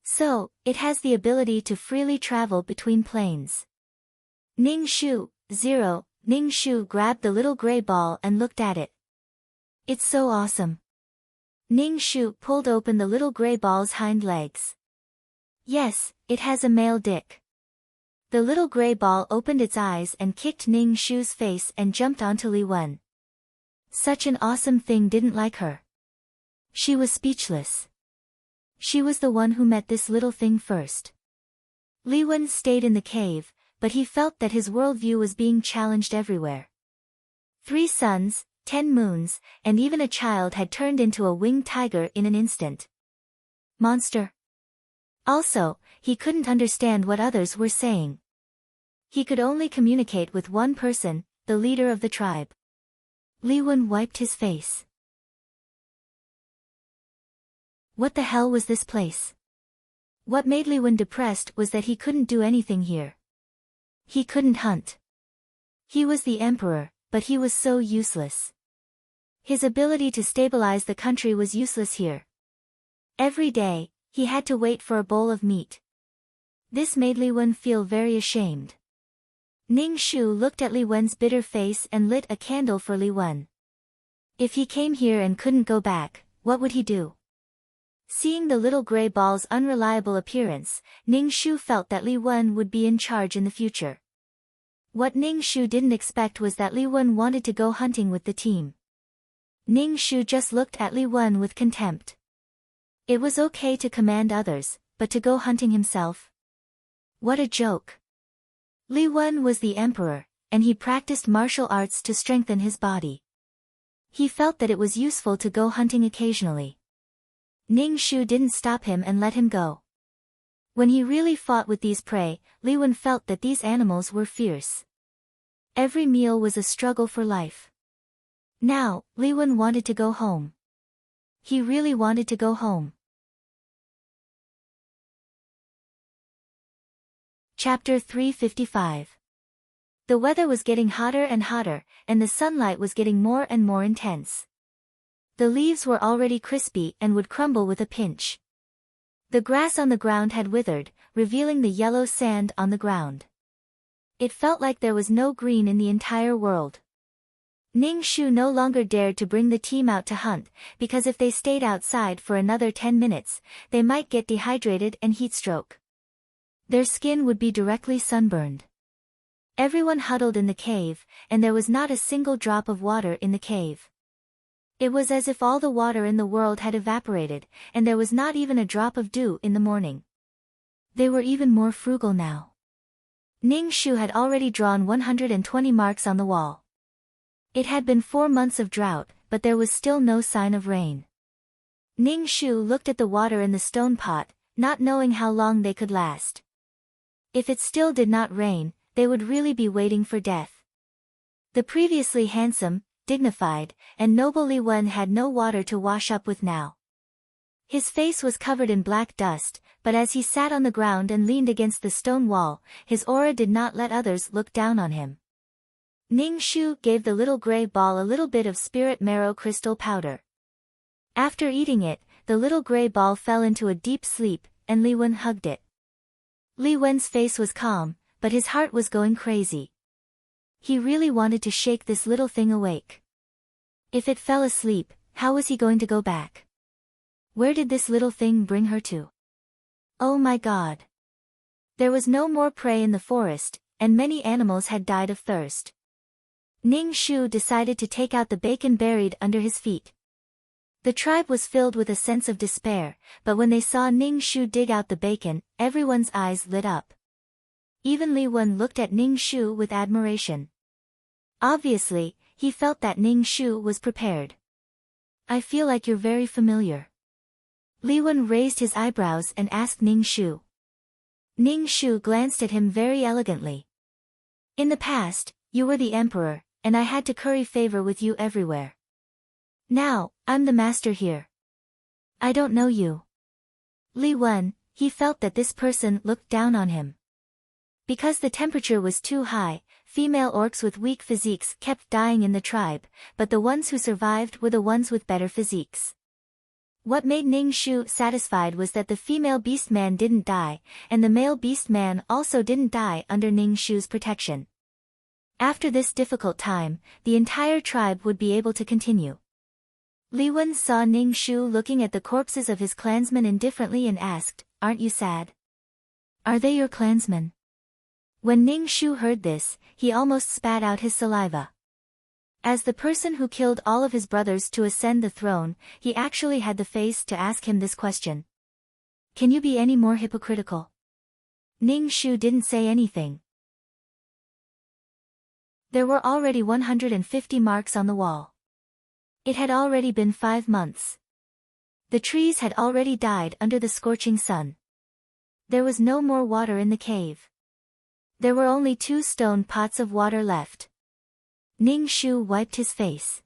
So, it has the ability to freely travel between planes." Ning Shu, 0, Ning Shu grabbed the little gray ball and looked at it. "It's so awesome." Ning Shu pulled open the little gray ball's hind legs. "Yes, it has a male dick." The little gray ball opened its eyes and kicked Ning Shu's face and jumped onto Li Wen. Such an awesome thing didn't like her. She was speechless. She was the one who met this little thing first. Li Wen stayed in the cave, but he felt that his worldview was being challenged everywhere. 3 suns, 10 moons, and even a child had turned into a winged tiger in an instant. Monster. Also, he couldn't understand what others were saying. He could only communicate with one person, the leader of the tribe. Li Wen wiped his face. What the hell was this place? What made Li Wen depressed was that he couldn't do anything here. He couldn't hunt. He was the emperor, but he was so useless. His ability to stabilize the country was useless here. Every day, he had to wait for a bowl of meat. This made Li Wen feel very ashamed. Ning Shu looked at Li Wen's bitter face and lit a candle for Li Wen. If he came here and couldn't go back, what would he do? Seeing the little gray ball's unreliable appearance, Ning Shu felt that Li Wen would be in charge in the future. What Ning Shu didn't expect was that Li Wen wanted to go hunting with the team. Ning Shu just looked at Li Wen with contempt. It was okay to command others, but to go hunting himself? What a joke. Li Wen was the emperor, and he practiced martial arts to strengthen his body. He felt that it was useful to go hunting occasionally. Ning Shu didn't stop him and let him go. When he really fought with these prey, Li Wen felt that these animals were fierce. Every meal was a struggle for life. Now, Li Wen wanted to go home. He really wanted to go home. Chapter 355. The weather was getting hotter and hotter, and the sunlight was getting more and more intense. The leaves were already crispy and would crumble with a pinch. The grass on the ground had withered, revealing the yellow sand on the ground. It felt like there was no green in the entire world. Ning Shu no longer dared to bring the team out to hunt, because if they stayed outside for another 10 minutes, they might get dehydrated and heatstroke. Their skin would be directly sunburned. Everyone huddled in the cave, and there was not a single drop of water in the cave. It was as if all the water in the world had evaporated, and there was not even a drop of dew in the morning. They were even more frugal now. Ning Shu had already drawn 120 marks on the wall. It had been 4 months of drought, but there was still no sign of rain. Ning Shu looked at the water in the stone pot, not knowing how long they could last. If it still did not rain, they would really be waiting for death. The previously handsome, dignified, and noble Li Wen had no water to wash up with now. His face was covered in black dust, but as he sat on the ground and leaned against the stone wall, his aura did not let others look down on him. Ning Shu gave the little gray ball a little bit of spirit marrow crystal powder. After eating it, the little gray ball fell into a deep sleep, and Li Wen hugged it. Li Wen's face was calm, but his heart was going crazy. He really wanted to shake this little thing awake. If it fell asleep, how was he going to go back? Where did this little thing bring her to? Oh my God! There was no more prey in the forest, and many animals had died of thirst. Ning Shu decided to take out the bacon buried under his feet. The tribe was filled with a sense of despair, but when they saw Ning Shu dig out the bacon, everyone's eyes lit up. Even Li Wen looked at Ning Shu with admiration. Obviously, he felt that Ning Shu was prepared. I feel like you're very familiar. Li Wen raised his eyebrows and asked Ning Shu. Ning Shu glanced at him very elegantly. In the past, you were the emperor, and I had to curry favor with you everywhere. Now, I'm the master here. I don't know you. Li Wen, he felt that this person looked down on him. Because the temperature was too high, female orcs with weak physiques kept dying in the tribe, but the ones who survived were the ones with better physiques. What made Ning Shu satisfied was that the female beastman didn't die, and the male beastman also didn't die under Ning Shu's protection. After this difficult time, the entire tribe would be able to continue. Li Wen saw Ning Shu looking at the corpses of his clansmen indifferently and asked, "Aren't you sad? Are they your clansmen?" When Ning Shu heard this, he almost spat out his saliva. As the person who killed all of his brothers to ascend the throne, he actually had the face to ask him this question. Can you be any more hypocritical? Ning Shu didn't say anything. There were already 150 marks on the wall. It had already been 5 months. The trees had already died under the scorching sun. There was no more water in the cave. There were only 2 stone pots of water left. Ning Shu wiped his face.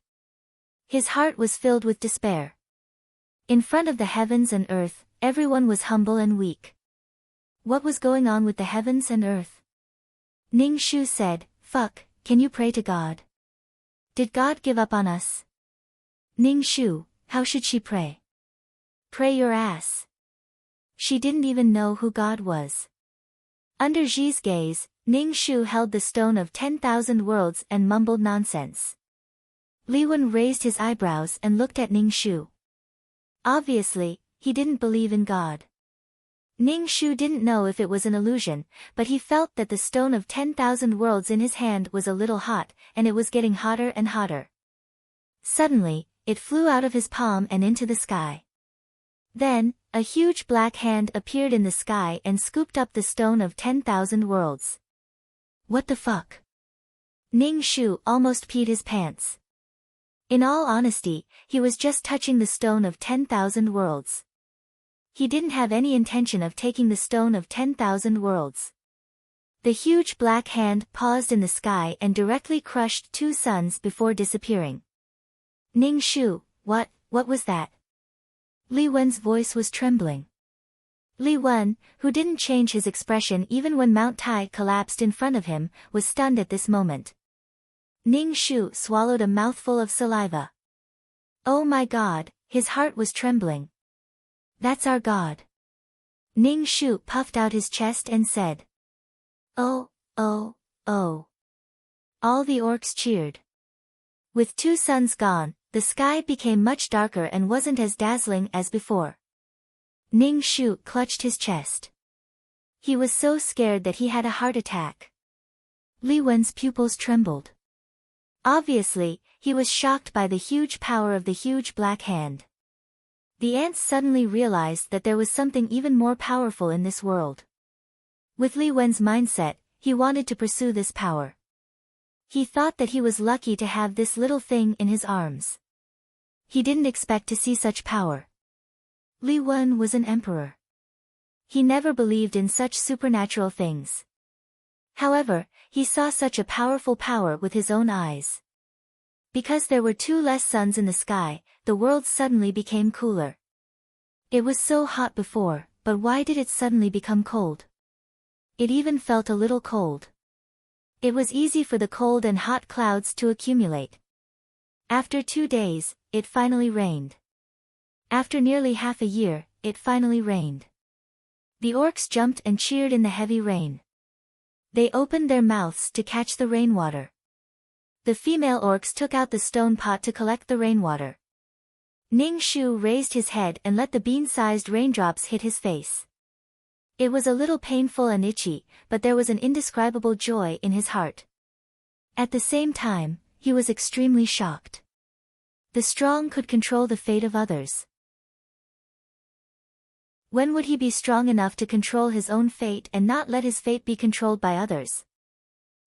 His heart was filled with despair. In front of the heavens and earth, everyone was humble and weak. What was going on with the heavens and earth? Ning Shu said, "Fuck, can you pray to God? Did God give up on us?" Ning Shu, how should she pray? Pray your ass. She didn't even know who God was. Under Ji's gaze, Ning Shu held the stone of 10,000 worlds and mumbled nonsense. Li Wen raised his eyebrows and looked at Ning Shu. Obviously, he didn't believe in God. Ning Shu didn't know if it was an illusion, but he felt that the stone of 10,000 worlds in his hand was a little hot, and it was getting hotter and hotter. Suddenly, it flew out of his palm and into the sky. Then, a huge black hand appeared in the sky and scooped up the stone of 10,000 worlds. What the fuck? Ning Shu almost peed his pants. In all honesty, he was just touching the stone of 10,000 worlds. He didn't have any intention of taking the stone of 10,000 worlds. The huge black hand paused in the sky and directly crushed 2 suns before disappearing. Ning Shu, what was that? Li Wen's voice was trembling. Li Wen, who didn't change his expression even when Mount Tai collapsed in front of him, was stunned at this moment. Ning Shu swallowed a mouthful of saliva. Oh my God, his heart was trembling. That's our God. Ning Shu puffed out his chest and said. Oh. All the orcs cheered. With 2 suns gone, the sky became much darker and wasn't as dazzling as before. Ning Shu clutched his chest. He was so scared that he had a heart attack. Li Wen's pupils trembled. Obviously, he was shocked by the huge power of the huge black hand. The ants suddenly realized that there was something even more powerful in this world. With Li Wen's mindset, he wanted to pursue this power. He thought that he was lucky to have this little thing in his arms. He didn't expect to see such power. Li Wen was an emperor. He never believed in such supernatural things. However, he saw such a powerful power with his own eyes. Because there were 2 less suns in the sky, the world suddenly became cooler. It was so hot before, but why did it suddenly become cold? It even felt a little cold. It was easy for the cold and hot clouds to accumulate. After 2 days, it finally rained. After nearly half a year, it finally rained. The orcs jumped and cheered in the heavy rain. They opened their mouths to catch the rainwater. The female orcs took out the stone pot to collect the rainwater. Ning Shu raised his head and let the bean-sized raindrops hit his face. It was a little painful and itchy, but there was an indescribable joy in his heart. At the same time, he was extremely shocked. The strong could control the fate of others. When would he be strong enough to control his own fate and not let his fate be controlled by others?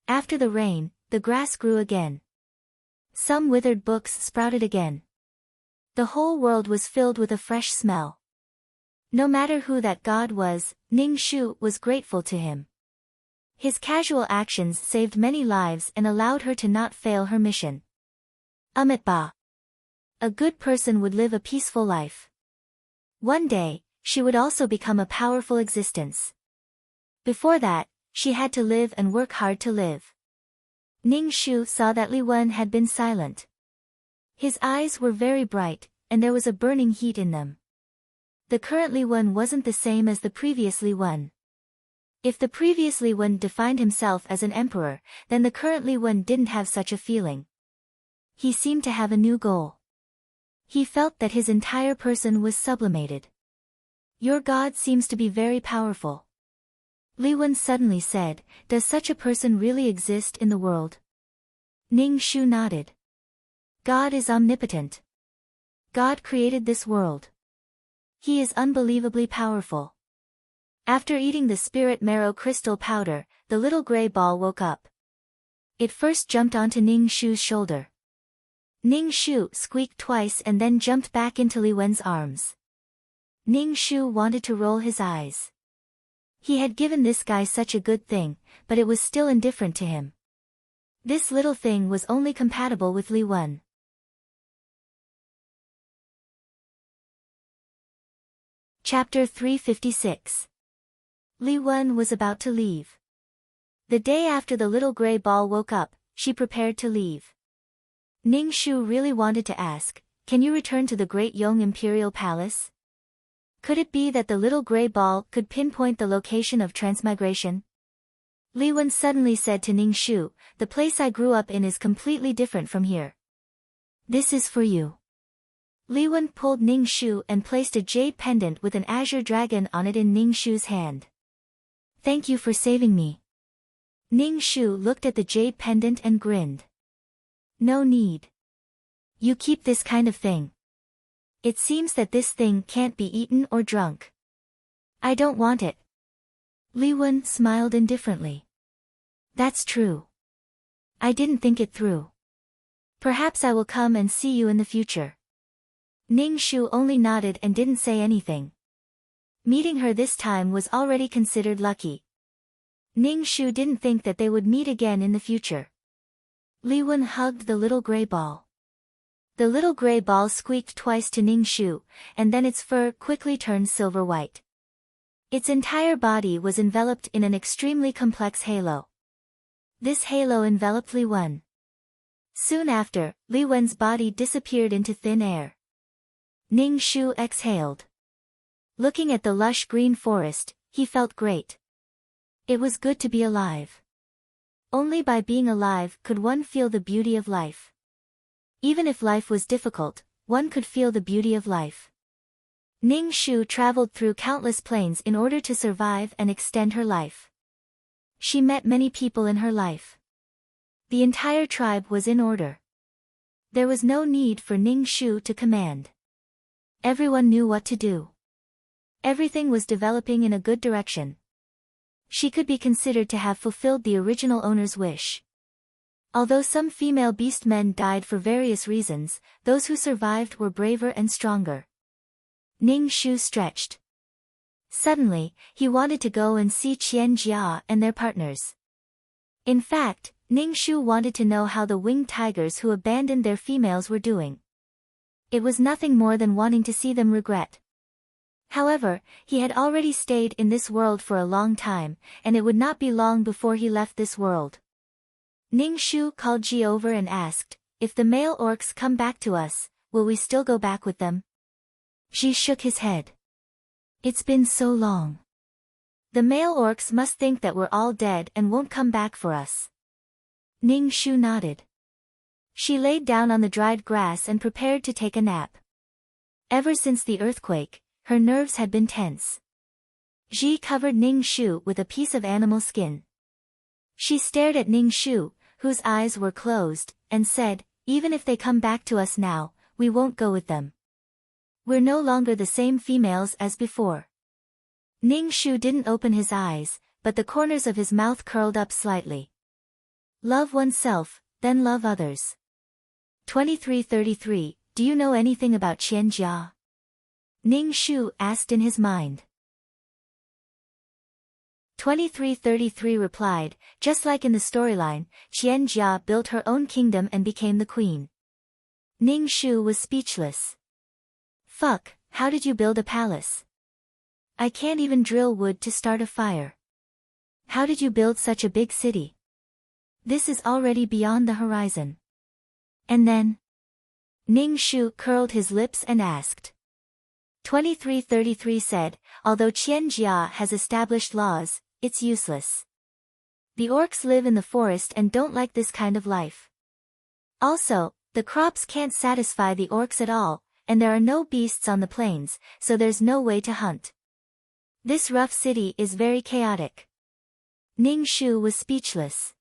After the rain, the grass grew again. Some withered books sprouted again. The whole world was filled with a fresh smell. No matter who that God was, Ning Shu was grateful to him. His casual actions saved many lives and allowed her to not fail her mission. Amitabha. A good person would live a peaceful life. One day, she would also become a powerful existence. Before that, she had to live and work hard to live. Ning Shu saw that Li Wen had been silent. His eyes were very bright, and there was a burning heat in them. The current Li Wen wasn't the same as the previous Li Wen. If the previous Li Wen defined himself as an emperor, then the current Li Wen didn't have such a feeling. He seemed to have a new goal. He felt that his entire person was sublimated. Your God seems to be very powerful. Li Wen suddenly said, does such a person really exist in the world? Ning Shu nodded. God is omnipotent. God created this world. He is unbelievably powerful. After eating the spirit marrow crystal powder, the little gray ball woke up. It first jumped onto Ning Shu's shoulder. Ning Shu squeaked twice and then jumped back into Li Wen's arms. Ning Shu wanted to roll his eyes. He had given this guy such a good thing, but it was still indifferent to him. This little thing was only compatible with Li Wen. Chapter 356. Li Wen was about to leave. The day after the little gray ball woke up, she prepared to leave. Ning Shu really wanted to ask, can you return to the Great Yong Imperial Palace? Could it be that the little gray ball could pinpoint the location of Transmigration? Li Wen suddenly said to Ning Shu, the place I grew up in is completely different from here. This is for you. Li Wen pulled Ning Shu and placed a jade pendant with an azure dragon on it in Ning Shu's hand. Thank you for saving me. Ning Shu looked at the jade pendant and grinned. No need. You keep this kind of thing. It seems that this thing can't be eaten or drunk. I don't want it. Li Wen smiled indifferently. That's true. I didn't think it through. Perhaps I will come and see you in the future. Ning Shu only nodded and didn't say anything. Meeting her this time was already considered lucky. Ning Shu didn't think that they would meet again in the future. Li Wen hugged the little gray ball. The little gray ball squeaked twice to Ning Shu, and then its fur quickly turned silver white. Its entire body was enveloped in an extremely complex halo. This halo enveloped Li Wen. Soon after, Li Wen's body disappeared into thin air. Ning Shu exhaled. Looking at the lush green forest, he felt great. It was good to be alive. Only by being alive could one feel the beauty of life. Even if life was difficult, one could feel the beauty of life. Ning Shu traveled through countless plains in order to survive and extend her life. She met many people in her life. The entire tribe was in order. There was no need for Ning Shu to command. Everyone knew what to do. Everything was developing in a good direction. She could be considered to have fulfilled the original owner's wish. Although some female beast men died for various reasons, those who survived were braver and stronger. Ning Shu stretched. Suddenly, he wanted to go and see Qian Jia and their partners. In fact, Ning Shu wanted to know how the winged tigers who abandoned their females were doing. It was nothing more than wanting to see them regret. However, he had already stayed in this world for a long time, and it would not be long before he left this world. Ning Shu called Ji over and asked, if the male orcs come back to us, will we still go back with them? Ji shook his head. It's been so long. The male orcs must think that we're all dead and won't come back for us. Ning Shu nodded. She laid down on the dried grass and prepared to take a nap. Ever since the earthquake, her nerves had been tense. Ji covered Ning Shu with a piece of animal skin. She stared at Ning Shu, whose eyes were closed, and said, even if they come back to us now, we won't go with them. We're no longer the same females as before. Ning Shu didn't open his eyes, but the corners of his mouth curled up slightly. Love oneself, then love others. 2333, do you know anything about Qian Jia? Ning Shu asked in his mind. 2333 replied, just like in the storyline, Qian Jia built her own kingdom and became the queen. Ning Shu was speechless. Fuck, how did you build a palace? I can't even drill wood to start a fire. How did you build such a big city? This is already beyond the horizon. And then? Ning Shu curled his lips and asked. 2333 said, although Qian Jia has established laws, it's useless. The orcs live in the forest and don't like this kind of life. Also, the crops can't satisfy the orcs at all, and there are no beasts on the plains, so there's no way to hunt. This rough city is very chaotic. Ning Shu was speechless.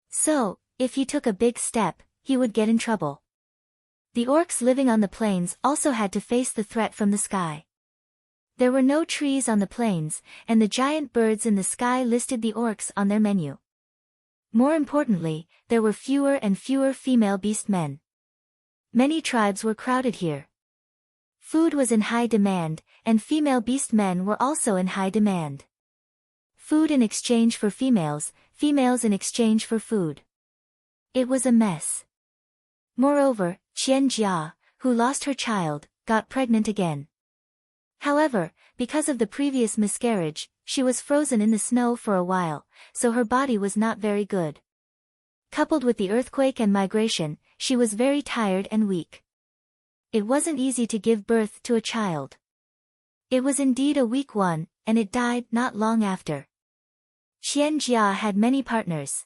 So, if he took a big step, he would get in trouble. The orcs living on the plains also had to face the threat from the sky. There were no trees on the plains, and the giant birds in the sky listed the orcs on their menu. More importantly, there were fewer and fewer female beast men. Many tribes were crowded here. Food was in high demand, and female beast men were also in high demand. Food in exchange for females, females in exchange for food. It was a mess. Moreover, Qian Jia, who lost her child, got pregnant again. However, because of the previous miscarriage, she was frozen in the snow for a while, so her body was not very good. Coupled with the earthquake and migration, she was very tired and weak. It wasn't easy to give birth to a child. It was indeed a weak one, and it died not long after. Qianjia had many partners.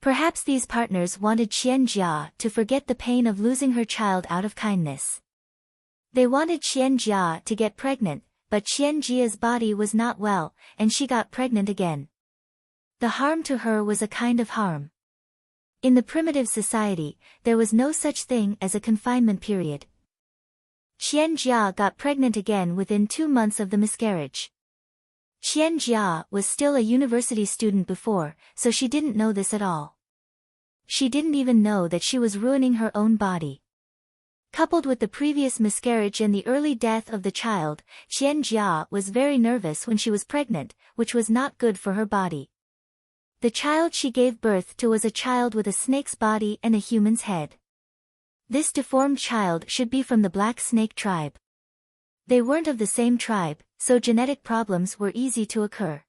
Perhaps these partners wanted Qianjia to forget the pain of losing her child out of kindness. They wanted Qianjia to get pregnant, but Qianjia's body was not well, and she got pregnant again. The harm to her was a kind of harm. In the primitive society, there was no such thing as a confinement period. Qianjia got pregnant again within 2 months of the miscarriage. Qianjia was still a university student before, so she didn't know this at all. She didn't even know that she was ruining her own body. Coupled with the previous miscarriage and the early death of the child, Qianjia was very nervous when she was pregnant, which was not good for her body. The child she gave birth to was a child with a snake's body and a human's head. This deformed child should be from the black snake tribe. They weren't of the same tribe, so genetic problems were easy to occur.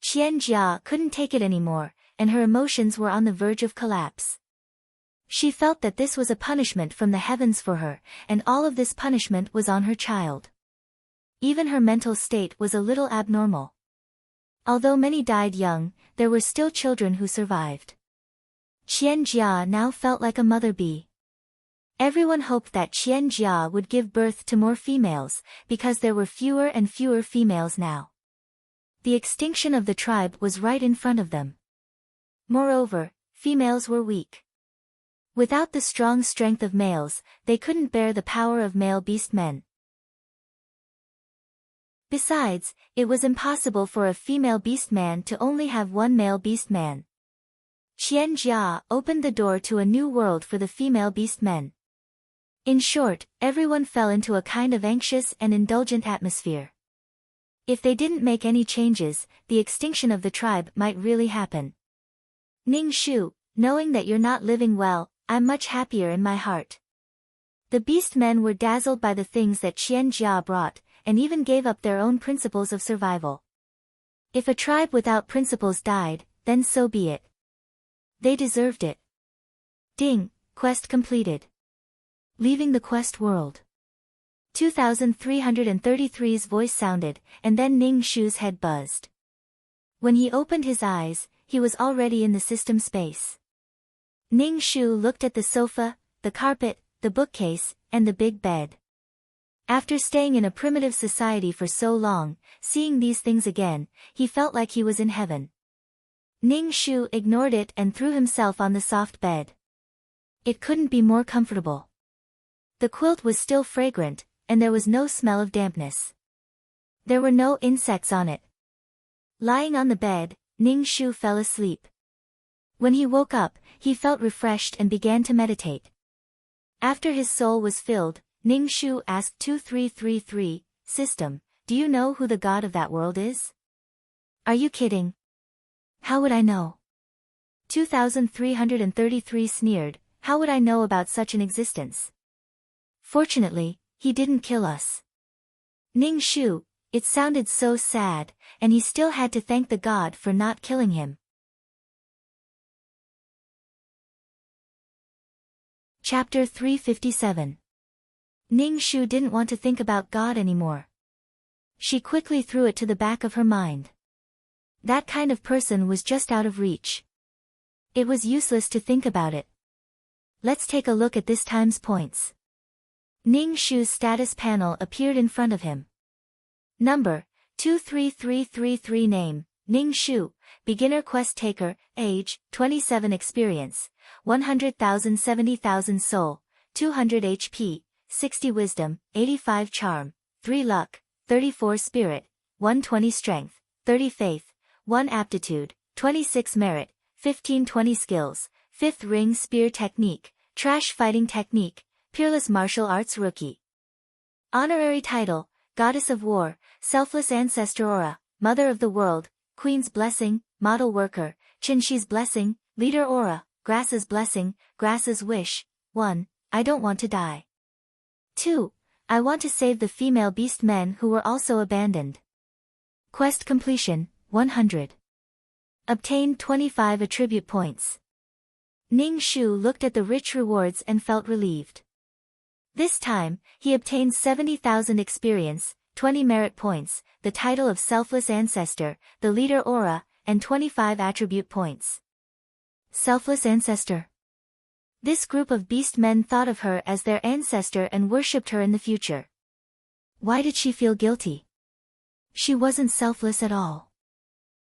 Qianjia couldn't take it anymore, and her emotions were on the verge of collapse. She felt that this was a punishment from the heavens for her, and all of this punishment was on her child. Even her mental state was a little abnormal. Although many died young, there were still children who survived. Qianjia now felt like a mother bee. Everyone hoped that Qianjia would give birth to more females, because there were fewer and fewer females now. The extinction of the tribe was right in front of them. Moreover, females were weak. Without the strong strength of males, they couldn't bear the power of male beast men. Besides, it was impossible for a female beast man to only have one male beast man. Qianjia opened the door to a new world for the female beast men. In short, everyone fell into a kind of anxious and indulgent atmosphere. If they didn't make any changes, the extinction of the tribe might really happen. Ning Shu, knowing that you're not living well, I'm much happier in my heart. The beast men were dazzled by the things that Qianjia brought, and even gave up their own principles of survival. If a tribe without principles died, then so be it. They deserved it. Ding, quest completed. Leaving the quest world. 2333's voice sounded, and then Ning Shu's head buzzed. When he opened his eyes, he was already in the system space. Ning Shu looked at the sofa, the carpet, the bookcase, and the big bed. After staying in a primitive society for so long, seeing these things again, he felt like he was in heaven. Ning Shu ignored it and threw himself on the soft bed. It couldn't be more comfortable. The quilt was still fragrant, and there was no smell of dampness. There were no insects on it. Lying on the bed, Ning Shu fell asleep. When he woke up, he felt refreshed and began to meditate. After his soul was filled, Ning Shu asked 2333, System, do you know who the god of that world is? Are you kidding? How would I know? 2333 sneered, how would I know about such an existence? Fortunately, he didn't kill us. Ning Shu, it sounded so sad, and he still had to thank the god for not killing him. Chapter 357. Ning Shu didn't want to think about God anymore. She quickly threw it to the back of her mind. That kind of person was just out of reach. It was useless to think about it. Let's take a look at this time's points. Ning Shu's status panel appeared in front of him. Number, 23333 Name, Ning Shu, Beginner Quest Taker, Age, 27 Experience, 100,000 70,000 Soul, 200 HP, 60 Wisdom, 85 Charm, 3 Luck, 34 Spirit, 120 Strength, 30 Faith, 1 Aptitude, 26 Merit, 15-20 Skills, 5th Ring Spear Technique, Trash Fighting Technique, Peerless Martial Arts Rookie. Honorary Title, Goddess of War, Selfless Ancestor Aura, Mother of the World, Queen's Blessing, Model Worker, Qinshi's Blessing, Leader Aura, Grass's Blessing, Grass's Wish. 1. I don't want to die. 2. I want to save the female beast men who were also abandoned. Quest completion, 100. Obtained 25 attribute points. Ning Shu looked at the rich rewards and felt relieved. This time, he obtained 70,000 experience, 20 merit points, the title of Selfless Ancestor, the Leader Aura, and 25 attribute points. Selfless ancestor. This group of beast men thought of her as their ancestor and worshipped her in the future. Why did she feel guilty? She wasn't selfless at all.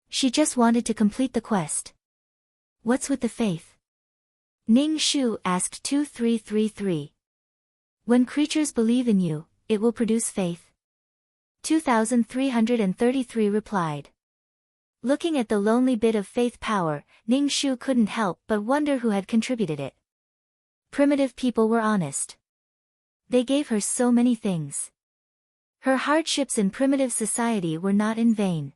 She just wanted to complete the quest. What's with the faith? Ning Shu asked 2333. When creatures believe in you, it will produce faith. 2333 replied. Looking at the lonely bit of faith power, Ning Shu couldn't help but wonder who had contributed it. Primitive people were honest. They gave her so many things. Her hardships in primitive society were not in vain.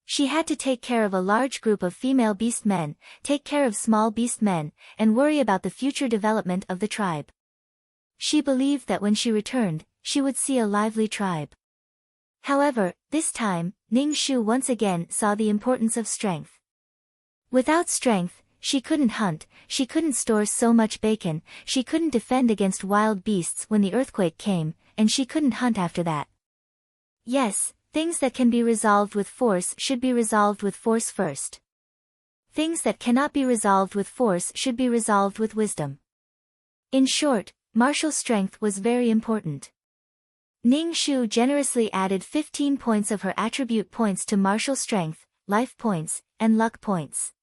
She had to take care of a large group of female beast men, take care of small beast men, and worry about the future development of the tribe. She believed that when she returned, she would see a lively tribe. However, this time, Ning Shu once again saw the importance of strength. Without strength, she couldn't hunt, she couldn't store so much bacon, she couldn't defend against wild beasts when the earthquake came, and she couldn't hunt after that. Yes, things that can be resolved with force should be resolved with force first. Things that cannot be resolved with force should be resolved with wisdom. In short, martial strength was very important. Ning Shu generously added 15 points of her attribute points to martial strength, life points, and luck points.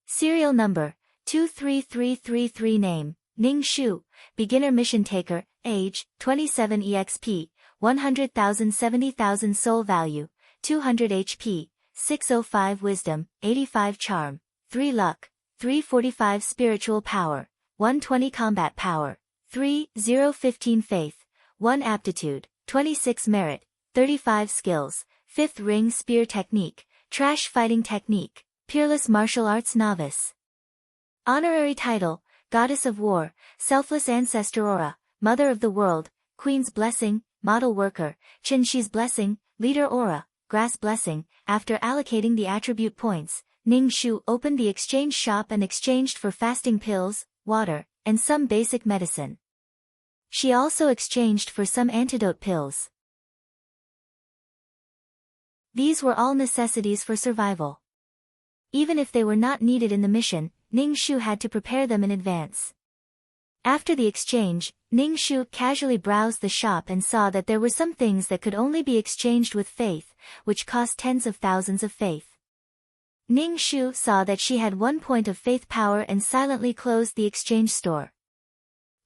Serial number, 23333 Name, Ning Shu, Beginner Mission Taker, Age, 27 EXP, 100,000 70,000 Soul Value, 200 HP, 605 Wisdom, 85 Charm, 3 Luck, 345 Spiritual Power, 120 Combat Power, 3,015 Faith, 1 Aptitude, 26 Merit, 35 Skills, 5th Ring Spear Technique, Trash Fighting Technique, Peerless Martial Arts Novice. Honorary Title, Goddess of War, Selfless Ancestor Aura, Mother of the World, Queen's Blessing, Model Worker, Qinshi's Blessing, Leader Aura, Grass Blessing. After allocating the attribute points, Ning Shu opened the exchange shop and exchanged for fasting pills, water, and some basic medicine. She also exchanged for some antidote pills. These were all necessities for survival. Even if they were not needed in the mission, Ning Shu had to prepare them in advance. After the exchange, Ning Shu casually browsed the shop and saw that there were some things that could only be exchanged with faith, which cost tens of thousands of faith. Ning Shu saw that she had 1 point of faith power and silently closed the exchange store.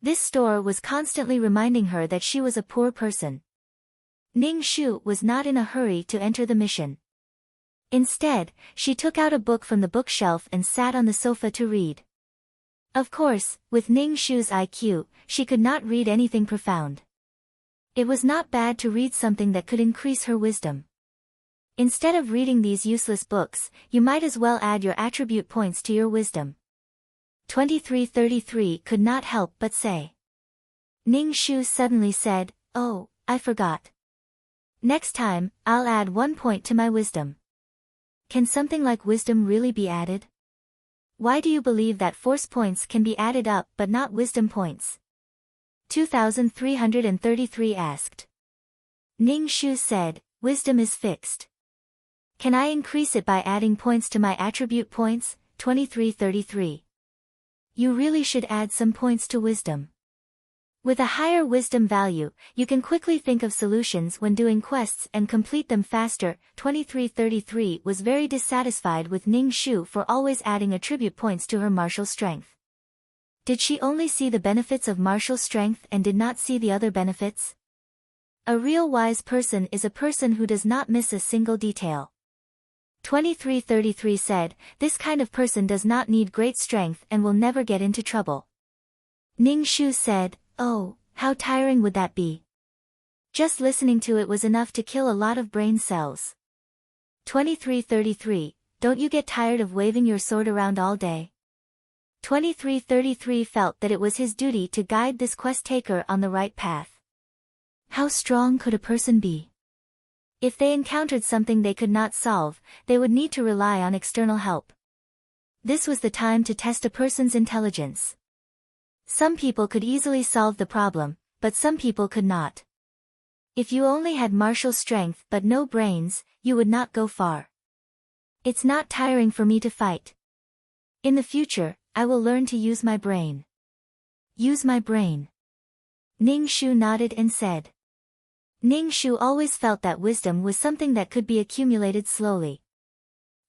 This store was constantly reminding her that she was a poor person. Ning Shu was not in a hurry to enter the mission. Instead, she took out a book from the bookshelf and sat on the sofa to read. Of course, with Ning Shu's IQ, she could not read anything profound. It was not bad to read something that could increase her wisdom. Instead of reading these useless books, you might as well add your attribute points to your wisdom. 2333 could not help but say. Ning Shu suddenly said, "Oh, I forgot. Next time, I'll add 1 point to my wisdom." Can something like wisdom really be added? Why do you believe that force points can be added up but not wisdom points? 2333 asked. Ning Shu said, "Wisdom is fixed. Can I increase it by adding points to my attribute points?" 2333. You really should add some points to wisdom. With a higher wisdom value, you can quickly think of solutions when doing quests and complete them faster. 2333 was very dissatisfied with Ning Shu for always adding attribute points to her martial strength. Did she only see the benefits of martial strength and did not see the other benefits? A real wise person is a person who does not miss a single detail. 2333 said, "This kind of person does not need great strength and will never get into trouble." Ning Shu said, "Oh, how tiring would that be? Just listening to it was enough to kill a lot of brain cells." 2333, don't you get tired of waving your sword around all day? 2333 felt that it was his duty to guide this quest taker on the right path. How strong could a person be? If they encountered something they could not solve, they would need to rely on external help. This was the time to test a person's intelligence. Some people could easily solve the problem, but some people could not. If you only had martial strength but no brains, you would not go far. It's not tiring for me to fight. In the future, I will learn to use my brain. Use my brain. Ning Shu nodded and said. Ning Shu always felt that wisdom was something that could be accumulated slowly.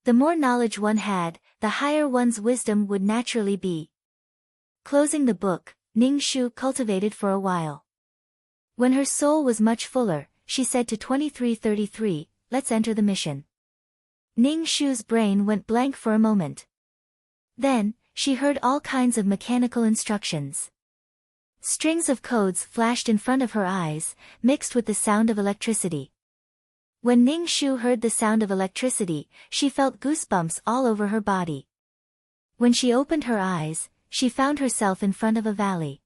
The more knowledge one had, the higher one's wisdom would naturally be. Closing the book, Ning Shu cultivated for a while. When her soul was much fuller, she said to 2333, let's enter the mission. Ning Shu's brain went blank for a moment. Then, she heard all kinds of mechanical instructions. Strings of codes flashed in front of her eyes, mixed with the sound of electricity. When Ning Shu heard the sound of electricity, she felt goosebumps all over her body. When she opened her eyes, she found herself in front of a valley.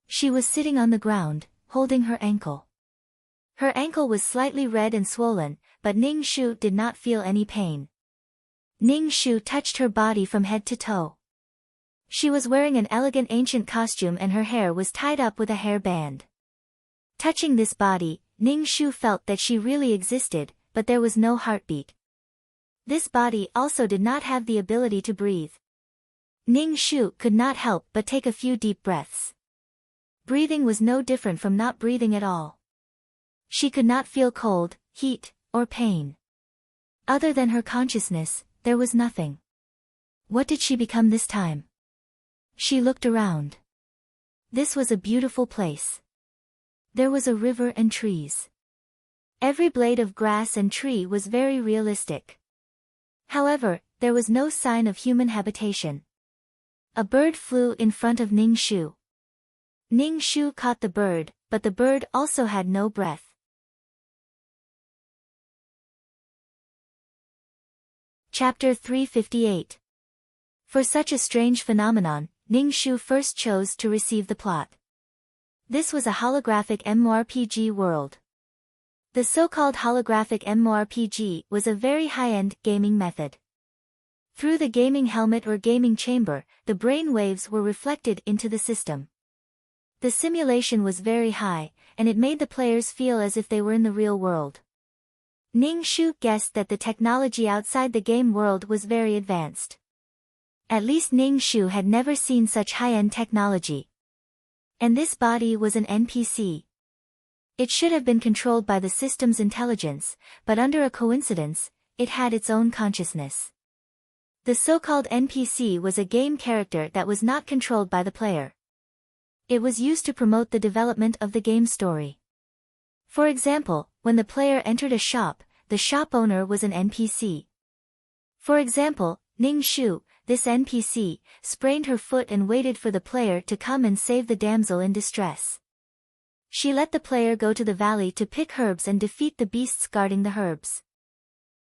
She was sitting on the ground, holding her ankle. Her ankle was slightly red and swollen, but Ning Shu did not feel any pain. Ning Shu touched her body from head to toe. She was wearing an elegant ancient costume and her hair was tied up with a hair band. Touching this body, Ning Shu felt that she really existed, but there was no heartbeat. This body also did not have the ability to breathe. Ning Shu could not help but take a few deep breaths. Breathing was no different from not breathing at all. She could not feel cold, heat, or pain. Other than her consciousness, there was nothing. What did she become this time? She looked around. This was a beautiful place. There was a river and trees. Every blade of grass and tree was very realistic. However, there was no sign of human habitation. A bird flew in front of Ning Shu. Ning Shu caught the bird, but the bird also had no breath. Chapter 358. For such a strange phenomenon, Ning Shu first chose to receive the plot. This was a holographic MMORPG world. The so-called holographic MMORPG was a very high-end gaming method. Through the gaming helmet or gaming chamber, the brain waves were reflected into the system. The simulation was very high, and it made the players feel as if they were in the real world. Ning Shu guessed that the technology outside the game world was very advanced. At least Ning Shu had never seen such high-end technology. And this body was an NPC. It should have been controlled by the system's intelligence, but under a coincidence, it had its own consciousness. The so-called NPC was a game character that was not controlled by the player. It was used to promote the development of the game story. For example, when the player entered a shop, the shop owner was an NPC. For example, Ning Shu, this NPC, sprained her foot and waited for the player to come and save the damsel in distress. She let the player go to the valley to pick herbs and defeat the beasts guarding the herbs.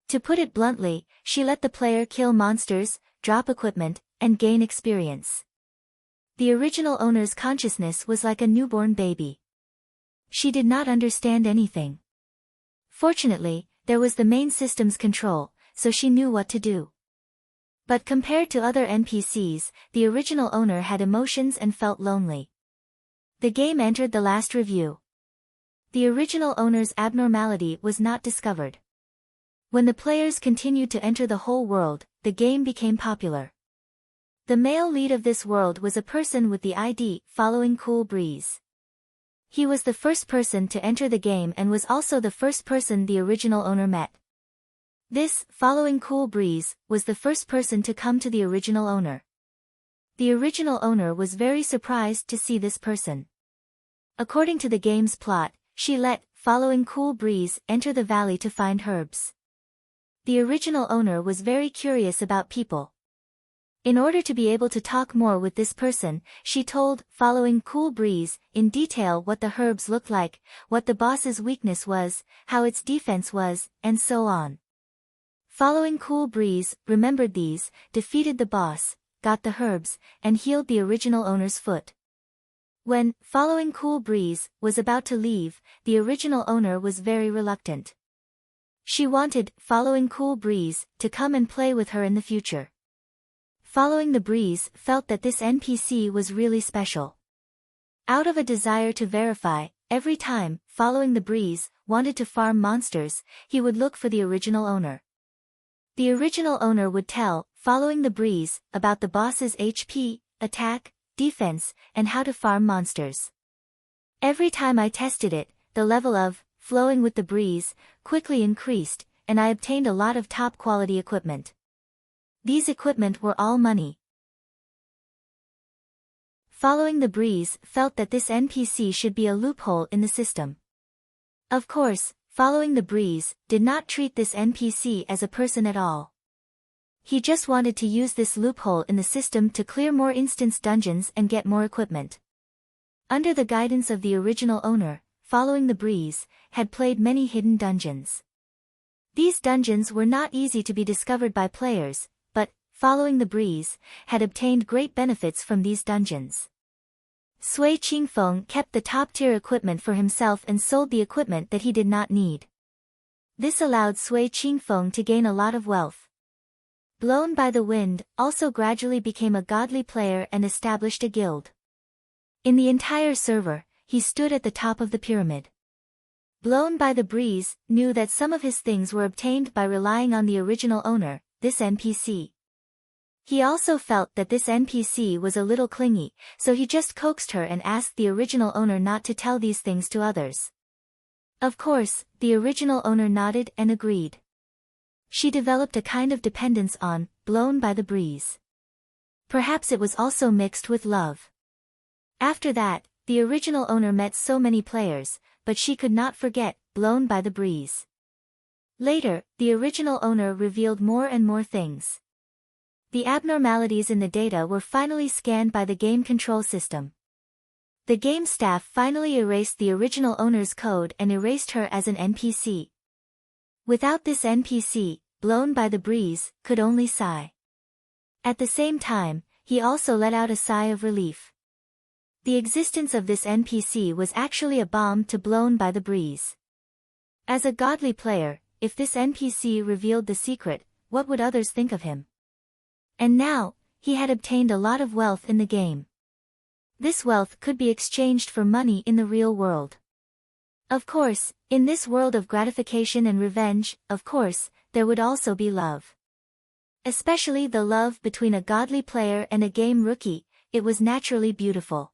To put it bluntly, she let the player kill monsters, drop equipment, and gain experience. The original owner's consciousness was like a newborn baby. She did not understand anything. Fortunately, there was the main system's control, so she knew what to do. But compared to other NPCs, the original owner had emotions and felt lonely. The game entered the last review. The original owner's abnormality was not discovered. When the players continued to enter the whole world, the game became popular. The male lead of this world was a person with the ID Following Cool Breeze. He was the first person to enter the game and was also the first person the original owner met. This, Following Cool Breeze, was the first person to come to the original owner. The original owner was very surprised to see this person. According to the game's plot, she let Following Cool Breeze enter the valley to find herbs. The original owner was very curious about people. In order to be able to talk more with this person, she told Following Cool Breeze in detail what the herbs looked like, what the boss's weakness was, how its defense was, and so on. Following Cool Breeze remembered these, defeated the boss, got the herbs, and healed the original owner's foot. When Following Cool Breeze was about to leave, the original owner was very reluctant. She wanted Following Cool Breeze to come and play with her in the future. Following the Breeze felt that this NPC was really special. Out of a desire to verify, every time Following the Breeze wanted to farm monsters, he would look for the original owner. The original owner would tell, following the breeze, about the boss's HP, attack, defense, and how to farm monsters. Every time I tested it, the level of flowing with the breeze quickly increased, and I obtained a lot of top-quality equipment. These equipment were all money. Following the breeze felt that this NPC should be a loophole in the system. Of course, following the breeze did not treat this NPC as a person at all. He just wanted to use this loophole in the system to clear more instance dungeons and get more equipment. Under the guidance of the original owner, following the breeze had played many hidden dungeons. These dungeons were not easy to be discovered by players, but, following the breeze, had obtained great benefits from these dungeons. Sui Qingfeng kept the top-tier equipment for himself and sold the equipment that he did not need. This allowed Sui Qingfeng to gain a lot of wealth. Blown by the Wind also gradually became a godly player and established a guild. In the entire server, he stood at the top of the pyramid. Blown by the Breeze knew that some of his things were obtained by relying on the original owner, this NPC. He also felt that this NPC was a little clingy, so he just coaxed her and asked the original owner not to tell these things to others. Of course, the original owner nodded and agreed. She developed a kind of dependence on Blown by the Breeze. Perhaps it was also mixed with love. After that, the original owner met so many players, but she could not forget Blown by the Breeze. Later, the original owner revealed more and more things. The abnormalities in the data were finally scanned by the game control system. The game staff finally erased the original owner's code and erased her as an NPC. Without this NPC, Blown by the Breeze could only sigh. At the same time, he also let out a sigh of relief. The existence of this NPC was actually a balm to Blown by the Breeze. As a godly player, if this NPC revealed the secret, what would others think of him? And now, he had obtained a lot of wealth in the game. This wealth could be exchanged for money in the real world. Of course, in this world of gratification and revenge, of course, there would also be love. Especially the love between a godly player and a game rookie, it was naturally beautiful.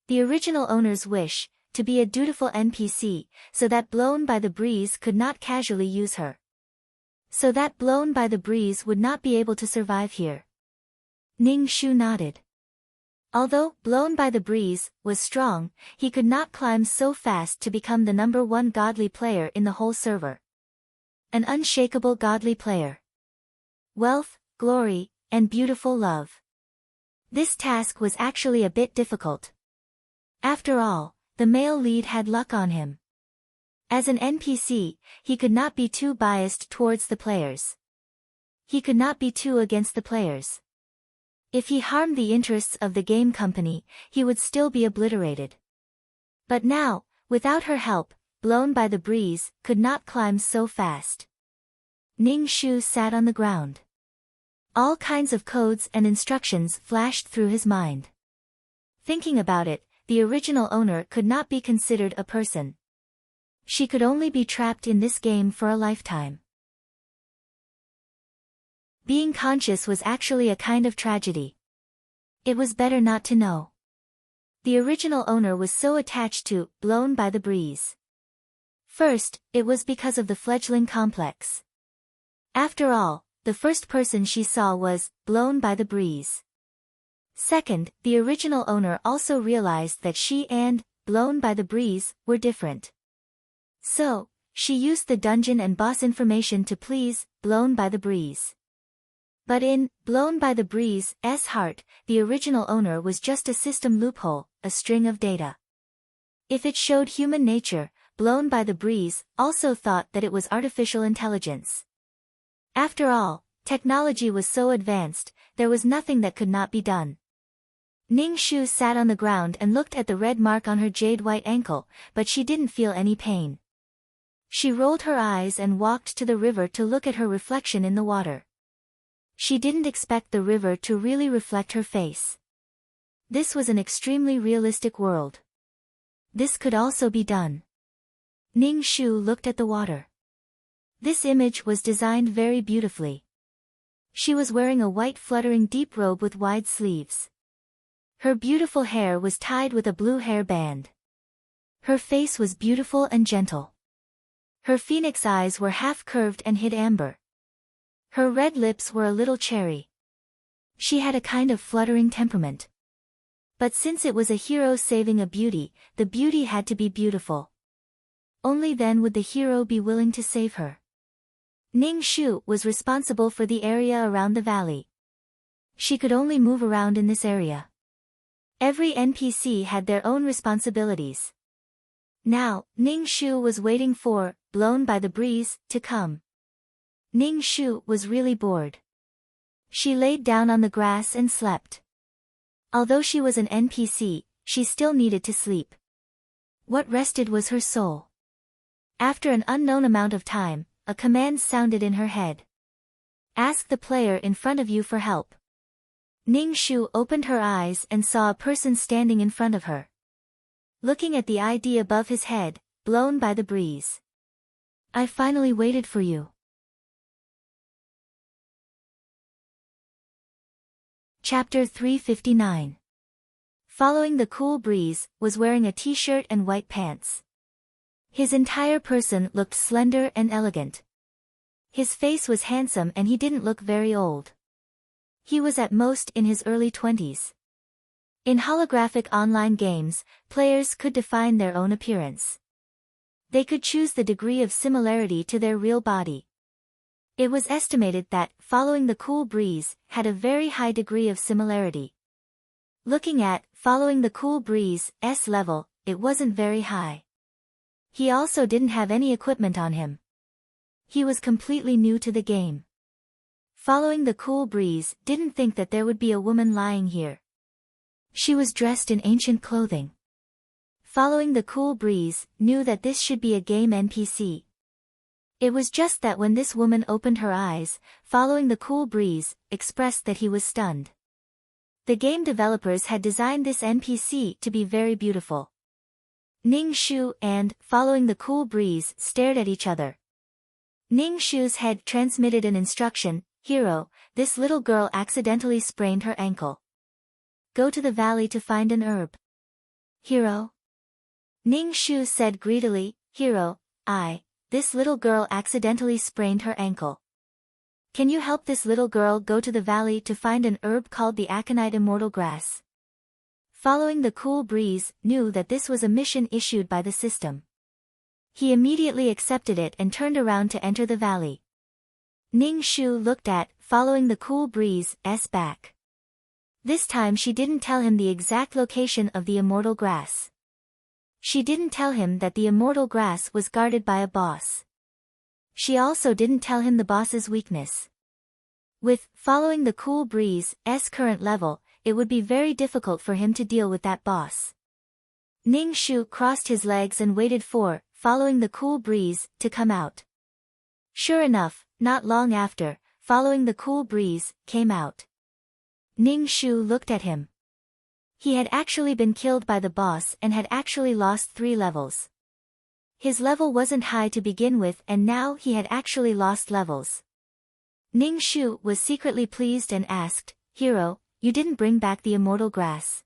The original owner's wish, to be a dutiful NPC, so that Blown by the Breeze could not casually use her. So that Blown by the Breeze would not be able to survive here. Ning Shu nodded. Although Blown by the Breeze was strong, he could not climb so fast to become the #1 godly player in the whole server. An unshakable godly player. Wealth, glory, and beautiful love. This task was actually a bit difficult. After all, the male lead had luck on him. As an NPC, he could not be too biased towards the players. He could not be too against the players. If he harmed the interests of the game company, he would still be obliterated. But now, without her help, Blown by the Breeze could not climb so fast. Ning Shu sat on the ground. All kinds of codes and instructions flashed through his mind. Thinking about it, the original owner could not be considered a person. She could only be trapped in this game for a lifetime. Being conscious was actually a kind of tragedy. It was better not to know. The original owner was so attached to Blown by the Breeze. First, it was because of the fledgling complex. After all, the first person she saw was Blown by the Breeze. Second, the original owner also realized that she and Blown by the Breeze were different. So, she used the dungeon and boss information to please Blown by the Breeze. But in Blown by the Breeze's heart, the original owner was just a system loophole, a string of data. If it showed human nature, Blown by the Breeze also thought that it was artificial intelligence. After all, technology was so advanced, there was nothing that could not be done. Ning Shu sat on the ground and looked at the red mark on her jade-white ankle, but she didn't feel any pain. She rolled her eyes and walked to the river to look at her reflection in the water. She didn't expect the river to really reflect her face. This was an extremely realistic world. This could also be done. Ning Shu looked at the water. This image was designed very beautifully. She was wearing a white fluttering deep robe with wide sleeves. Her beautiful hair was tied with a blue hair band. Her face was beautiful and gentle. Her phoenix eyes were half-curved and hid amber. Her red lips were a little cherry. She had a kind of fluttering temperament. But since it was a hero saving a beauty, the beauty had to be beautiful. Only then would the hero be willing to save her. Ning Shu was responsible for the area around the valley. She could only move around in this area. Every NPC had their own responsibilities. Now, Ning Shu was waiting for, blown by the breeze, to come. Ning Shu was really bored. She laid down on the grass and slept. Although she was an NPC, she still needed to sleep. What rested was her soul. After an unknown amount of time, a command sounded in her head. Ask the player in front of you for help. Ning Shu opened her eyes and saw a person standing in front of her. Looking at the ID above his head, blown by the breeze. I finally waited for you. Chapter 359. Following the cool breeze, was wearing a t-shirt and white pants. His entire person looked slender and elegant. His face was handsome and he didn't look very old. He was at most in his early 20s. In holographic online games, players could define their own appearance. They could choose the degree of similarity to their real body. It was estimated that, following the cool breeze, had a very high degree of similarity. Looking at, following the cool breeze, S level, it wasn't very high. He also didn't have any equipment on him. He was completely new to the game. Following the cool breeze, didn't think that there would be a woman lying here. She was dressed in ancient clothing. Following the cool breeze, knew that this should be a game NPC. It was just that when this woman opened her eyes, following the cool breeze, expressed that he was stunned. The game developers had designed this NPC to be very beautiful. Ning Shu and, following the cool breeze, stared at each other. Ning Shu's head transmitted an instruction, Hero, this little girl accidentally sprained her ankle. Go to the valley to find an herb. Hero? Ning Shu said greedily, Hero, this little girl accidentally sprained her ankle. Can you help this little girl go to the valley to find an herb called the aconite immortal grass? Following the cool breeze, knew that this was a mission issued by the system. He immediately accepted it and turned around to enter the valley. Ning Shu looked at, following the cool breeze, back. This time she didn't tell him the exact location of the immortal grass. She didn't tell him that the immortal grass was guarded by a boss. She also didn't tell him the boss's weakness. With, following the cool breeze, current level, it would be very difficult for him to deal with that boss. Ning Shu crossed his legs and waited for, following the cool breeze, to come out. Sure enough, not long after, following the cool breeze, came out. Ning Shu looked at him. He had actually been killed by the boss and had actually lost 3 levels. His level wasn't high to begin with and now he had actually lost levels. Ning Shu was secretly pleased and asked, Hero, you didn't bring back the immortal grass.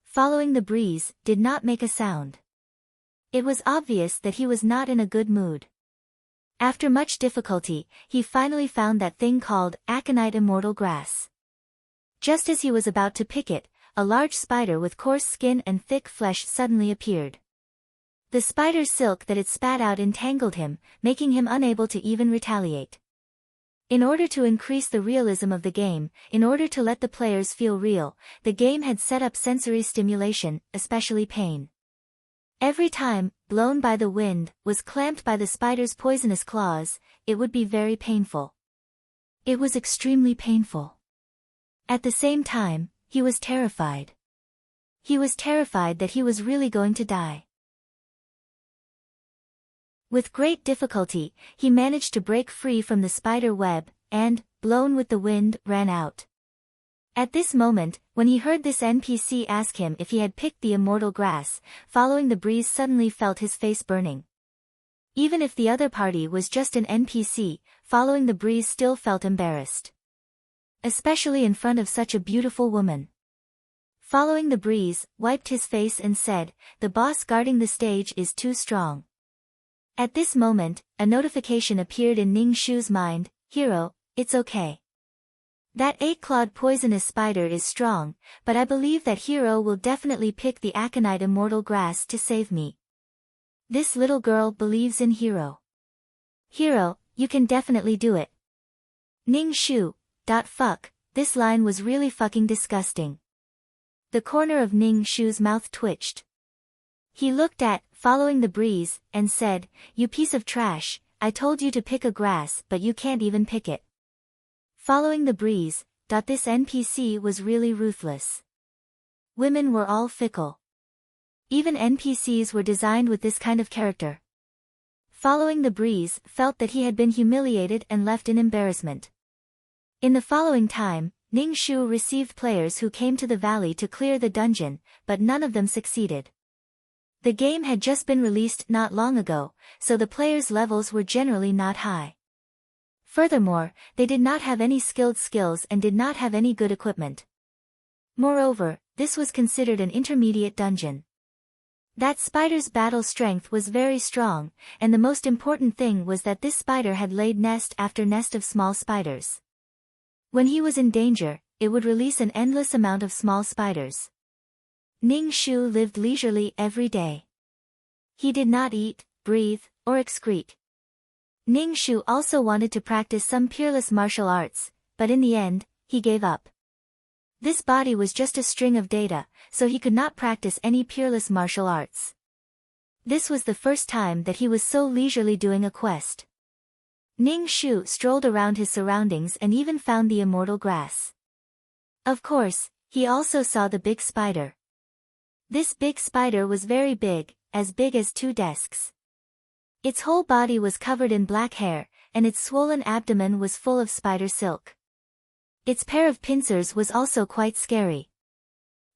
Following the breeze, did not make a sound. It was obvious that he was not in a good mood. After much difficulty, he finally found that thing called aconite immortal grass. Just as he was about to pick it, a large spider with coarse skin and thick flesh suddenly appeared. The spider's silk that it spat out entangled him, making him unable to even retaliate. In order to increase the realism of the game, in order to let the players feel real, the game had set up sensory stimulation, especially pain. Every time, blown by the wind, was clamped by the spider's poisonous claws, it would be very painful. It was extremely painful. At the same time, he was terrified. He was terrified that he was really going to die. With great difficulty, he managed to break free from the spider web, and, blown with the wind, ran out. At this moment, when he heard this NPC ask him if he had picked the immortal grass, following the breeze suddenly felt his face burning. Even if the other party was just an NPC, following the breeze still felt embarrassed. Especially in front of such a beautiful woman. Following the breeze, wiped his face and said, "The boss guarding the stage is too strong." At this moment, a notification appeared in Ning Shu's mind, "Hero, it's okay. That 8-clawed poisonous spider is strong, but I believe that Hero will definitely pick the aconite immortal grass to save me. This little girl believes in Hero. Hero, you can definitely do it." Ning Shu. Fuck, this line was really fucking disgusting. The corner of Ning Shu's mouth twitched. He looked at, following the breeze, and said, "You piece of trash, I told you to pick a grass but you can't even pick it." Following the breeze, this NPC was really ruthless. Women were all fickle. Even NPCs were designed with this kind of character. Following the breeze felt that he had been humiliated and left in embarrassment. In the following time, Ning Shu received players who came to the valley to clear the dungeon, but none of them succeeded. The game had just been released not long ago, so the players' levels were generally not high. Furthermore, they did not have any skilled skills and did not have any good equipment. Moreover, this was considered an intermediate dungeon. That spider's battle strength was very strong, and the most important thing was that this spider had laid nest after nest of small spiders. When he was in danger, it would release an endless amount of small spiders. Ning Shu lived leisurely every day. He did not eat, breathe, or excrete. Ning Shu also wanted to practice some peerless martial arts, but in the end, he gave up. This body was just a string of data, so he could not practice any peerless martial arts. This was the first time that he was so leisurely doing a quest. Ning Shu strolled around his surroundings and even found the immortal grass. Of course, he also saw the big spider. This big spider was very big as 2 desks. Its whole body was covered in black hair, and its swollen abdomen was full of spider silk. Its pair of pincers was also quite scary.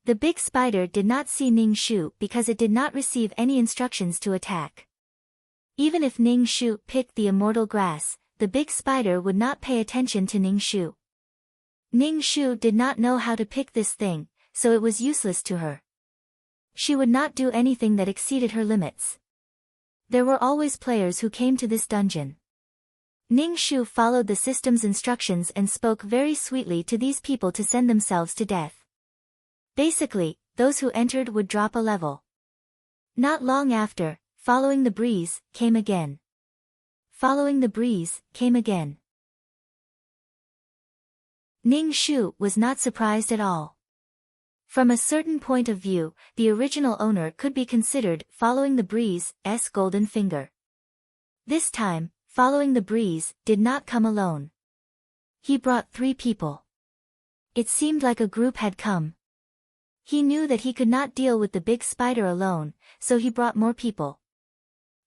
The big spider did not see Ning Shu because it did not receive any instructions to attack. Even if Ning Shu picked the immortal grass, the big spider would not pay attention to Ning Shu. Ning Shu did not know how to pick this thing, so it was useless to her. She would not do anything that exceeded her limits. There were always players who came to this dungeon. Ning Shu followed the system's instructions and spoke very sweetly to these people to send themselves to death. Basically, those who entered would drop a level. Not long after, following the breeze, came again. Following the breeze, came again. Ning Shu was not surprised at all. From a certain point of view, the original owner could be considered following the breeze's golden finger. This time, following the breeze did not come alone. He brought 3 people. It seemed like a group had come. He knew that he could not deal with the big spider alone, so he brought more people.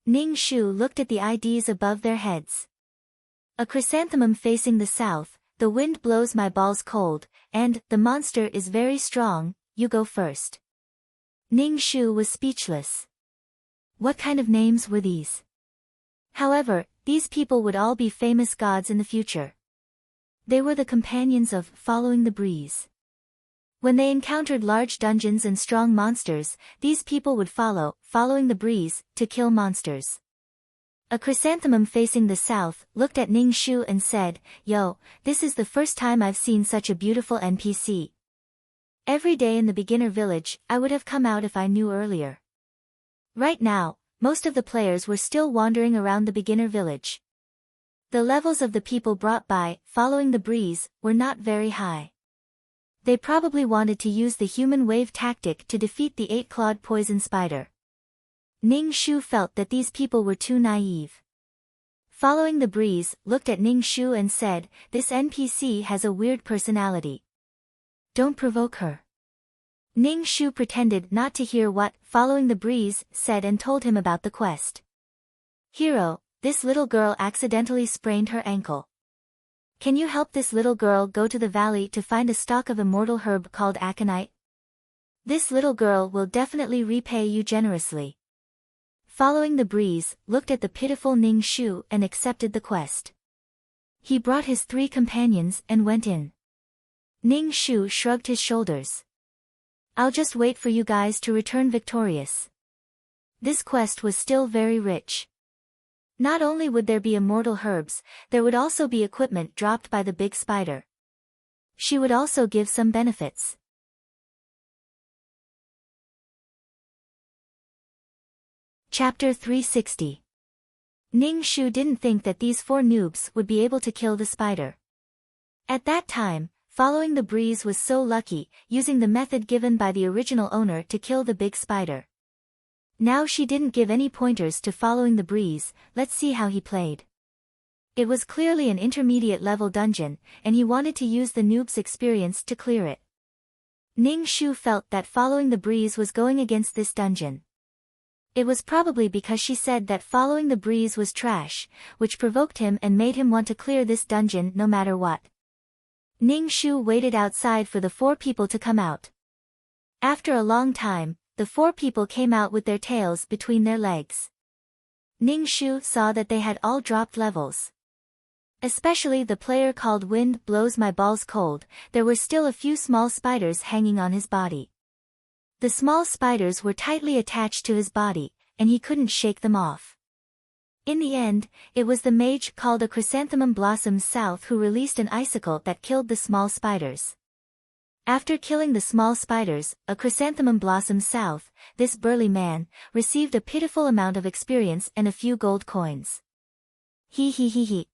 Ning Shu looked at the IDs above their heads. A chrysanthemum facing the south, the wind blows my balls cold, and the monster is very strong, you go first. Ning Shu was speechless. What kind of names were these? However, these people would all be famous gods in the future. They were the companions of following the breeze. When they encountered large dungeons and strong monsters, these people would following the breeze, to kill monsters. A chrysanthemum facing the south looked at Ning Shu and said, "Yo, this is the first time I've seen such a beautiful NPC. Every day in the beginner village, I would have come out if I knew earlier." Right now, most of the players were still wandering around the beginner village. The levels of the people brought by, following the breeze, were not very high. They probably wanted to use the human wave tactic to defeat the 8-clawed poison spider. Ning Shu felt that these people were too naive. Following the breeze looked at Ning Shu and said, "This NPC has a weird personality. Don't provoke her." Ning Shu pretended not to hear what following the breeze said and told him about the quest. "Hero, this little girl accidentally sprained her ankle. Can you help this little girl go to the valley to find a stalk of immortal herb called aconite? This little girl will definitely repay you generously." following the breeze, looked at the pitiful Ning Shu and accepted the quest. He brought his 3 companions and went in. Ning Shu shrugged his shoulders. I'll just wait for you guys to return victorious. This quest was still very rich. Not only would there be immortal herbs, there would also be equipment dropped by the big spider. She would also give some benefits. Chapter 360. Ning Shu didn't think that these 4 noobs would be able to kill the spider. At that time, following the breeze was so lucky, using the method given by the original owner to kill the big spider. Now she didn't give any pointers to following the breeze. Let's see how he played. It was clearly an intermediate level dungeon, and he wanted to use the noob's experience to clear it. Ning Shu felt that following the breeze was going against this dungeon. It was probably because she said that following the breeze was trash, which provoked him and made him want to clear this dungeon no matter what. Ning Shu waited outside for the 4 people to come out. After a long time, the 4 people came out with their tails between their legs. Ning Shu saw that they had all dropped levels. Especially the player called Wind Blows My Balls Cold. There were still a few small spiders hanging on his body. The small spiders were tightly attached to his body, and he couldn't shake them off. In the end, it was the mage called a Chrysanthemum Blossom South who released an icicle that killed the small spiders. After killing the small spiders, a Chrysanthemum Blossom South, this burly man, received a pitiful amount of experience and a few gold coins. He.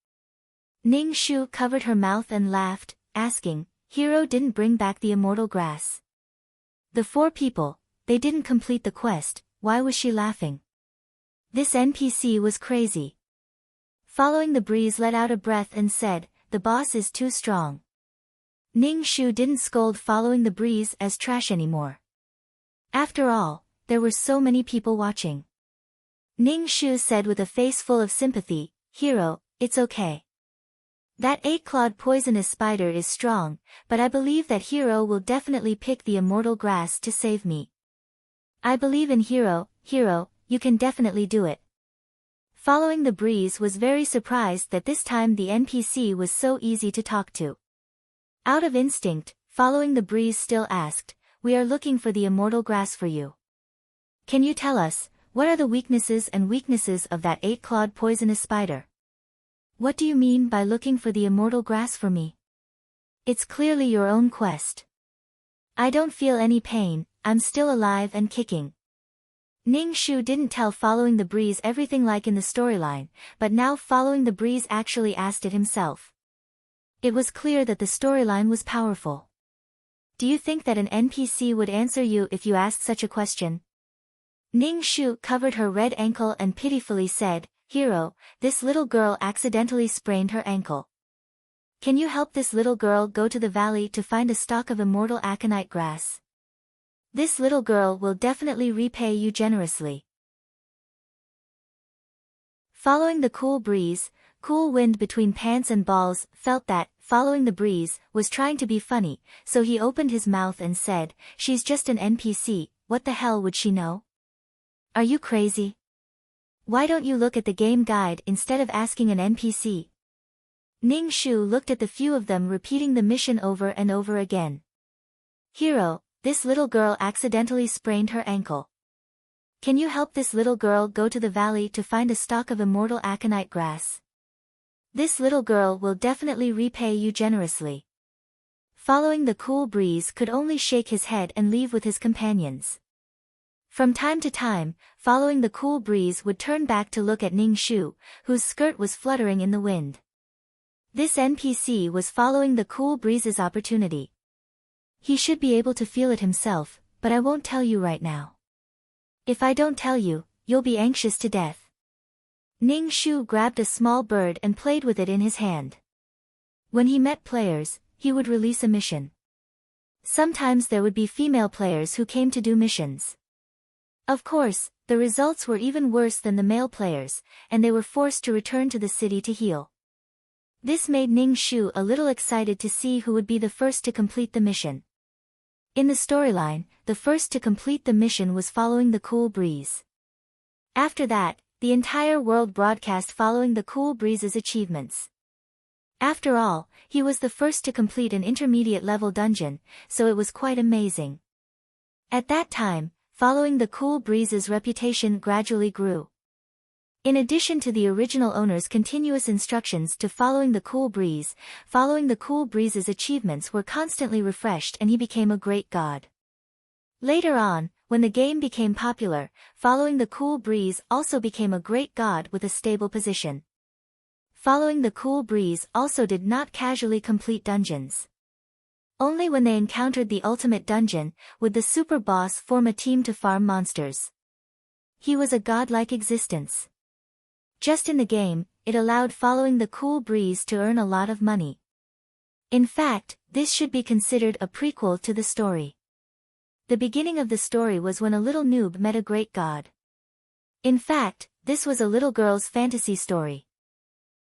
Ning Shu covered her mouth and laughed, asking, Hero didn't bring back the immortal grass. The 4 people, they didn't complete the quest. Why was she laughing? This NPC was crazy. Following the breeze let out a breath and said, the boss is too strong. Ning Shu didn't scold following the breeze as trash anymore. After all, there were so many people watching. Ning Shu said with a face full of sympathy, Hero, it's okay. That 8-clawed poisonous spider is strong, but I believe that Hero will definitely pick the immortal grass to save me. I believe in Hero, you can definitely do it. Following the breeze was very surprised that this time the NPC was so easy to talk to. Out of instinct, following the breeze still asked, we are looking for the immortal grass for you. Can you tell us, what are the weaknesses of that 8-clawed poisonous spider? What do you mean by looking for the immortal grass for me? It's clearly your own quest. I don't feel any pain, I'm still alive and kicking. Ning Shu didn't tell following the breeze everything like in the storyline, but now following the breeze actually asked it himself. It was clear that the storyline was powerful. Do you think that an NPC would answer you if you asked such a question? Ning Shu covered her red ankle and pitifully said, Hero, this little girl accidentally sprained her ankle. Can you help this little girl go to the valley to find a stalk of immortal aconite grass? This little girl will definitely repay you generously. Following the cool breeze, cool wind between pants and balls, felt that, following the breeze, was trying to be funny, so he opened his mouth and said, she's just an NPC, what the hell would she know? Are you crazy? Why don't you look at the game guide instead of asking an NPC? Ning Shu looked at the few of them repeating the mission over and over again. Hero, this little girl accidentally sprained her ankle. Can you help this little girl go to the valley to find a stalk of immortal aconite grass? This little girl will definitely repay you generously. Following the cool breeze could only shake his head and leave with his companions. From time to time, following the cool breeze would turn back to look at Ning Shu, whose skirt was fluttering in the wind. This NPC was following the cool breeze's opportunity. He should be able to feel it himself, but I won't tell you right now. If I don't tell you, you'll be anxious to death. Ning Shu grabbed a small bird and played with it in his hand. When he met players, he would release a mission. Sometimes there would be female players who came to do missions. Of course, the results were even worse than the male players, and they were forced to return to the city to heal. This made Ning Shu a little excited to see who would be the first to complete the mission. In the storyline, the first to complete the mission was following the cool breeze. After that, the entire world broadcast following the Cool Breeze's achievements. After all, he was the first to complete an intermediate-level dungeon, so it was quite amazing. At that time, following the Cool Breeze's reputation gradually grew. In addition to the original owner's continuous instructions to following the Cool Breeze's achievements were constantly refreshed and he became a great god. Later on, when the game became popular, following the Cool Breeze also became a great god with a stable position. Following the Cool Breeze also did not casually complete dungeons. Only when they encountered the ultimate dungeon, would the super boss form a team to farm monsters. He was a godlike existence. Just in the game, it allowed following the Cool Breeze to earn a lot of money. In fact, this should be considered a prequel to the story. The beginning of the story was when a little noob met a great god. In fact, this was a little girl's fantasy story.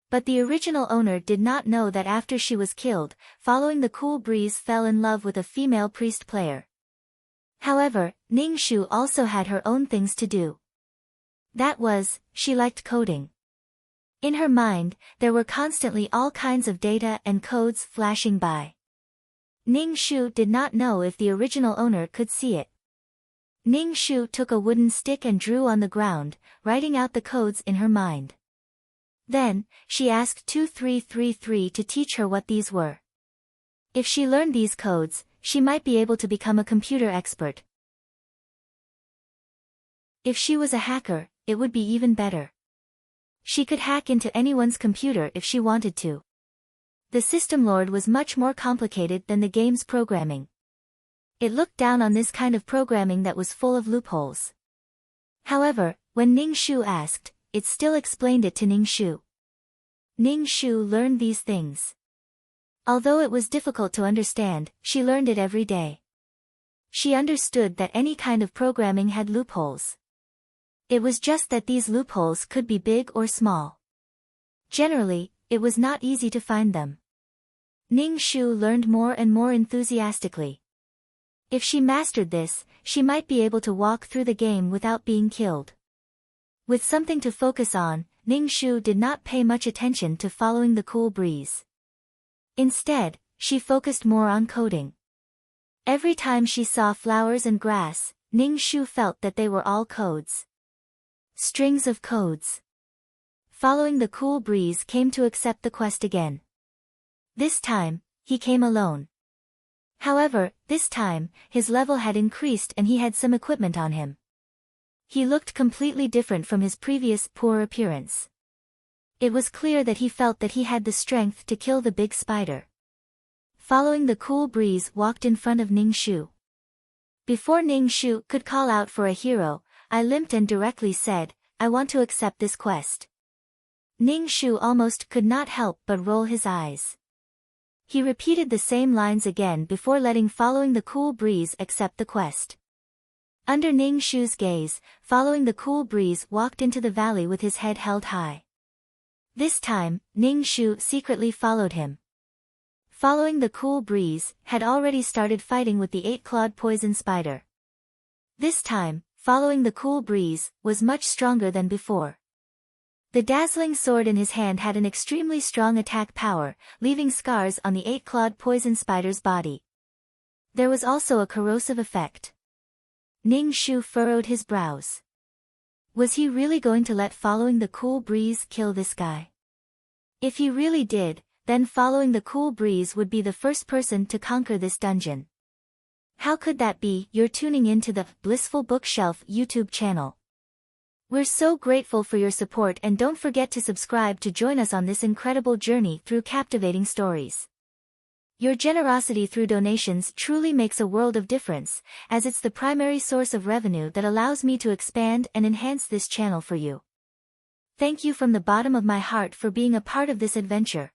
But the original owner did not know that after she was killed, following the Cool Breeze fell in love with a female priest player. However, Ningshu also had her own things to do. That was, she liked coding. In her mind, there were constantly all kinds of data and codes flashing by. Ningshu did not know if the original owner could see it. Ningshu took a wooden stick and drew on the ground, writing out the codes in her mind. Then, she asked 2333 to teach her what these were. If she learned these codes, she might be able to become a computer expert. If she was a hacker, it would be even better. She could hack into anyone's computer if she wanted to. The system lord was much more complicated than the game's programming. It looked down on this kind of programming that was full of loopholes. However, when Ningshu asked, it still explained it to Ningshu. Ningshu learned these things. Although it was difficult to understand, she learned it every day. She understood that any kind of programming had loopholes. It was just that these loopholes could be big or small. Generally, it was not easy to find them. Ningshu learned more and more enthusiastically. If she mastered this, she might be able to walk through the game without being killed. With something to focus on, Ningshu did not pay much attention to following the Cool Breeze. Instead, she focused more on coding. Every time she saw flowers and grass, Ningshu felt that they were all codes. Strings of codes. Following the Cool Breeze came to accept the quest again. This time, he came alone. However, this time, his level had increased and he had some equipment on him. He looked completely different from his previous poor appearance. It was clear that he felt that he had the strength to kill the big spider. Following the Cool Breeze walked in front of Ningshu. Before Ningshu could call out for a hero, I limped and directly said, "I want to accept this quest." Ningshu almost could not help but roll his eyes. He repeated the same lines again before letting following the Cool Breeze accept the quest. Under Ningshu's gaze, following the Cool Breeze walked into the valley with his head held high. This time, Ningshu secretly followed him. Following the Cool Breeze had already started fighting with the 8-clawed poison spider. This time, following the Cool Breeze was much stronger than before. The dazzling sword in his hand had an extremely strong attack power, leaving scars on the 8-clawed poison spider's body. There was also a corrosive effect. Ningshu furrowed his brows. Was he really going to let following the Cool Breeze kill this guy? If he really did, then following the Cool Breeze would be the first person to conquer this dungeon. How could that be? You're tuning into the Blissful Bookshelf YouTube channel. We're so grateful for your support and don't forget to subscribe to join us on this incredible journey through captivating stories. Your generosity through donations truly makes a world of difference, as it's the primary source of revenue that allows me to expand and enhance this channel for you. Thank you from the bottom of my heart for being a part of this adventure.